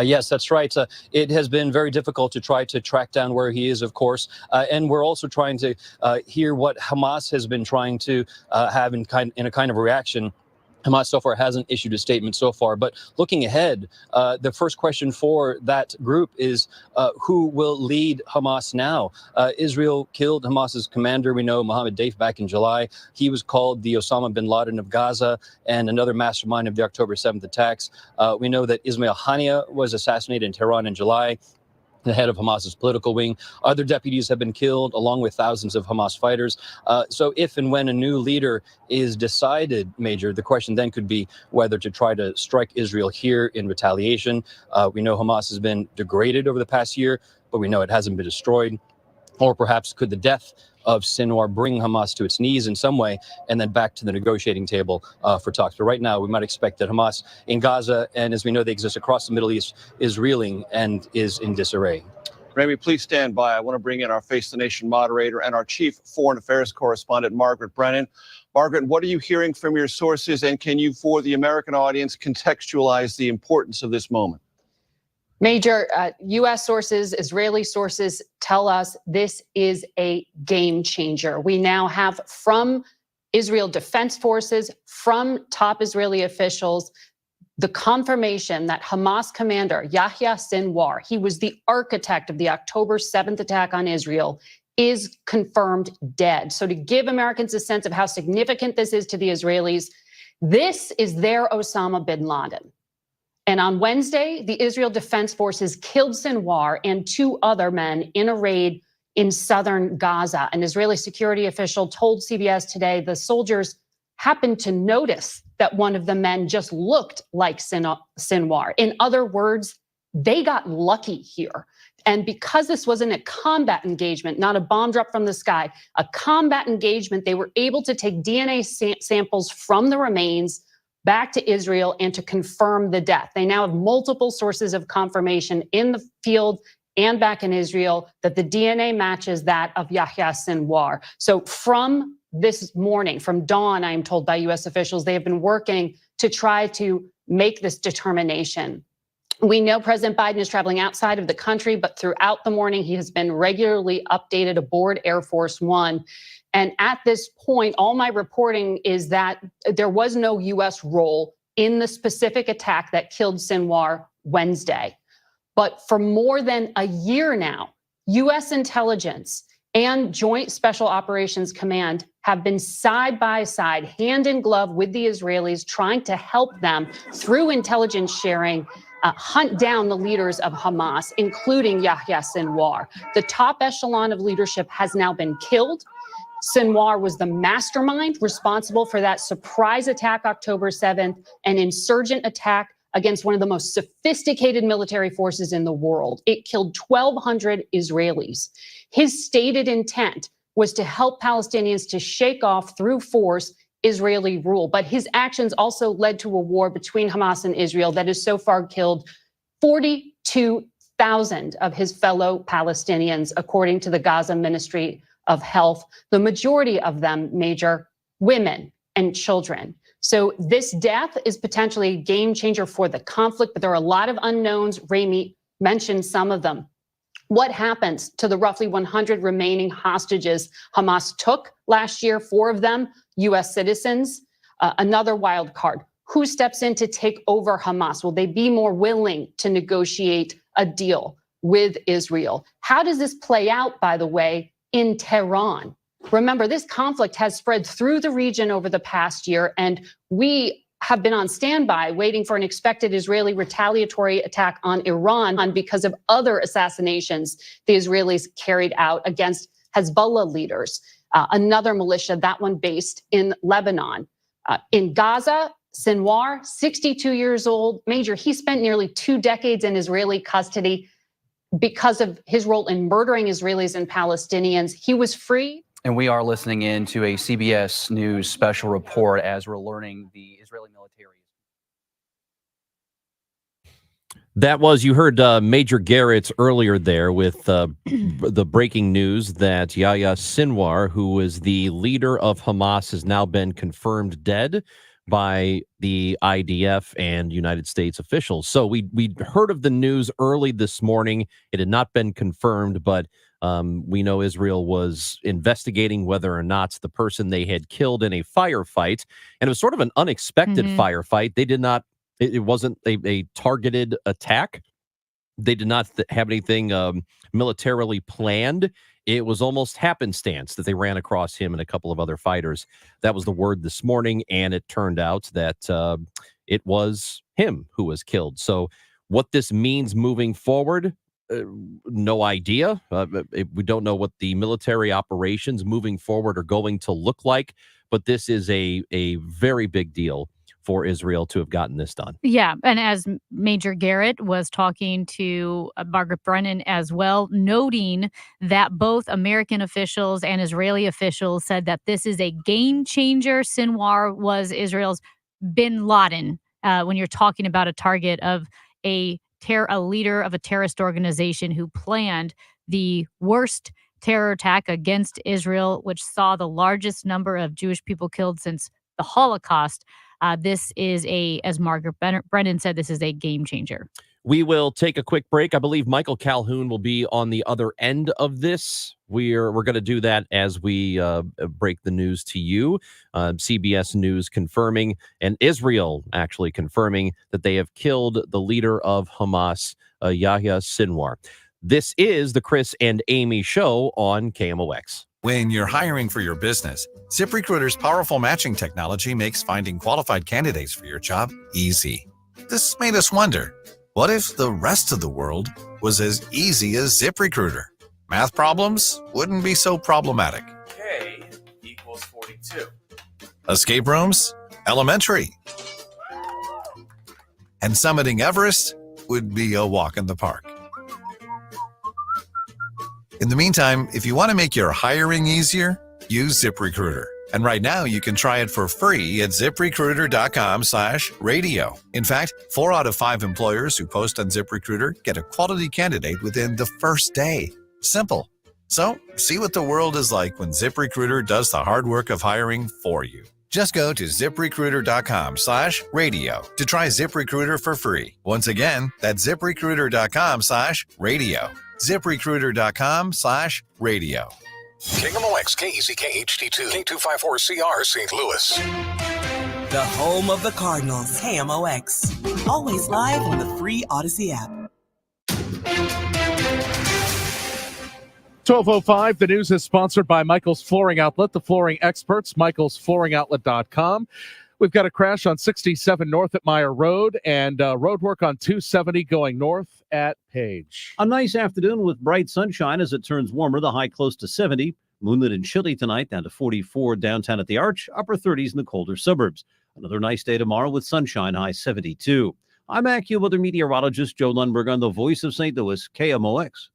Yes, that's right. It has been very difficult to try to track down where he is, of course. And we're also trying to hear what Hamas has been trying to have in a kind of reaction. Hamas so far hasn't issued a statement so far, but looking ahead, the first question for that group is who will lead Hamas now? Israel killed Hamas's commander, we know, Mohammed Deif, back in July. He was called the Osama bin Laden of Gaza and another mastermind of the October 7th attacks. We know that Ismail Haniyeh was assassinated in Tehran in July, the head of Hamas's political wing. Other deputies have been killed, along with thousands of Hamas fighters. So if and when a new leader is decided, Major, the question then could be whether to try to strike Israel here in retaliation. We know Hamas has been degraded over the past year, but we know it hasn't been destroyed. Or perhaps could the death of Sinwar bring Hamas to its knees in some way and then back to the negotiating table for talks. But right now, we might expect that Hamas in Gaza, and as we know they exist across the Middle East, is reeling and is in disarray. Rami, please stand by. I want to bring in our Face the Nation moderator and our chief foreign affairs correspondent, Margaret Brennan. Margaret, what are you hearing from your sources, and can you, for the American audience, contextualize the importance of this moment? Major, U.S. sources, Israeli sources tell us this is a game changer. We now have from Israel Defense Forces, from top Israeli officials, the confirmation that Hamas commander Yahya Sinwar, he was the architect of the October 7th attack on Israel, is confirmed dead. So to give Americans a sense of how significant this is to the Israelis, this is their Osama bin Laden. And on Wednesday, the Israel Defense Forces killed Sinwar and 2 other men in a raid in southern Gaza. An Israeli security official told CBS today the soldiers happened to notice that one of the men just looked like Sinwar. In other words, they got lucky here. And because this wasn't a combat engagement, not a bomb drop from the sky, a combat engagement, they were able to take DNA samples from the remains back to Israel and to confirm the death. They now have multiple sources of confirmation in the field and back in Israel that the DNA matches that of Yahya Sinwar. So from this morning, from dawn, I am told by U.S. officials, they have been working to try to make this determination. We know President Biden is traveling outside of the country, but throughout the morning, he has been regularly updated aboard Air Force One. And at this point, all my reporting is that there was no U.S. role in the specific attack that killed Sinwar Wednesday. But for more than a year now, U.S. intelligence and Joint Special Operations Command have been side by side, hand in glove with the Israelis, trying to help them through intelligence sharing, hunt down the leaders of Hamas, including Yahya Sinwar. The top echelon of leadership has now been killed. Sinwar was the mastermind responsible for that surprise attack October 7th, an insurgent attack against one of the most sophisticated military forces in the world. It killed 1,200 Israelis. His stated intent was to help Palestinians to shake off through force Israeli rule. But his actions also led to a war between Hamas and Israel that has so far killed 42,000 of his fellow Palestinians, according to the Gaza Ministry of Health, the majority of them, Major, women and children. So this death is potentially a game changer for the conflict, but there are a lot of unknowns. Rami mentioned some of them. What happens to the roughly 100 remaining hostages Hamas took last year? 4 of them, U.S. citizens. Another wild card. Who steps in to take over Hamas? Will they be more willing to negotiate a deal with Israel? How does this play out, by the way, in Tehran? Remember, this conflict has spread through the region over the past year, and we have been on standby waiting for an expected Israeli retaliatory attack on Iran because of other assassinations the Israelis carried out against Hezbollah leaders, another militia, that one based in Lebanon. In Gaza, Sinwar, 62 years old, Major, he spent nearly 2 decades in Israeli custody because of his role in murdering Israelis and Palestinians. He was free. And we are listening in to a CBS News special report as we're learning the Israeli military. That was, you heard Major Garrett earlier there with the breaking news that Yahya Sinwar, who is the leader of Hamas, has now been confirmed dead by the IDF and United States officials. So we heard of the news early this morning. It had not been confirmed, but we know Israel was investigating whether or not the person they had killed in a firefight, and it was sort of an unexpected firefight. They did not, it wasn't a targeted attack. They did not have anything militarily planned. It was almost happenstance that they ran across him and a couple of other fighters. That was the word this morning, and it turned out that it was him who was killed. So what this means moving forward, no idea. We don't know what the military operations moving forward are going to look like, but this is a very big deal for Israel to have gotten this done. Yeah, and as Major Garrett was talking to Margaret Brennan as well, noting that both American officials and Israeli officials said that this is a game changer. Sinwar was Israel's bin Laden when you're talking about a target of a leader of a terrorist organization who planned the worst terror attack against Israel, which saw the largest number of Jewish people killed since the Holocaust. This is as Margaret Brennan said, this is a game changer. We will take a quick break. I believe Michael Calhoun will be on the other end of this. We're going to do that as we break the news to you. CBS News confirming, and Israel actually confirming, that they have killed the leader of Hamas, Yahya Sinwar. This is the Chris and Amy Show on KMOX. When you're hiring for your business, ZipRecruiter's powerful matching technology makes finding qualified candidates for your job easy. This made us wonder, what if the rest of the world was as easy as ZipRecruiter? Math problems wouldn't be so problematic. K equals 42. Escape rooms? Elementary. And summiting Everest would be a walk in the park. In the meantime, if you want to make your hiring easier, use ZipRecruiter. And right now, you can try it for free at ZipRecruiter.com/radio. In fact, 4 out of 5 employers who post on ZipRecruiter get a quality candidate within the first day. Simple. So, see what the world is like when ZipRecruiter does the hard work of hiring for you. Just go to ZipRecruiter.com/radio to try ZipRecruiter for free. Once again, that's ZipRecruiter.com/radio. ZipRecruiter.com/radio. KMOX, KEZK HD2, K254CR, St. Louis. The home of the Cardinals, KMOX. Always live on the free Odyssey app. 12:05, the news is sponsored by Michael's Flooring Outlet, the flooring experts, michaelsflooringoutlet.com. We've got a crash on 67 North at Meyer Road and road work on 270 going north at Page. A nice afternoon with bright sunshine as it turns warmer, the high close to 70. Moonlit and chilly tonight, down to 44 downtown at the Arch, upper 30s in the colder suburbs. Another nice day tomorrow with sunshine, high 72. I'm AccuWeather meteorologist Joe Lundberg on the voice of St. Louis, KMOX.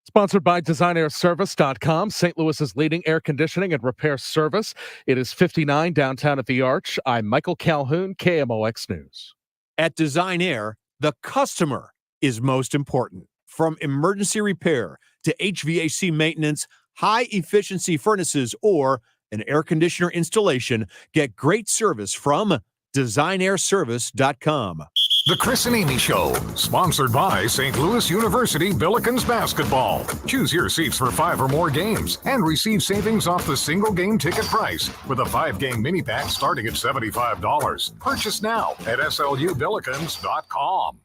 Sponsored by DesignairService.com, St. Louis's leading air conditioning and repair service. It is 59 downtown at the Arch. I'm Michael Calhoun, KMOX News. At Design Air, the customer is most important. From emergency repair to HVAC maintenance, high-efficiency furnaces, or an air conditioner installation, get great service from DesignairService.com. The Chris and Amy Show, sponsored by St. Louis University Billikens Basketball. Choose your seats for 5 or more games and receive savings off the single game ticket price with a 5-game mini pack starting at $75. Purchase now at slubillikens.com.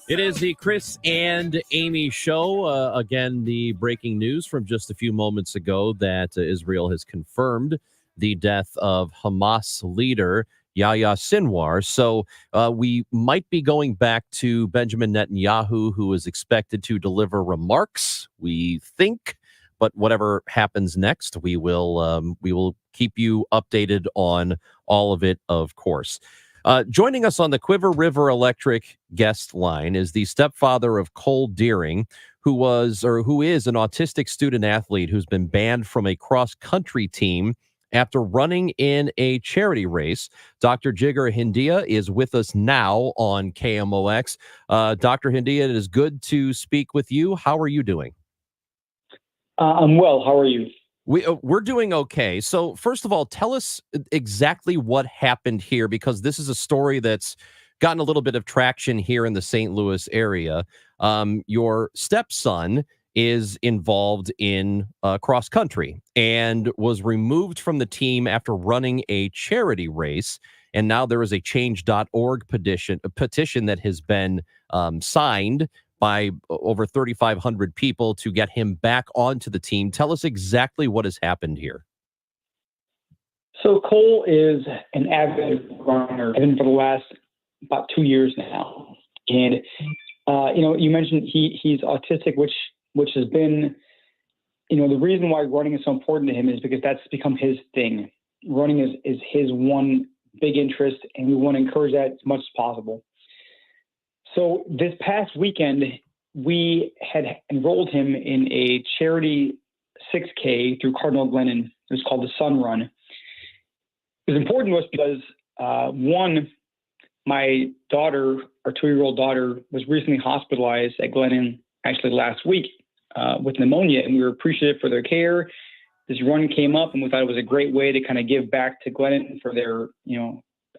It is the Chris and Amy Show. Again, the breaking news from just a few moments ago that Israel has confirmed the death of Hamas leader Yahya Sinwar. So we might be going back to Benjamin Netanyahu, who is expected to deliver remarks, we think. But whatever happens next, we will keep you updated on all of it, of course. Joining us on the Quiver River Electric guest line is the stepfather of Cole Deering, who is an autistic student athlete who's been banned from a cross-country team after running in a charity race. Dr. Jigar Hindia is with us now on KMOX. Dr. Hindia, it is good to speak with you. How are you doing? I'm well. How are you? We're doing okay. So first of all, tell us exactly what happened here, because this is a story that's gotten a little bit of traction here in the St. Louis area. Your stepson is involved in cross country and was removed from the team after running a charity race. And now there is a change.org petition that has been signed by over 3,500 people to get him back onto the team. Tell us exactly what has happened here. So Cole is an avid runner. I've been for the last about 2 years now. And, you mentioned he's autistic, which has been, the reason why running is so important to him is because that's become his thing. Running is his one big interest, and we want to encourage that as much as possible. So this past weekend, we had enrolled him in a charity 6K through Cardinal Glennon. It was called the Sun Run. It was important to us because, one, my daughter, our 2-year-old daughter, was recently hospitalized at Glennon actually last week with pneumonia, and we were appreciative for their care. This run came up, and we thought it was a great way to kind of give back to Glennon for their,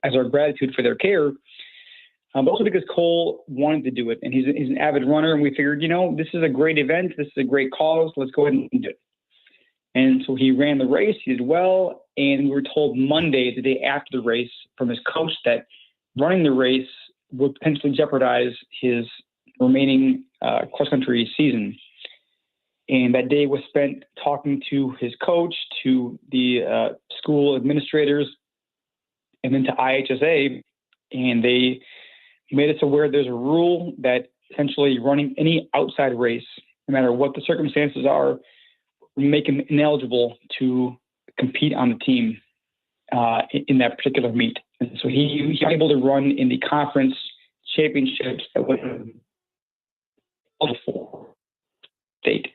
as our gratitude for their care. But also because Cole wanted to do it, and he's an avid runner, and we figured, this is a great event, this is a great cause, let's go ahead and do it. And so he ran the race, he did well, and we were told Monday, the day after the race, from his coach that running the race would potentially jeopardize his remaining cross-country season. And that day was spent talking to his coach, to the school administrators, and then to IHSA, and they made us aware there's a rule that essentially running any outside race, no matter what the circumstances are, will make him ineligible to compete on the team in that particular meet. And so he was able to run in the conference championships that went for state.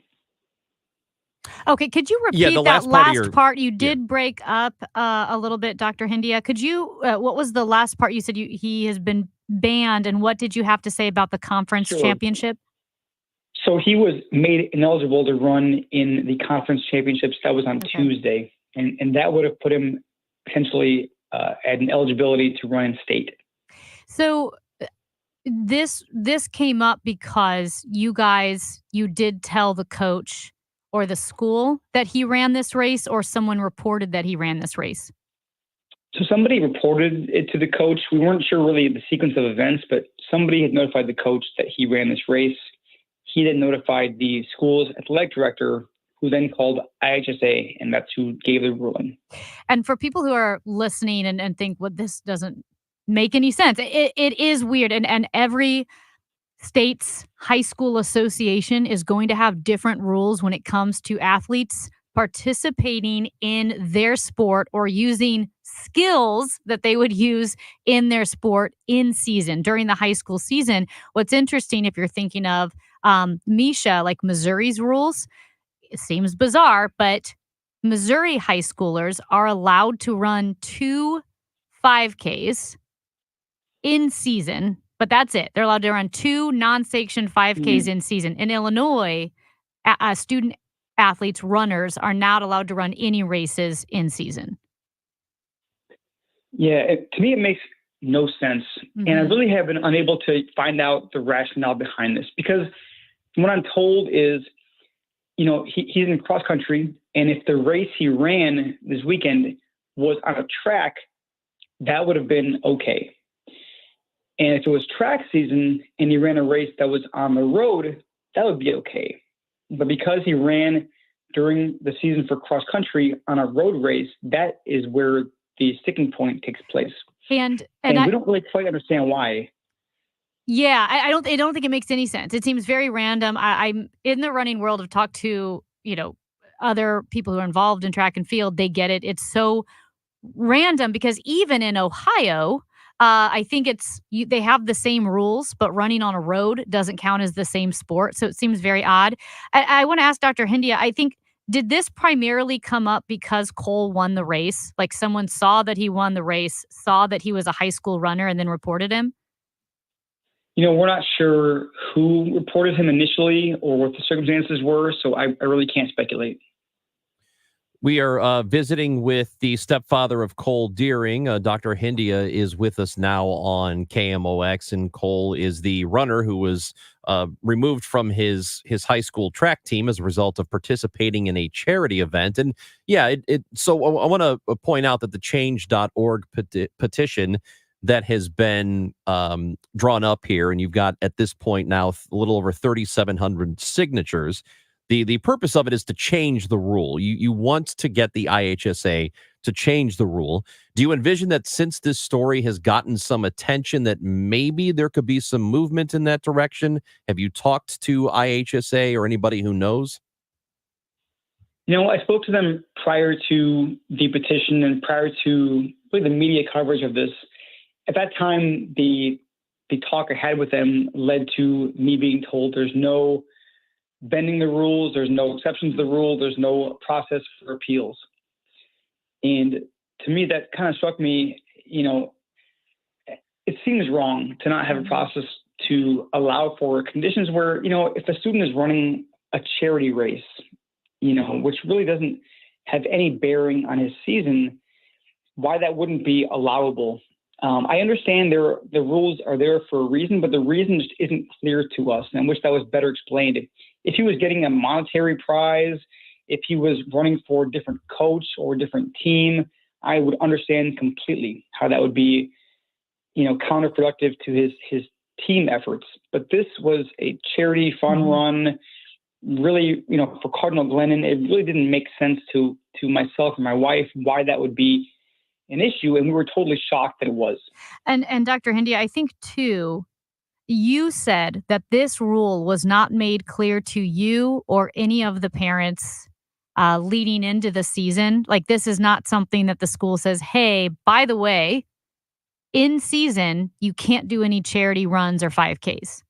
Okay, could you repeat that last part? You did break up a little bit, Dr. Hindia. Could you, what was the last part? You said he has been banned, and what did you have to say about the conference championship? So he was made ineligible to run in the conference championships. That was on Tuesday, and that would have put him potentially at an eligibility to run in state. So this came up because you did tell the coach or the school that he ran this race, or someone reported that he ran this race? So somebody reported it to the coach. We weren't sure really the sequence of events, but somebody had notified the coach that he ran this race. He then notified the school's athletic director, who then called IHSA, and that's who gave the ruling. And for people who are listening and think, well, this doesn't make any sense, it is weird. And every state's high school association is going to have different rules when it comes to athletes participating in their sport or using skills that they would use in their sport in season during the high school season. What's interesting, if you're thinking of Misha, like Missouri's rules, it seems bizarre, but Missouri high schoolers are allowed to run 2 5Ks in season, but that's it. They're allowed to run 2 non-sanctioned 5Ks in season. In Illinois, student athletes, runners, are not allowed to run any races in season. Yeah, to me, it makes no sense. And I really have been unable to find out the rationale behind this, because what I'm told is, you know, he's in cross country, and if the race he ran this weekend was on a track, that would have been okay. And if it was track season and he ran a race that was on the road, that would be okay. But because he ran during the season for cross country on a road race, that is where the sticking point takes place. And we don't really quite understand why. Yeah, I don't think it makes any sense. It seems very random. I'm in the running world. I've talked to, you know, other people who are involved in track and field. They get it. It's so random because even in Ohio, I think they have the same rules, but running on a road doesn't count as the same sport. So it seems very odd. I want to ask Dr. Hindia, I think, did this primarily come up because Cole won the race? Like someone saw that he won the race, saw that he was a high school runner, and then reported him? You know, we're not sure who reported him initially or what the circumstances were, so I really can't speculate. We are visiting with the stepfather of Cole Deering. Dr. Hindia is with us now on KMOX, and Cole is the runner who was removed from his high school track team as a result of participating in a charity event. And yeah, so I want to point out that the change.org petition that has been drawn up here, and you've got at this point now a little over 3,700 signatures. The purpose of it is to change the rule. You want to get the IHSA to change the rule. Do you envision that since this story has gotten some attention that maybe there could be some movement in that direction? Have you talked to IHSA or anybody who knows? You know, I spoke to them prior to the petition and prior to really the media coverage of this. At that time, the talk I had with them led to me being told there's no bending the rules, there's no exceptions to the rule, there's no process for appeals. And to me, that kind of struck me, you know, it seems wrong to not have a process to allow for conditions where, you know, if a student is running a charity race, you know, which really doesn't have any bearing on his season, why that wouldn't be allowable. I understand the rules are there for a reason, but the reason just isn't clear to us, and I wish that was better explained. If he was getting a monetary prize, if he was running for a different coach or a different team, I would understand completely how that would be, you know, counterproductive to his team efforts. But this was a charity fun run, really, you know, for Cardinal Glennon. It really didn't make sense to myself and my wife why that would be an issue, and we were totally shocked that it was. And Dr. Hindia, I think too, you said that this rule was not made clear to you or any of the parents leading into the season. Like, this is not something that the school says, hey, by the way, in season, you can't do any charity runs or 5Ks.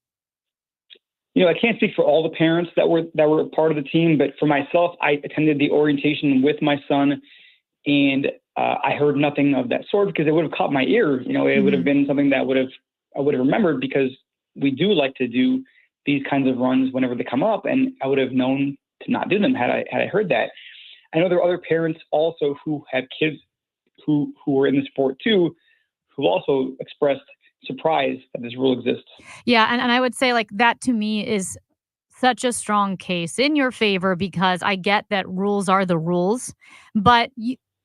You know, I can't speak for all the parents that were part of the team, but for myself, I attended the orientation with my son, and I heard nothing of that sort because it would have caught my ear. You know, it would have been something that I would have remembered, because we do like to do these kinds of runs whenever they come up, and I would have known to not do them had I heard that. I know there are other parents also who have kids who are in the sport too, who also expressed surprise that this rule exists. Yeah, and I would say, like, that to me is such a strong case in your favor, because I get that rules are the rules, but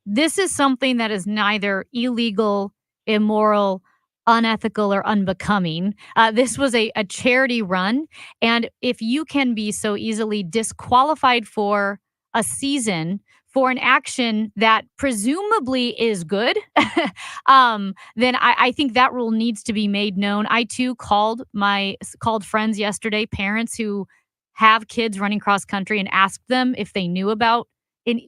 this is something that is neither illegal, immoral, unethical, or unbecoming. This was a charity run, and if you can be so easily disqualified for a season for an action that presumably is good, then I think that rule needs to be made known. I too called friends yesterday, parents who have kids running cross country, and asked them if they knew about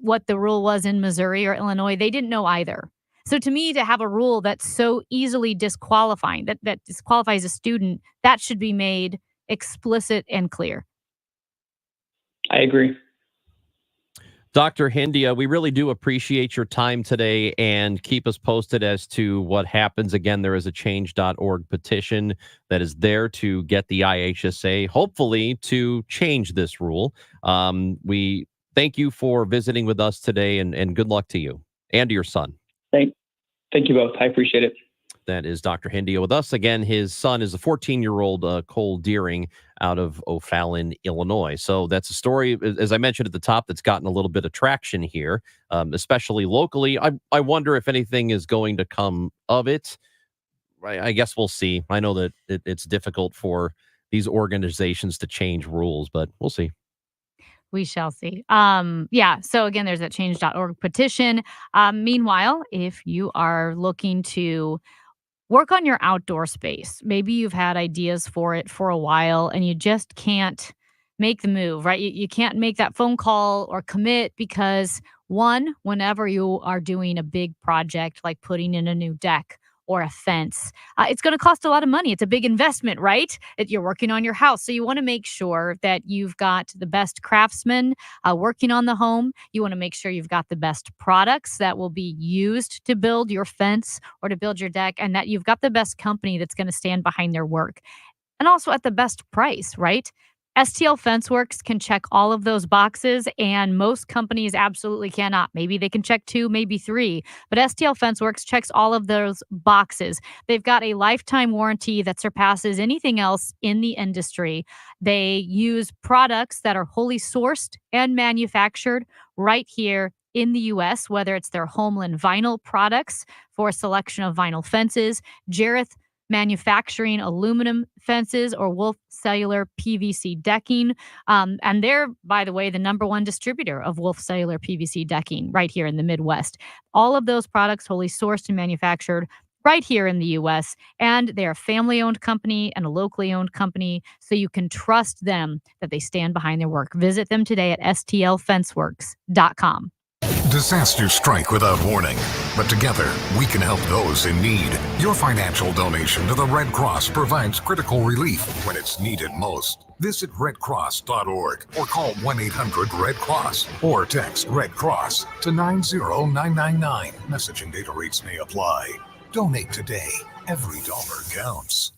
what the rule was in Missouri or Illinois. They didn't know either. So to me, to have a rule that's so easily disqualifying, that disqualifies a student, that should be made explicit and clear. I agree. Dr. Hindia, we really do appreciate your time today, and keep us posted as to what happens. Again, there is a change.org petition that is there to get the IHSA, hopefully, to change this rule. We thank you for visiting with us today, and good luck to you and to your son. Thank you both. I appreciate it. That is Dr. Hindia with us. Again, his son is a 14-year-old Cole Deering out of O'Fallon, Illinois. So that's a story, as I mentioned at the top, that's gotten a little bit of traction here, especially locally. I wonder if anything is going to come of it. I guess we'll see. I know that it's difficult for these organizations to change rules, but we'll see. We shall see. So again, there's that change.org petition. Meanwhile, if you are looking to work on your outdoor space, maybe you've had ideas for it for a while and you just can't make the move, right? You can't make that phone call or commit because, one, whenever you are doing a big project like putting in a new deck or a fence, it's going to cost a lot of money. It's a big investment, right? You're working on your house. So you want to make sure that you've got the best craftsmen working on the home. You want to make sure you've got the best products that will be used to build your fence or to build your deck, and that you've got the best company that's going to stand behind their work. And also at the best price, right? STL FenceWorks can check all of those boxes, and most companies absolutely cannot. Maybe they can check 2, maybe 3, but STL FenceWorks checks all of those boxes. They've got a lifetime warranty that surpasses anything else in the industry. They use products that are wholly sourced and manufactured right here in the U.S., whether it's their Homeland Vinyl products for a selection of vinyl fences, Jareth manufacturing aluminum fences, or Wolf Cellular PVC decking. And they're, by the way, the #1 distributor of Wolf Cellular PVC decking right here in the Midwest. All of those products wholly sourced and manufactured right here in the U.S. And they're a family-owned company and a locally owned company, so you can trust them that they stand behind their work. Visit them today at stlfenceworks.com. Disasters strike without warning, but together we can help those in need. Your financial donation to the Red Cross provides critical relief when it's needed most. Visit redcross.org or call 1-800-RED-CROSS or text Red Cross to 90999. Messaging data rates may apply. Donate today. Every dollar counts.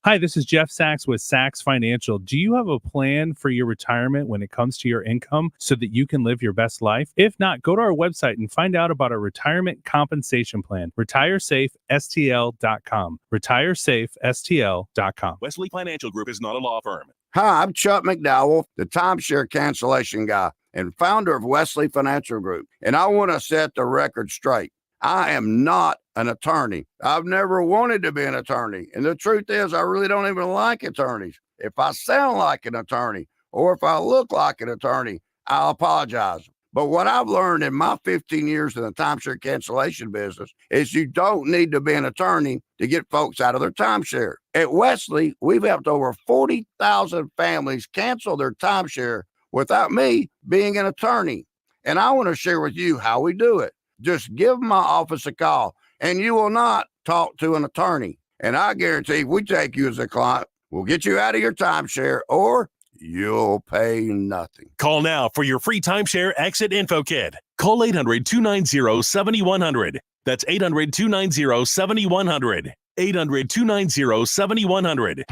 Hi, this is Jeff Sachs with Sachs Financial. Do you have a plan for your retirement when it comes to your income so that you can live your best life? If not, go to our website and find out about our retirement compensation plan. RetireSafeSTL.com. RetireSafeSTL.com. Wesley Financial Group is not a law firm. Hi, I'm Chuck McDowell, the timeshare cancellation guy and founder of Wesley Financial Group. And I want to set the record straight. I am not an attorney. I've never wanted to be an attorney. And the truth is, I really don't even like attorneys. If I sound like an attorney or if I look like an attorney, I'll apologize. But what I've learned in my 15 years in the timeshare cancellation business is you don't need to be an attorney to get folks out of their timeshare. At Wesley, we've helped over 40,000 families cancel their timeshare without me being an attorney. And I want to share with you how we do it. Just give my office a call, and you will not talk to an attorney. And I guarantee if we take you as a client, we'll get you out of your timeshare, or you'll pay nothing. Call now for your free timeshare exit info kit. Call 800-290-7100. That's 800-290-7100. 800-290-7100.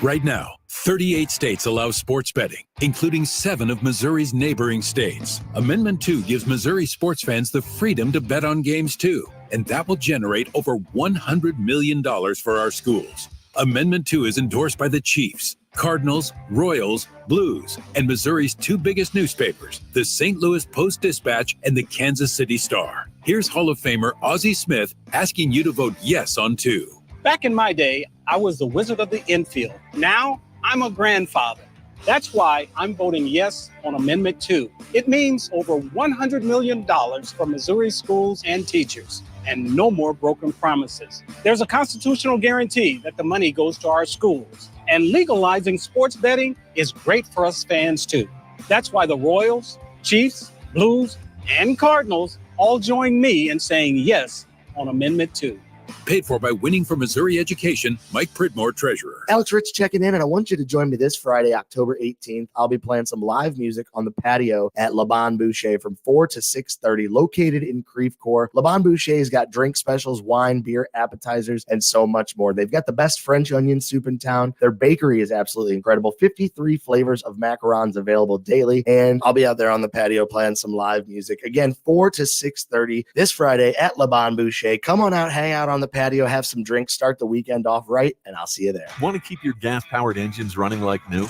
Right now, 38 states allow sports betting, including 7 of Missouri's neighboring states. Amendment 2 gives Missouri sports fans the freedom to bet on games too, and that will generate over $100 million for our schools. Amendment 2 is endorsed by the Chiefs, Cardinals, Royals, Blues, and Missouri's 2 biggest newspapers, the St. Louis Post-Dispatch and the Kansas City Star. Here's Hall of Famer Ozzie Smith asking you to vote yes on 2. Back in my day, I was the wizard of the infield. Now, I'm a grandfather. That's why I'm voting yes on Amendment 2. It means over $100 million for Missouri schools and teachers, and no more broken promises. There's a constitutional guarantee that the money goes to our schools, and legalizing sports betting is great for us fans too. That's why the Royals, Chiefs, Blues, and Cardinals all join me in saying yes on Amendment 2. Paid for by Winning for Missouri Education, Mike Pridmore, Treasurer. Alex Rich checking in, and I want you to join me this Friday, October 18th. I'll be playing some live music on the patio at Le Bon Boucher from 4 to 6:30, located in Creve Coeur. Le Bon Boucher's got drink specials, wine, beer, appetizers, and so much more. They've got the best French onion soup in town. Their bakery is absolutely incredible. 53 flavors of macarons available daily, and I'll be out there on the patio playing some live music. Again, 4 to 6:30 this Friday at Le Bon Boucher. Come on out, hang out on the patio, have some drinks, start the weekend off right, and I'll see you there. Want to keep your gas-powered engines running like new?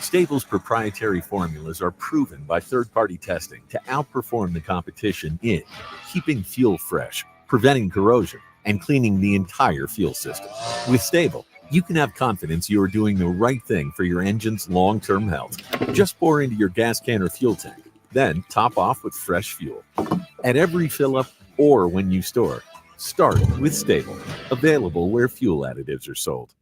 Stable's proprietary formulas are proven by third-party testing to outperform the competition in keeping fuel fresh, preventing corrosion, and cleaning the entire fuel system. With Stable, you can have confidence you are doing the right thing for your engine's long-term health. Just pour into your gas can or fuel tank, then top off with fresh fuel. At every fill-up or when you store, start with Stable. Available where fuel additives are sold.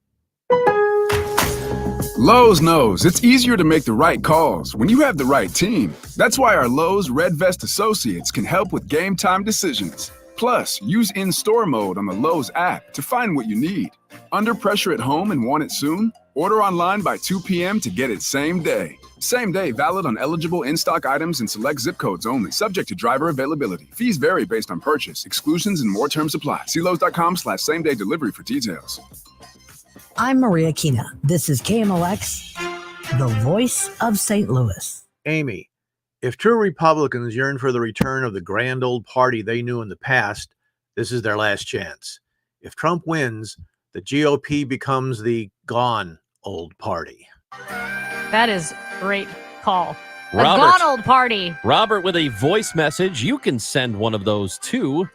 Lowe's knows it's easier to make the right calls when you have the right team. That's why our Lowe's Red Vest associates can help with game time decisions. Plus, use in-store mode on the Lowe's app to find what you need. Under pressure at home and want it soon? Order online by 2 p.m. to get it same day. Same day valid on eligible in-stock items and select zip codes only, subject to driver availability. Fees vary based on purchase. Exclusions and more terms apply. See Lowe's.com/same-day delivery for details. I'm Maria Kina. This is KMOX, the voice of St. Louis. Amy, if true Republicans yearn for the return of the grand old party they knew in the past, this is their last chance. If Trump wins, the GOP becomes the gone old party. That is great call. The Robert. gone old party. Robert with a voice message. You can send one of those too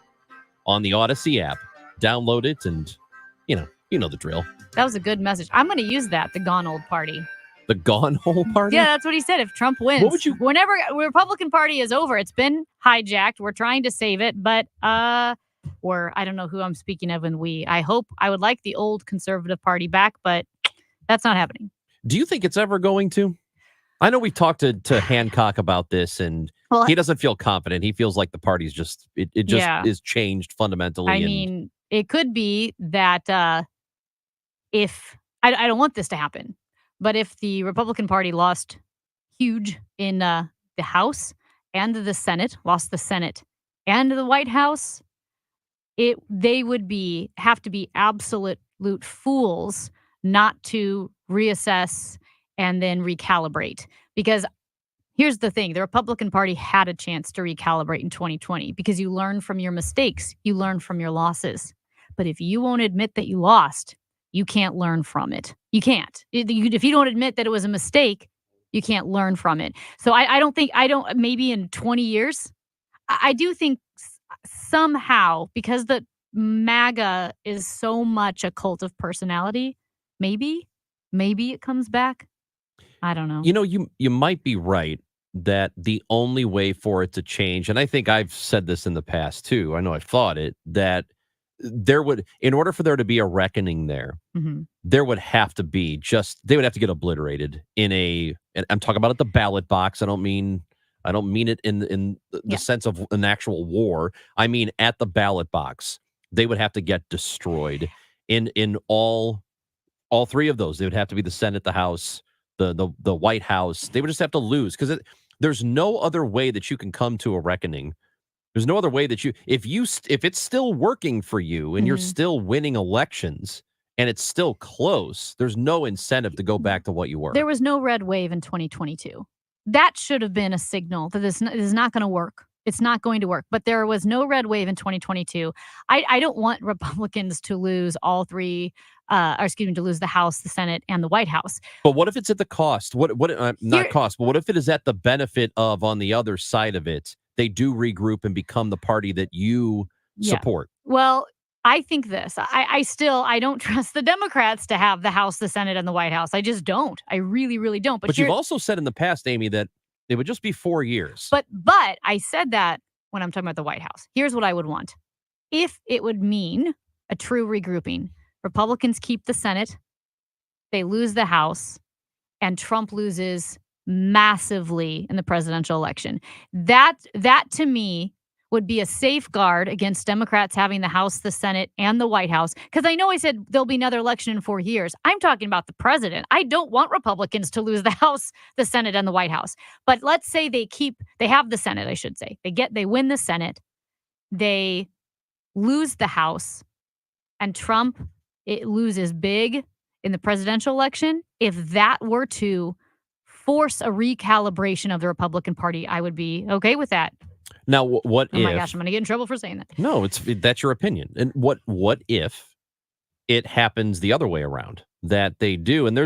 on the Odyssey app. Download it and, you know the drill. That was a good message. I'm going to use that, the gone old party. The gone old party? Yeah, that's what he said. If Trump wins, What would you- whenever the Republican Party is over, it's been hijacked. We're trying to save it, but I don't know who I'm speaking of in we. I would like the old conservative party back, but that's not happening. Do you think it's ever going to? I know we've talked to Hancock about this, and he doesn't feel confident. He feels like the party's just is changed fundamentally. I mean, it could be that if I don't want this to happen, but if the Republican Party lost huge in the House and the Senate, lost the Senate and the White House, they would have to be absolute fools not to reassess and then recalibrate. Because here's the thing, the Republican Party had a chance to recalibrate in 2020 because you learn from your mistakes, you learn from your losses. But if you won't admit that you lost, you can't learn from it. You can't. If you don't admit that it was a mistake, you can't learn from it. So maybe in 20 years, I do think somehow, because the MAGA is so much a cult of personality, maybe it comes back. I don't know. You might be right that the only way for it to change, and I think I've said this in the past too, I know I've thought it, that in order for there to be a reckoning there, there would have to be they would have to get obliterated and I'm talking about at the ballot box. I don't mean it in the sense of an actual war. I mean, at the ballot box, they would have to get destroyed in all three of those. They would have to be the Senate, the House, the White House. They would just have to lose because there's no other way that you can come to a reckoning. There's no other way that if it's still working for you and you're still winning elections and it's still close, there's no incentive to go back to what you were. There was no red wave in 2022. That should have been a signal that this is not going to work. It's not going to work. But there was no red wave in 2022. I don't want Republicans to lose all three, to lose the House, the Senate, and the White House. But what if it's at the cost? But what if it is at the benefit of, on the other side of it, they do regroup and become the party that you support? Well, I think this. I don't trust the Democrats to have the House, the Senate, and the White House. I just don't. I really, really don't. But you've also said in the past, Amy, that it would just be 4 years. But I said that when I'm talking about the White House. Here's what I would want. If it would mean a true regrouping, Republicans keep the Senate, they lose the House, and Trump loses massively in the presidential election. That to me would be a safeguard against Democrats having the House, the Senate, and the White House. Because I know I said there'll be another election in 4 years. I'm talking about the president. I don't want Republicans to lose the House, the Senate, and the White House. But let's say they have the Senate, I should say. They win the Senate, they lose the House, and Trump loses big in the presidential election. If that were to force a recalibration of the Republican Party, I would be okay with that. Now, what if... Oh my gosh, I'm going to get in trouble for saying that. No, that's your opinion. And what if it happens the other way around? That they do, and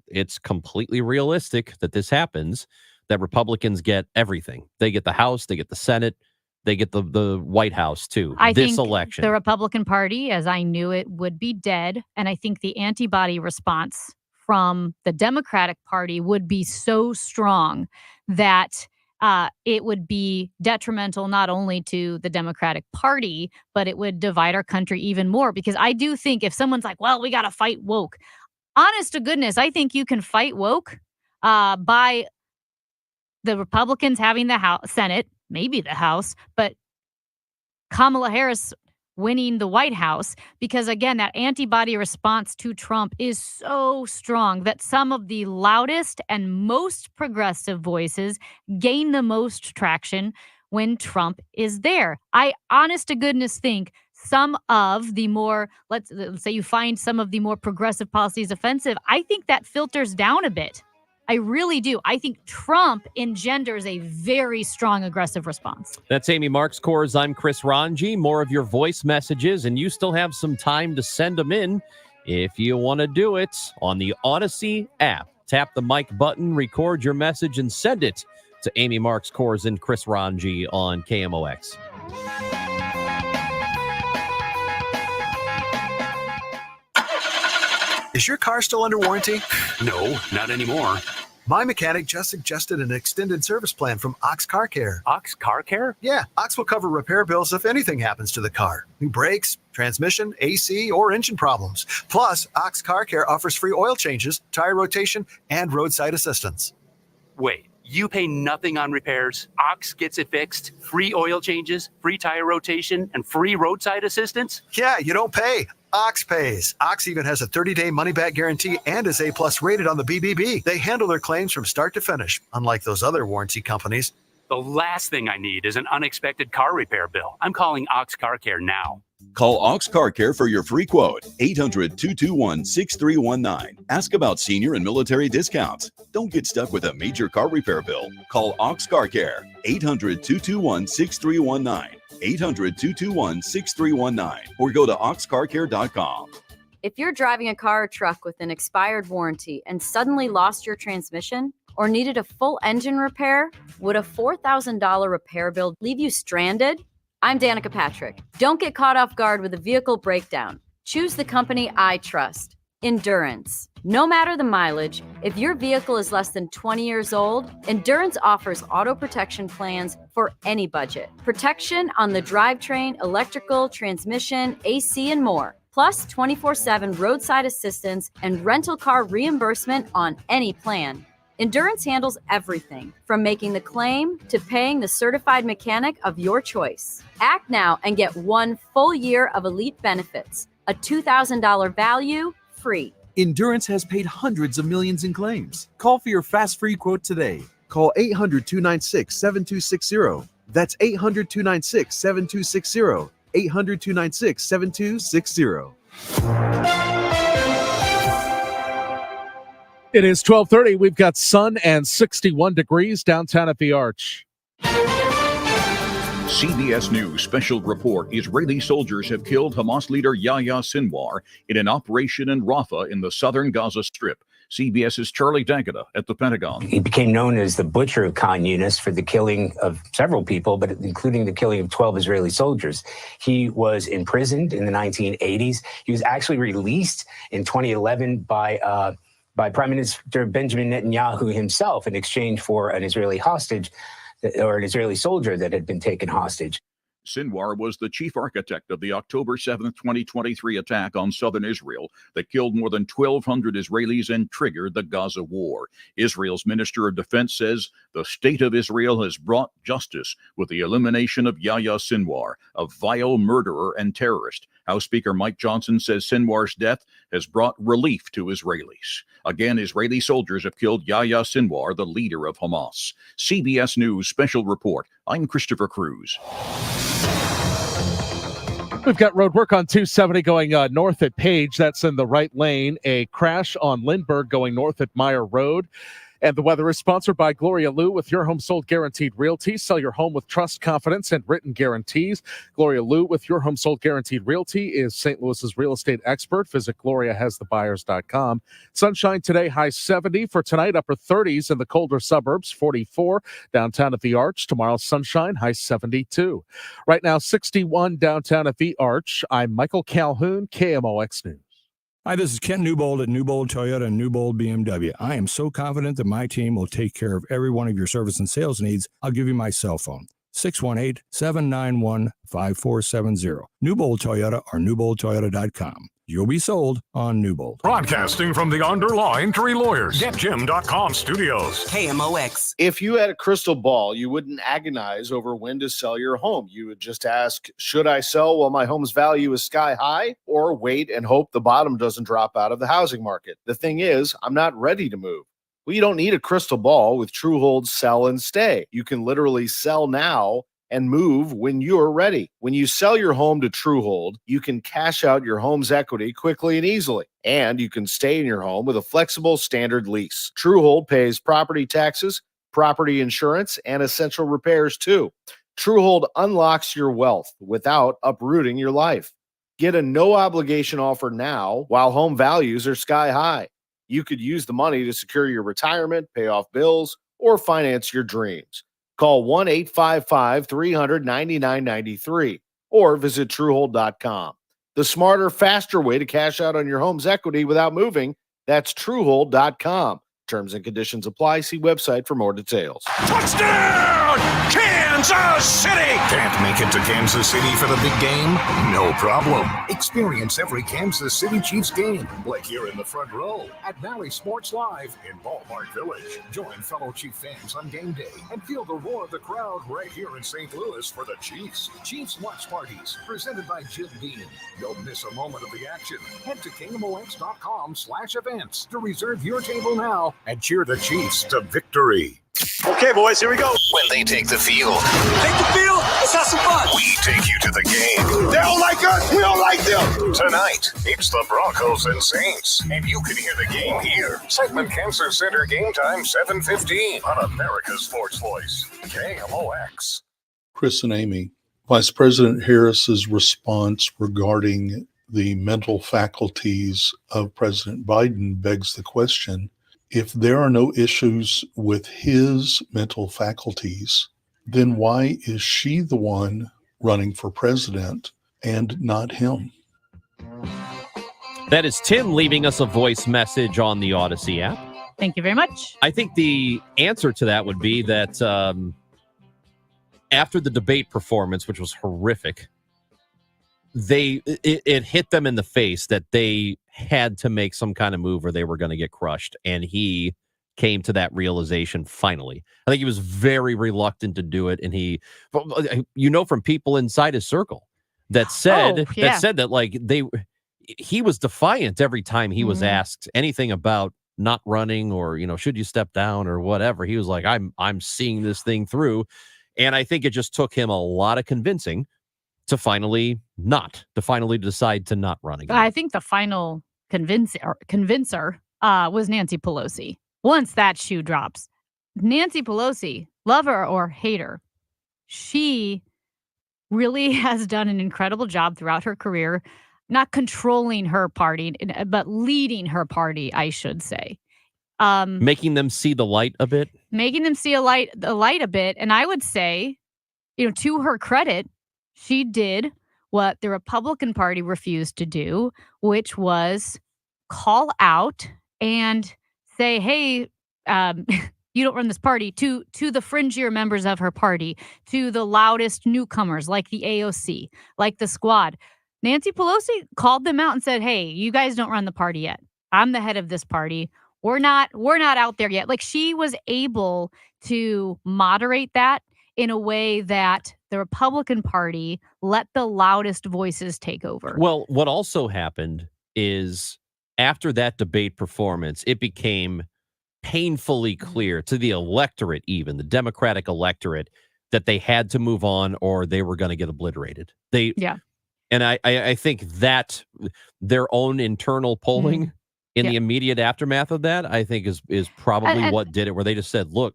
it's completely realistic that this happens, that Republicans get everything. They get the House, they get the Senate, they get the White House too. I this think election. The Republican Party, as I knew it, would be dead. And I think the antibody response from the Democratic Party would be so strong that it would be detrimental not only to the Democratic Party, but it would divide our country even more. Because I do think if someone's like, well, we got to fight woke. Honest to goodness, I think you can fight woke by the Republicans having the Senate, maybe the House, but Kamala Harris winning the White House, because again, that antibody response to Trump is so strong that some of the loudest and most progressive voices gain the most traction when Trump is there. I honest to goodness think some of the more, let's say you find some of the more progressive policies offensive, I think that filters down a bit. I really do. I think Trump engenders a very strong aggressive response. That's Amy Marks Kors. I'm Chris Ranji. More of your voice messages, and you still have some time to send them in if you want to do it on the Odyssey app. Tap the mic button, record your message, and send it to Amy Marks Kors and Chris Ranji on KMOX. Is your car still under warranty? No, not anymore. My mechanic just suggested an extended service plan from Ox Car Care. Ox Car Care? Yeah, Ox will cover repair bills if anything happens to the car. New brakes, transmission, AC, or engine problems. Plus, Ox Car Care offers free oil changes, tire rotation, and roadside assistance. Wait, you pay nothing on repairs? Ox gets it fixed? Free oil changes, free tire rotation, and free roadside assistance? Yeah, you don't pay. Ox pays. Ox even has a 30-day money-back guarantee and is A+ rated on the BBB. They handle their claims from start to finish, unlike those other warranty companies. The last thing I need is an unexpected car repair bill. I'm calling Ox Car Care now. Call Ox Car Care for your free quote. 800-221-6319. Ask about senior and military discounts. Don't get stuck with a major car repair bill. Call Ox Car Care. 800-221-6319. 800-221-6319. Or go to oxcarcare.com. If you're driving a car or truck with an expired warranty and suddenly lost your transmission or needed a full engine repair, would a $4,000 repair bill leave you stranded? I'm Danica Patrick. Don't get caught off guard with a vehicle breakdown. Choose the company I trust, Endurance. No matter the mileage, if your vehicle is less than 20 years old, Endurance offers auto protection plans for any budget. Protection on the drivetrain, electrical, transmission, AC, and more. Plus 24/7 roadside assistance and rental car reimbursement on any plan. Endurance handles everything from making the claim to paying the certified mechanic of your choice. Act now and get 1 full year of elite benefits, a $2,000 value, free. Endurance has paid hundreds of millions in claims. Call for your fast free quote today. Call 800-296-7260. That's 800-296-7260. 800-296-7260. It is 12:30. We've got sun and 61 degrees downtown at the Arch. CBS News special report. Israeli soldiers have killed Hamas leader Yahya Sinwar in an operation in Rafah in the southern Gaza Strip. CBS's Charlie D'Agata at the Pentagon. He became known as the Butcher of Khan Yunis for the killing of several people, but including the killing of 12 Israeli soldiers. He was imprisoned in the 1980s. He was actually released in 2011 by Prime Minister Benjamin Netanyahu himself in exchange for an Israeli hostage or an Israeli soldier that had been taken hostage. Sinwar was the chief architect of the October 7, 2023 attack on southern Israel that killed more than 1,200 Israelis and triggered the Gaza war. Israel's Minister of Defense says the state of Israel has brought justice with the elimination of Yahya Sinwar, a vile murderer and terrorist. House Speaker Mike Johnson says Sinwar's death has brought relief to Israelis. Again, Israeli soldiers have killed Yahya Sinwar, the leader of Hamas. CBS News Special Report. I'm Christopher Cruz. We've got road work on 270 going north at Page. That's in the right lane. A crash on Lindbergh going north at Meyer Road. And the weather is sponsored by Gloria Liu with Your Home Sold Guaranteed Realty. Sell your home with trust, confidence, and written guarantees. Gloria Liu with Your Home Sold Guaranteed Realty is St. Louis's real estate expert. Visit GloriaHasTheBuyers.com. Sunshine today, high 70. For tonight, upper 30s in the colder suburbs, 44 downtown at the Arch. Tomorrow, sunshine, high 72. Right now, 61 downtown at the Arch. I'm Michael Calhoun, KMOX News. Hi, this is Ken Newbold at Newbold Toyota and Newbold BMW. I am so confident that my team will take care of every one of your service and sales needs. I'll give you my cell phone, 618-791-5470. Newbold Toyota or newboldtoyota.com. You'll be sold on Newbold. Broadcasting from the Underlying Tree Lawyers, GetJim.com studios. KMOX. If you had a crystal ball, you wouldn't agonize over when to sell your home. You would just ask, should I sell while my home's value is sky high, or wait and hope the bottom doesn't drop out of the housing market? The thing is, I'm not ready to move. Well, you don't need a crystal ball with TrueHold's Sell and Stay. You can literally sell now and move when you're ready. When you sell your home to TrueHold, you can cash out your home's equity quickly and easily. And you can stay in your home with a flexible standard lease. TrueHold pays property taxes, property insurance, and essential repairs too. TrueHold unlocks your wealth without uprooting your life. Get a no-obligation offer now while home values are sky high. You could use the money to secure your retirement, pay off bills, or finance your dreams. Call 1-855-300-9993 or visit TrueHold.com. The smarter, faster way to cash out on your home's equity without moving, that's TrueHold.com. Terms and conditions apply. See website for more details. Touchdown, Kansas City! Can't make it to Kansas City for the big game? No problem. Experience every Kansas City Chiefs game, like here in the front row at Valley Sports Live in Ballpark Village. Join fellow Chief fans on game day and feel the roar of the crowd right here in St. Louis for the Chiefs. Chiefs watch parties presented by Jim Beam. Don't miss a moment of the action. Head to KMOX.com/events to reserve your table now and cheer the Chiefs to victory. Okay, boys, here we go. When they take the field. Take the field? Let's have some fun. We take you to the game. They don't like us. We don't like them. Tonight, it's the Broncos and Saints. And you can hear the game here. Segment Cancer Center game time, 7:15 on America's Sports Voice, KMOX. Chris and Amy, Vice President Harris's response regarding the mental faculties of President Biden begs the question, if there are no issues with his mental faculties, then why is she the one running for president and not him? That is Tim leaving us a voice message on the Odyssey app. Thank you very much. I think the answer to that would be that after the debate performance, which was horrific, it hit them in the face that they had to make some kind of move or they were going to get crushed. And he came to that realization finally. I think he was very reluctant to do it. And he, from people inside his circle that said, he was defiant every time he was asked anything about not running or, should you step down or whatever. He was like, I'm seeing this thing through. And I think it just took him a lot of convincing to finally decide to not run again. I think the final convincer was Nancy Pelosi. Once that shoe drops, Nancy Pelosi, love her or hate her, she really has done an incredible job throughout her career, not controlling her party, but leading her party, I should say. Making them see the light a bit. Making them see the light a bit. And I would say, to her credit, she did what the Republican Party refused to do, which was call out and say, hey, You don't run this party, to the fringier members of her party, to the loudest newcomers like the AOC, like the Squad. Nancy Pelosi called them out and said, hey, you guys don't run the party yet. I'm the head of this party. We're not out there yet. Like, she was able to moderate that in a way that the Republican Party let the loudest voices take over. Well, what also happened is after that debate performance, it became painfully clear to the electorate, even the Democratic electorate, that they had to move on or they were going to get obliterated. And I think that their own internal polling in the immediate aftermath of that, I think is probably what did it, where they just said, look,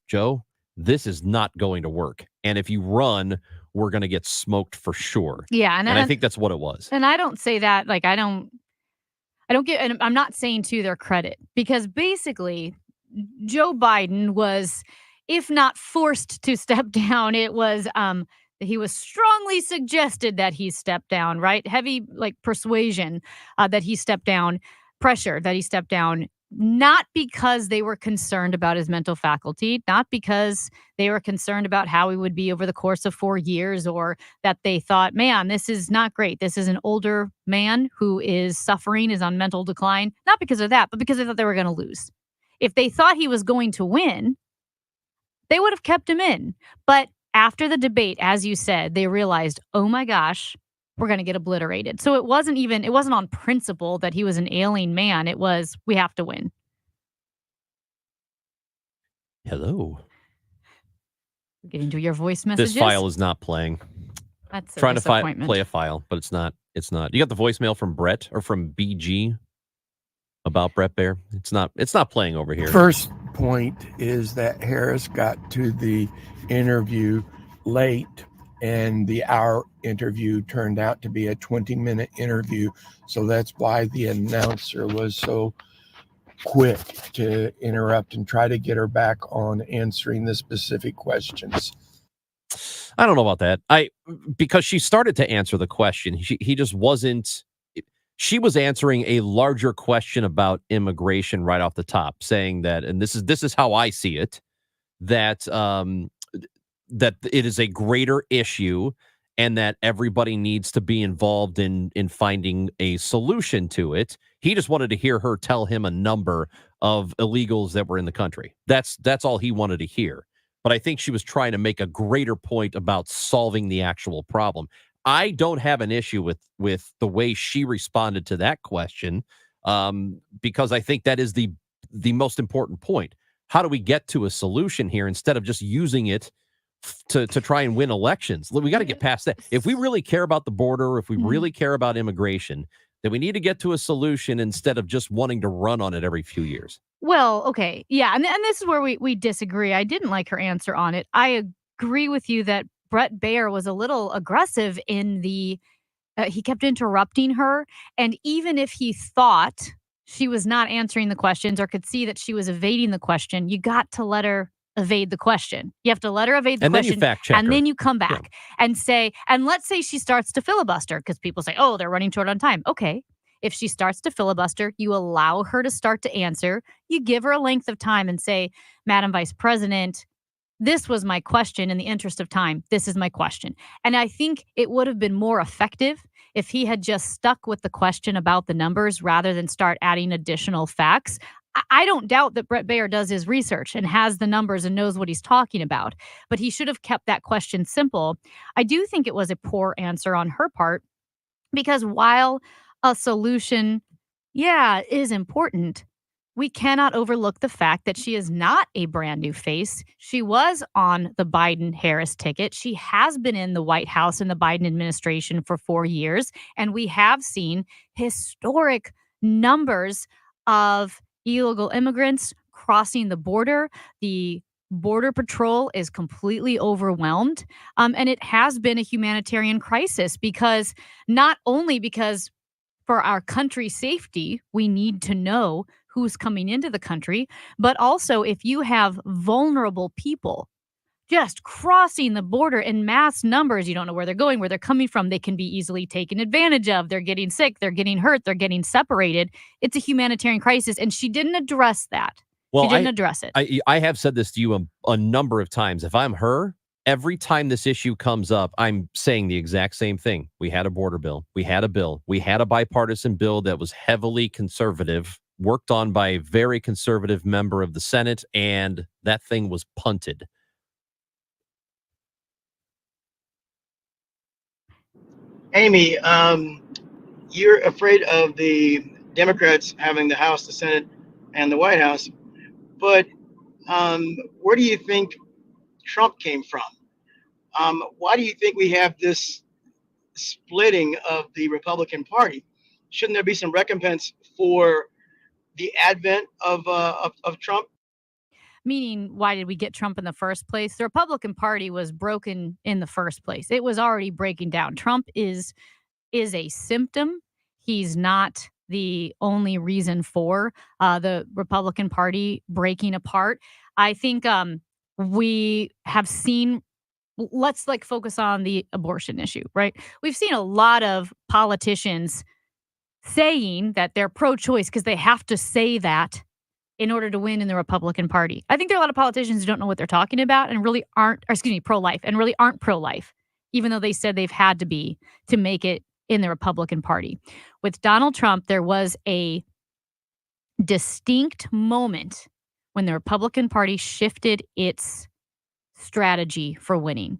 Joe, this is not going to work. And if you run, we're going to get smoked for sure. Yeah. And I think that's what it was. And I don't say that, like, I don't get, and I'm not saying to their credit, because basically Joe Biden was, if not forced to step down, it was, he was strongly suggested that he step down, right? Heavy, like, persuasion that he stepped down, pressure that he stepped down, not because they were concerned about his mental faculty, not because they were concerned about how he would be over the course of 4 years, or that they thought, man, this is not great. This is an older man who is suffering, is on mental decline. Not because of that, but because they thought they were going to lose. If they thought he was going to win, they would have kept him in. But after the debate, as you said, they realized, oh my gosh, we're going to get obliterated. So it wasn't on principle that he was an ailing man. It was, we have to win. Hello. Getting to your voice messages. This file is not playing. That's trying to play a file, but it's not. You got the voicemail from Brett or from BG about Bret Baier? It's not playing over here. First point is that Harris got to the interview late, and the hour interview turned out to be a 20-minute interview. So that's why the announcer was so quick to interrupt and try to get her back on answering the specific questions. I don't know about that. Because she started to answer the question. He just wasn't. She was answering a larger question about immigration right off the top, saying that, and this is how I see it, that that it is a greater issue and that everybody needs to be involved in finding a solution to it. He just wanted to hear her tell him a number of illegals that were in the country. That's all he wanted to hear. But I think she was trying to make a greater point about solving the actual problem. I don't have an issue with the way she responded to that question, because I think that is the most important point. How do we get to a solution here instead of just using it to try and win elections? We got to get past that. If we really care about the border, if we really care about immigration, then we need to get to a solution instead of just wanting to run on it every few years. Well, okay. Yeah. And this is where we disagree. I didn't like her answer on it. I agree with you that Bret Baier was a little aggressive in he kept interrupting her. And even if he thought she was not answering the questions or could see that she was evading the question, you got to let her evade the question. You have to let her evade the question. Then you fact check her. Then you come back and say, and let's say she starts to filibuster, because people say, oh, they're running short on time. Okay. If she starts to filibuster, you allow her to start to answer. You give her a length of time and say, Madam Vice President, this was my question. In the interest of time, this is my question. And I think it would have been more effective if he had just stuck with the question about the numbers rather than start adding additional facts. I don't doubt that Bret Baier does his research and has the numbers and knows what he's talking about, but he should have kept that question simple. I do think it was a poor answer on her part, because while a solution, is important, we cannot overlook the fact that she is not a brand new face. She was on the Biden-Harris ticket. She has been in the White House in the Biden administration for 4 years, and we have seen historic numbers of illegal immigrants crossing the border. The Border Patrol is completely overwhelmed, and it has been a humanitarian crisis, because not only because for our country's safety, we need to know who's coming into the country, but also if you have vulnerable people just crossing the border in mass numbers, you don't know where they're going, where they're coming from, they can be easily taken advantage of. They're getting sick, they're getting hurt, they're getting separated. It's a humanitarian crisis, and she didn't address that. Well, she didn't address it. I have said this to you a number of times. If I'm her, every time this issue comes up, I'm saying the exact same thing. We had a border bill. We had a bill. We had a bipartisan bill that was heavily conservative, worked on by a very conservative member of the Senate, and that thing was punted. Amy, you're afraid of the Democrats having the House, the Senate, and the White House, but where do you think Trump came from? Why do you think we have this splitting of the Republican Party? Shouldn't there be some recompense for the advent of Trump? Meaning, why did we get Trump in the first place? The Republican Party was broken in the first place. It was already breaking down. Trump is a symptom. He's not the only reason for the Republican Party breaking apart. I think we have seen, let's focus on the abortion issue, right? We've seen a lot of politicians saying that they're pro-choice because they have to say that in order to win in the Republican Party. I think there are a lot of politicians who don't know what they're talking about and really aren't, pro-life, and really aren't pro-life, even though they said they've had to be to make it in the Republican Party. With Donald Trump, there was a distinct moment when the Republican Party shifted its strategy for winning.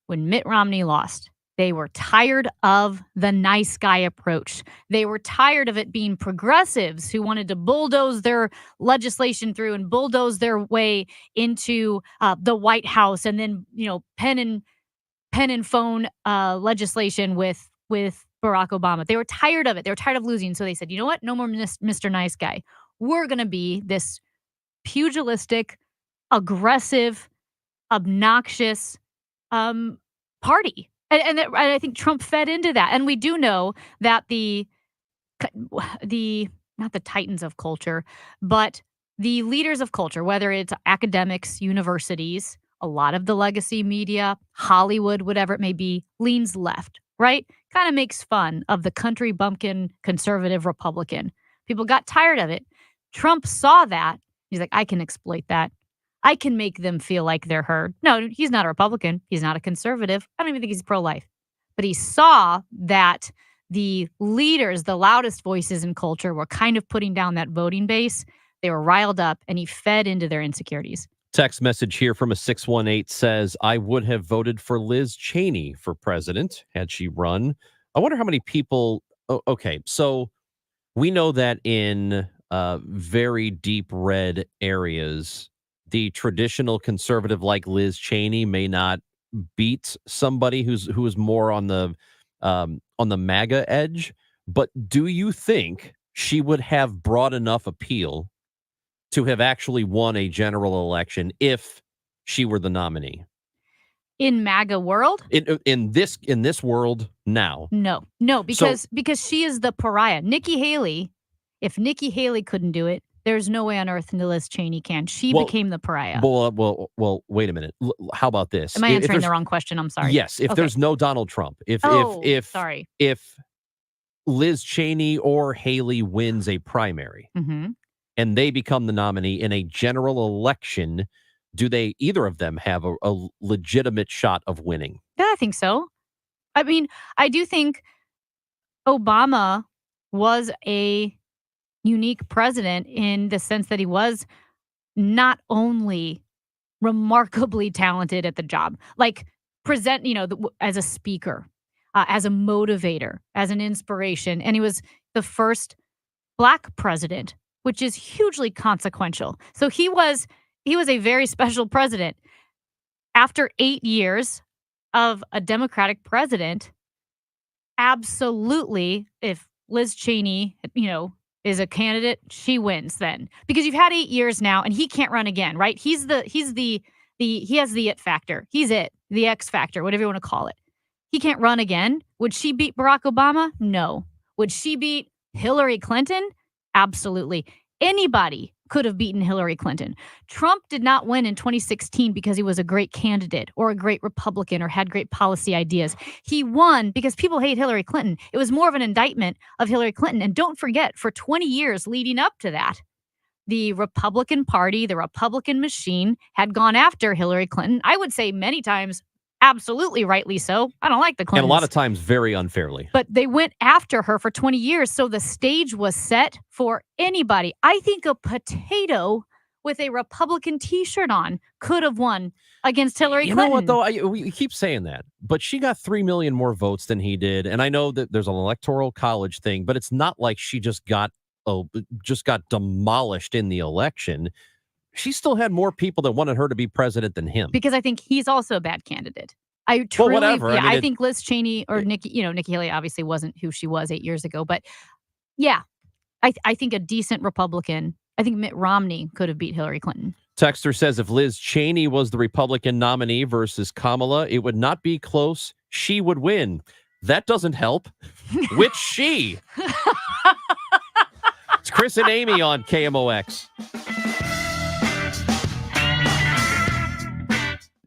When Mitt Romney lost, they were tired of the nice guy approach. They were tired of it being progressives who wanted to bulldoze their legislation through and bulldoze their way into the White House, and then pen and phone legislation with Barack Obama. They were tired of it. They were tired of losing. So they said, you know what? No more Mr. Nice Guy. We're going to be this pugilistic, aggressive, obnoxious party. And I think Trump fed into that. And we do know that the not the titans of culture, but the leaders of culture, whether it's academics, universities, a lot of the legacy media, Hollywood, whatever it may be, leans left, right? Kind of makes fun of the country bumpkin conservative Republican. People got tired of it. Trump saw that. He's like, I can exploit that. I can make them feel like they're heard. No, he's not a Republican. He's not a conservative. I don't even think he's pro-life. But he saw that the leaders, the loudest voices in culture, were kind of putting down that voting base. They were riled up, and he fed into their insecurities. Text message here from a 618 says, I would have voted for Liz Cheney for president had she run. I wonder how many people... Okay, so we know that in very deep red areas, the traditional conservative like Liz Cheney may not beat somebody who is more on the MAGA edge. But do you think she would have broad enough appeal to have actually won a general election if she were the nominee? In MAGA world? In this world now? No, because she is the pariah. Nikki Haley, if Nikki Haley couldn't do it, there's no way on earth Liz Cheney can. She became the pariah. Well, wait a minute. How about this? Am I answering the wrong question? I'm sorry. Yes. If there's no Donald Trump, if Liz Cheney or Haley wins a primary and they become the nominee in a general election, do they either of them have a legitimate shot of winning? Yeah, I think so. I mean, I do think Obama was a unique president in the sense that he was not only remarkably talented at the job, as a speaker, as a motivator, as an inspiration. And he was the first Black president, which is hugely consequential. So he was a very special president. After 8 years of a Democratic president, absolutely, if Liz Cheney, is a candidate, she wins then. Because you've had 8 years now and he can't run again, right? He has the it factor. He's it, the X factor, whatever you want to call it. He can't run again. Would she beat Barack Obama? No. Would she beat Hillary Clinton? Absolutely. Anybody could have beaten Hillary Clinton. Trump did not win in 2016 because he was a great candidate or a great Republican or had great policy ideas. He won because people hate Hillary Clinton. It was more of an indictment of Hillary Clinton. And don't forget, for 20 years leading up to that, the Republican Party, the Republican machine, had gone after Hillary Clinton. I would say many times, absolutely rightly so. I don't like the Clintons. And a lot of times very unfairly. But they went after her for 20 years, so the stage was set for anybody. I think a potato with a Republican T-shirt on could have won against Hillary Clinton. You know what, though? We keep saying that, but she got 3 million more votes than he did. And I know that there's an electoral college thing, but it's not like she just got demolished in the election. She still had more people that wanted her to be president than him. Because I think he's also a bad candidate. I truly, well, whatever. Yeah, I mean, I think Liz Cheney or Nikki Haley obviously wasn't who she was 8 years ago, but yeah, I think a decent Republican. I think Mitt Romney could have beat Hillary Clinton. Texter says if Liz Cheney was the Republican nominee versus Kamala, it would not be close. She would win. That doesn't help. Which she? It's Chris and Amy on KMOX.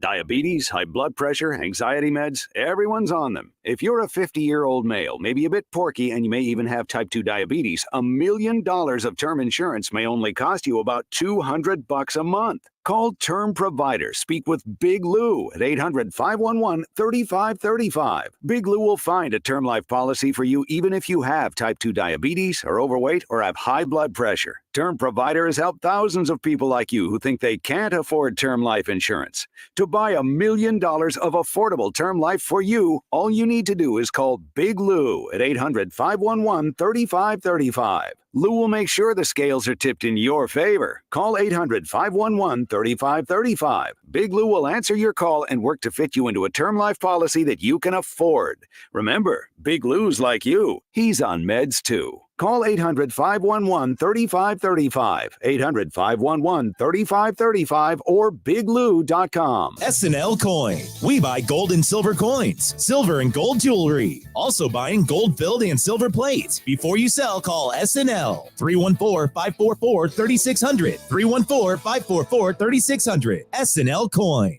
Diabetes, high blood pressure, anxiety meds, everyone's on them. If you're a 50-year-old male, maybe a bit porky, and you may even have type 2 diabetes, $1 million of term insurance may only cost you about $200 a month. Call Term Provider. Speak with Big Lou at 800-511-3535. Big Lou will find a term life policy for you even if you have type 2 diabetes, are overweight, or have high blood pressure. Term Provider has helped thousands of people like you who think they can't afford term life insurance. To buy $1 million of affordable term life for you, all you need to do is call Big Lou at 800-511-3535. Lou will make sure the scales are tipped in your favor. Call 800-511-3535. Big Lou will answer your call and work to fit you into a term life policy that you can afford. Remember, Big Lou's like you. He's on meds too. Call 800-511-3535, 800-511-3535, or biglou.com. SNL Coin. We buy gold and silver coins, silver and gold jewelry. Also buying gold-filled and silver plates. Before you sell, call SNL. 314-544-3600. 314-544-3600. SNL Coin.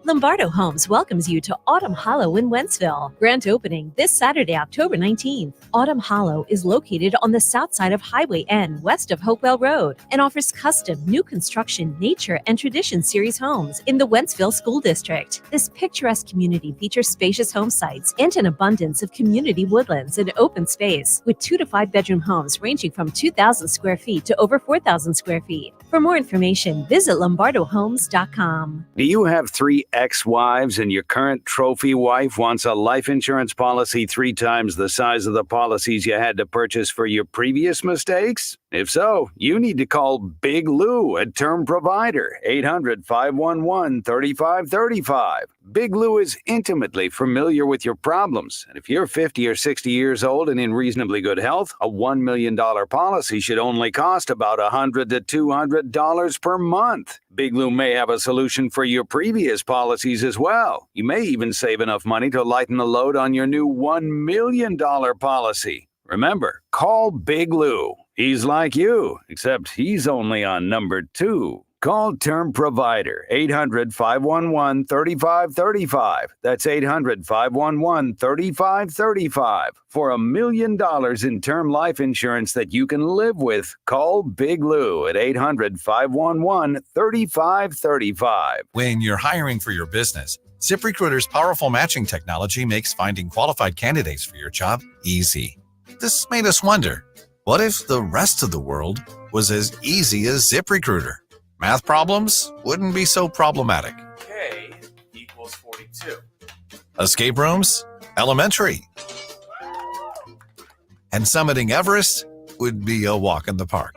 Lombardo Homes welcomes you to Autumn Hollow in Wentzville. Grand opening this Saturday, October 19th. Autumn Hollow is located on the south side of Highway N, west of Hopewell Road, and offers custom, new construction, nature, and tradition series homes in the Wentzville School District. This picturesque community features spacious home sites and an abundance of community woodlands and open space, with 2 to 5 bedroom homes ranging from 2,000 square feet to over 4,000 square feet. For more information, visit lombardohomes.com. Do you have 3 ex-wives and your current trophy wife wants a life insurance policy 3 times the size of the policies you had to purchase for your previous mistakes? If so, you need to call Big Lou at Term Provider, 800-511-3535. Big Lou is intimately familiar with your problems, and if you're 50 or 60 years old and in reasonably good health, a $1 million policy should only cost about $100 to $200 per month. Big Lou may have a solution for your previous policies as well. You may even save enough money to lighten the load on your new $1 million policy. Remember, call Big Lou. He's like you, except he's only on number 2. Call Term Provider, 800-511-3535. That's 800-511-3535. For $1 million in term life insurance that you can live with, call Big Lou at 800-511-3535. When you're hiring for your business, ZipRecruiter's powerful matching technology makes finding qualified candidates for your job easy. This made us wonder, what if the rest of the world was as easy as ZipRecruiter? Math problems wouldn't be so problematic. K equals 42. Escape rooms? Elementary. And summiting Everest would be a walk in the park.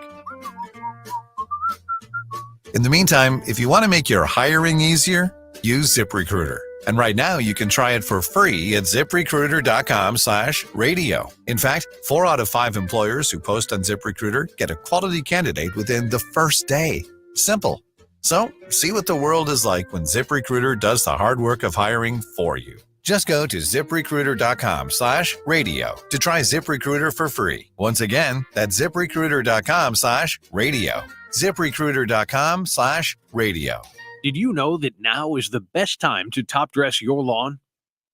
In the meantime, if you want to make your hiring easier, use ZipRecruiter. And right now, you can try it for free at ZipRecruiter.com/radio. In fact, 4 out of 5 employers who post on ZipRecruiter get a quality candidate within the first day. Simple. So, see what the world is like when ZipRecruiter does the hard work of hiring for you. Just go to ZipRecruiter.com/radio to try ZipRecruiter for free. Once again, that's ZipRecruiter.com/radio. ZipRecruiter.com/radio. Did you know that now is the best time to top dress your lawn?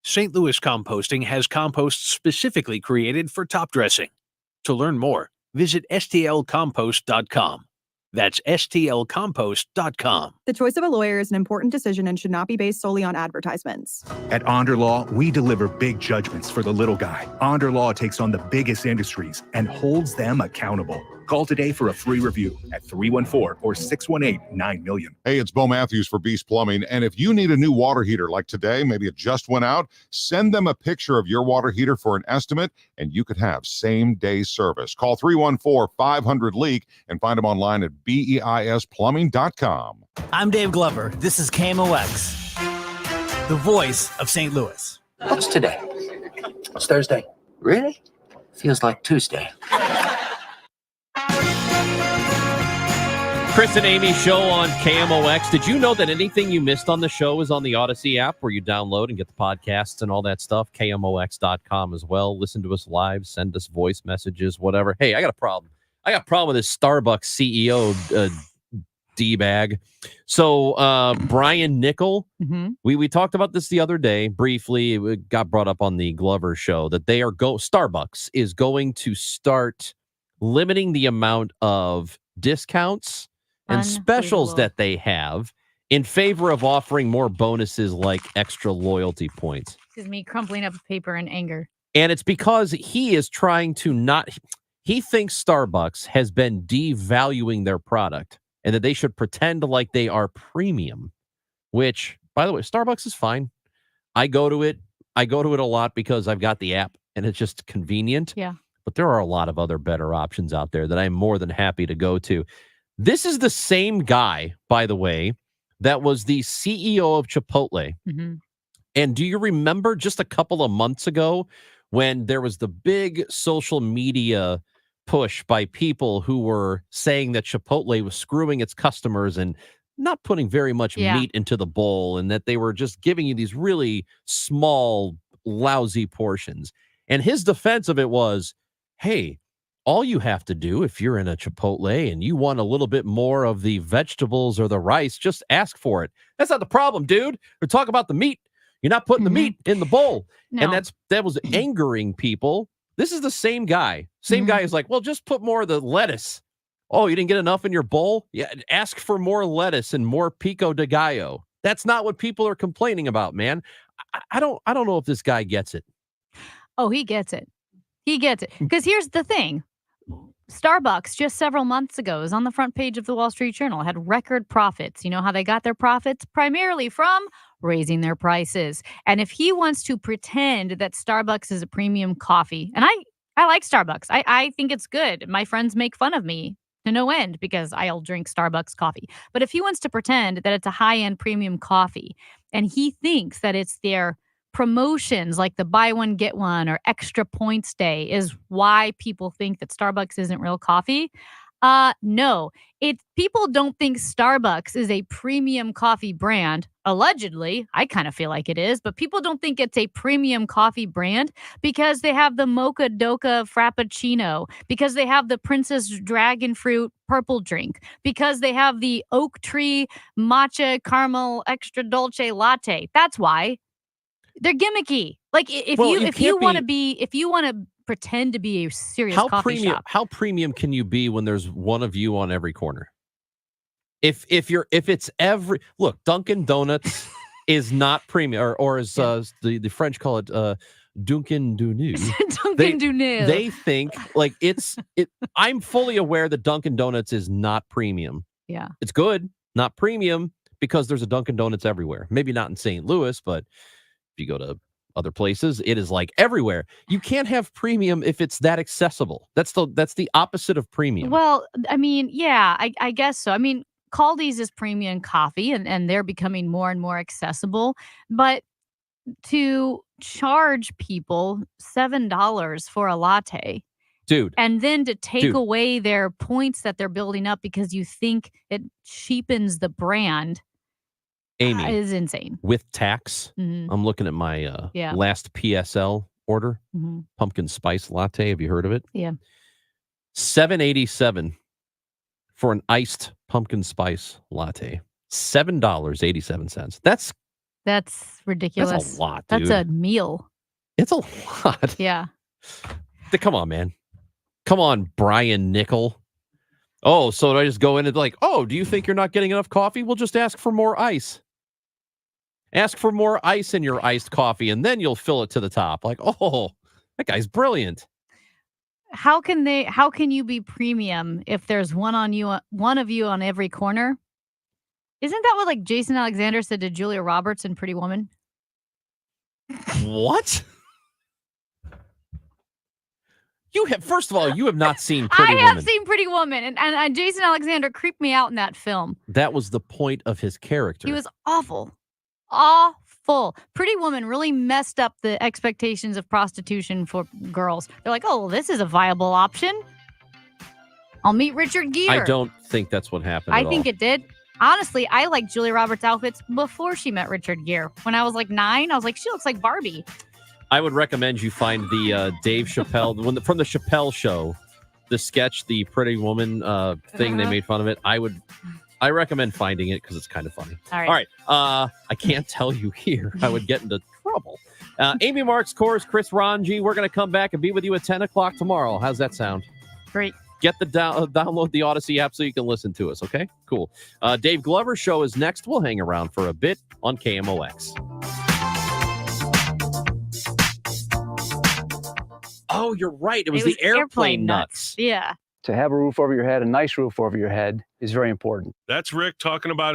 St. Louis Composting has compost specifically created for top dressing. To learn more, visit stlcompost.com. That's stlcompost.com. The choice of a lawyer is an important decision and should not be based solely on advertisements. At Onder Law, we deliver big judgments for the little guy. Onder Law takes on the biggest industries and holds them accountable. Call today for a free review at 314 or 618-9000000. Hey, it's Bo Matthews for Beast Plumbing. And if you need a new water heater like today, maybe it just went out, send them a picture of your water heater for an estimate, and you could have same-day service. Call 314-500-LEAK and find them online at BEISplumbing.com. I'm Dave Glover. This is KMOX, the voice of St. Louis. What's today? It's Thursday. Really? Feels like Tuesday. Chris and Amy show on KMOX. Did you know that anything you missed on the show is on the Odyssey app where you download and get the podcasts and all that stuff? KMOX.com as well. Listen to us live. Send us voice messages, whatever. Hey, I got a problem. I got a problem with this Starbucks CEO D-bag. So Brian Nickel, we talked about this the other day briefly. It got brought up on the Glover show that Starbucks is going to start limiting the amount of discounts and specials that they have in favor of offering more bonuses like extra loyalty points. This is me crumpling up paper in anger. And it's because he is trying to he thinks Starbucks has been devaluing their product and that they should pretend like they are premium, which, by the way, Starbucks is fine. I go to it a lot because I've got the app and it's just convenient. Yeah. But there are a lot of other better options out there that I'm more than happy to go to. This is the same guy, by the way, that was the CEO of Chipotle. And do you remember just a couple of months ago when there was the big social media push by people who were saying that Chipotle was screwing its customers and not putting very much meat into the bowl and that they were just giving you these really small, lousy portions? And his defense of it was, hey, all you have to do if you're in a Chipotle and you want a little bit more of the vegetables or the rice, just ask for it. That's not the problem, dude. We're talking about the meat. You're not putting the meat in the bowl. No. And that was angering people. This is the same guy. Same guy is like, well, just put more of the lettuce. Oh, you didn't get enough in your bowl? Yeah, ask for more lettuce and more pico de gallo. That's not what people are complaining about, man. I don't know if this guy gets it. Oh, he gets it. He gets it. Because here's the thing. Starbucks just several months ago is on the front page of the Wall Street Journal, had record profits. You know how they got their profits? Primarily from raising their prices. And if he wants to pretend that Starbucks is a premium coffee, and I like Starbucks. I think it's good. My friends make fun of me to no end because I'll drink Starbucks coffee. But if he wants to pretend that it's a high-end premium coffee and he thinks that it's their promotions like the buy one, get one or extra points day is why people think that Starbucks isn't real coffee. No, people don't think Starbucks is a premium coffee brand. Allegedly, I kind of feel like it is, but people don't think it's a premium coffee brand because they have the Mocha Doka Frappuccino, because they have the Princess Dragon Fruit purple drink, because they have the Oak Tree Matcha Caramel Extra Dolce Latte. That's why. They're gimmicky. Like if you want to pretend to be a serious coffee shop. How premium can you be when there's one of you on every corner? If it's every look, Dunkin' Donuts is not premium, or as the French call it, Dunkin' Donuts. Dunkin' Donuts. They think like it. I'm fully aware that Dunkin' Donuts is not premium. Yeah, it's good, not premium, because there's a Dunkin' Donuts everywhere. Maybe not in St. Louis, but if you go to other places, it is like everywhere. You can't have premium if it's that accessible. That's the opposite of premium. Well, I mean, yeah, I guess so. I mean, Caldi's is premium coffee and they're becoming more and more accessible. But to charge people $7 for a latte, dude, and then to take away their points that they're building up because you think it cheapens the brand, Amy, is insane. With tax, I'm looking at my last PSL order, pumpkin spice latte. Have you heard of it? Yeah. $7.87 for an iced pumpkin spice latte. $7.87. That's ridiculous. That's a lot, dude. That's a meal. It's a lot. Yeah. Come on, man. Come on, Brian Nickel. Oh, so do I just go in and be like, oh, do you think you're not getting enough coffee? We'll just ask for more ice. Ask for more ice in your iced coffee, and then you'll fill it to the top. Like, oh, that guy's brilliant. How can you be premium if there's one of you on every corner? Isn't that what like Jason Alexander said to Julia Roberts in Pretty Woman? What? First of all, you have not seen Pretty Woman. I have seen Pretty Woman, and Jason Alexander creeped me out in that film. That was the point of his character. He was awful. Awful. Pretty Woman really messed up the expectations of prostitution for girls. They're like, oh, well, this is a viable option. I'll meet Richard Gere. I don't think that's what happened. I think it did. Honestly, I liked Julia Roberts' outfits before she met Richard Gere. When I was like 9, I was like, she looks like Barbie. I would recommend you find the Dave Chappelle, from the Chappelle Show, the sketch, the Pretty Woman thing, they made fun of it. I recommend finding it because it's kind of funny. All right. I can't tell you here. I would get into trouble. Amy Marks, Chorus, Chris Ranji. We're going to come back and be with you at 10 o'clock tomorrow. How's that sound? Great. Get the download the Odyssey app so you can listen to us, okay? Cool. Dave Glover's show is next. We'll hang around for a bit on KMOX. Oh, you're right. It was the airplane nuts. Yeah. To have a roof over your head, a nice roof over your head, is very important. That's Rick talking about his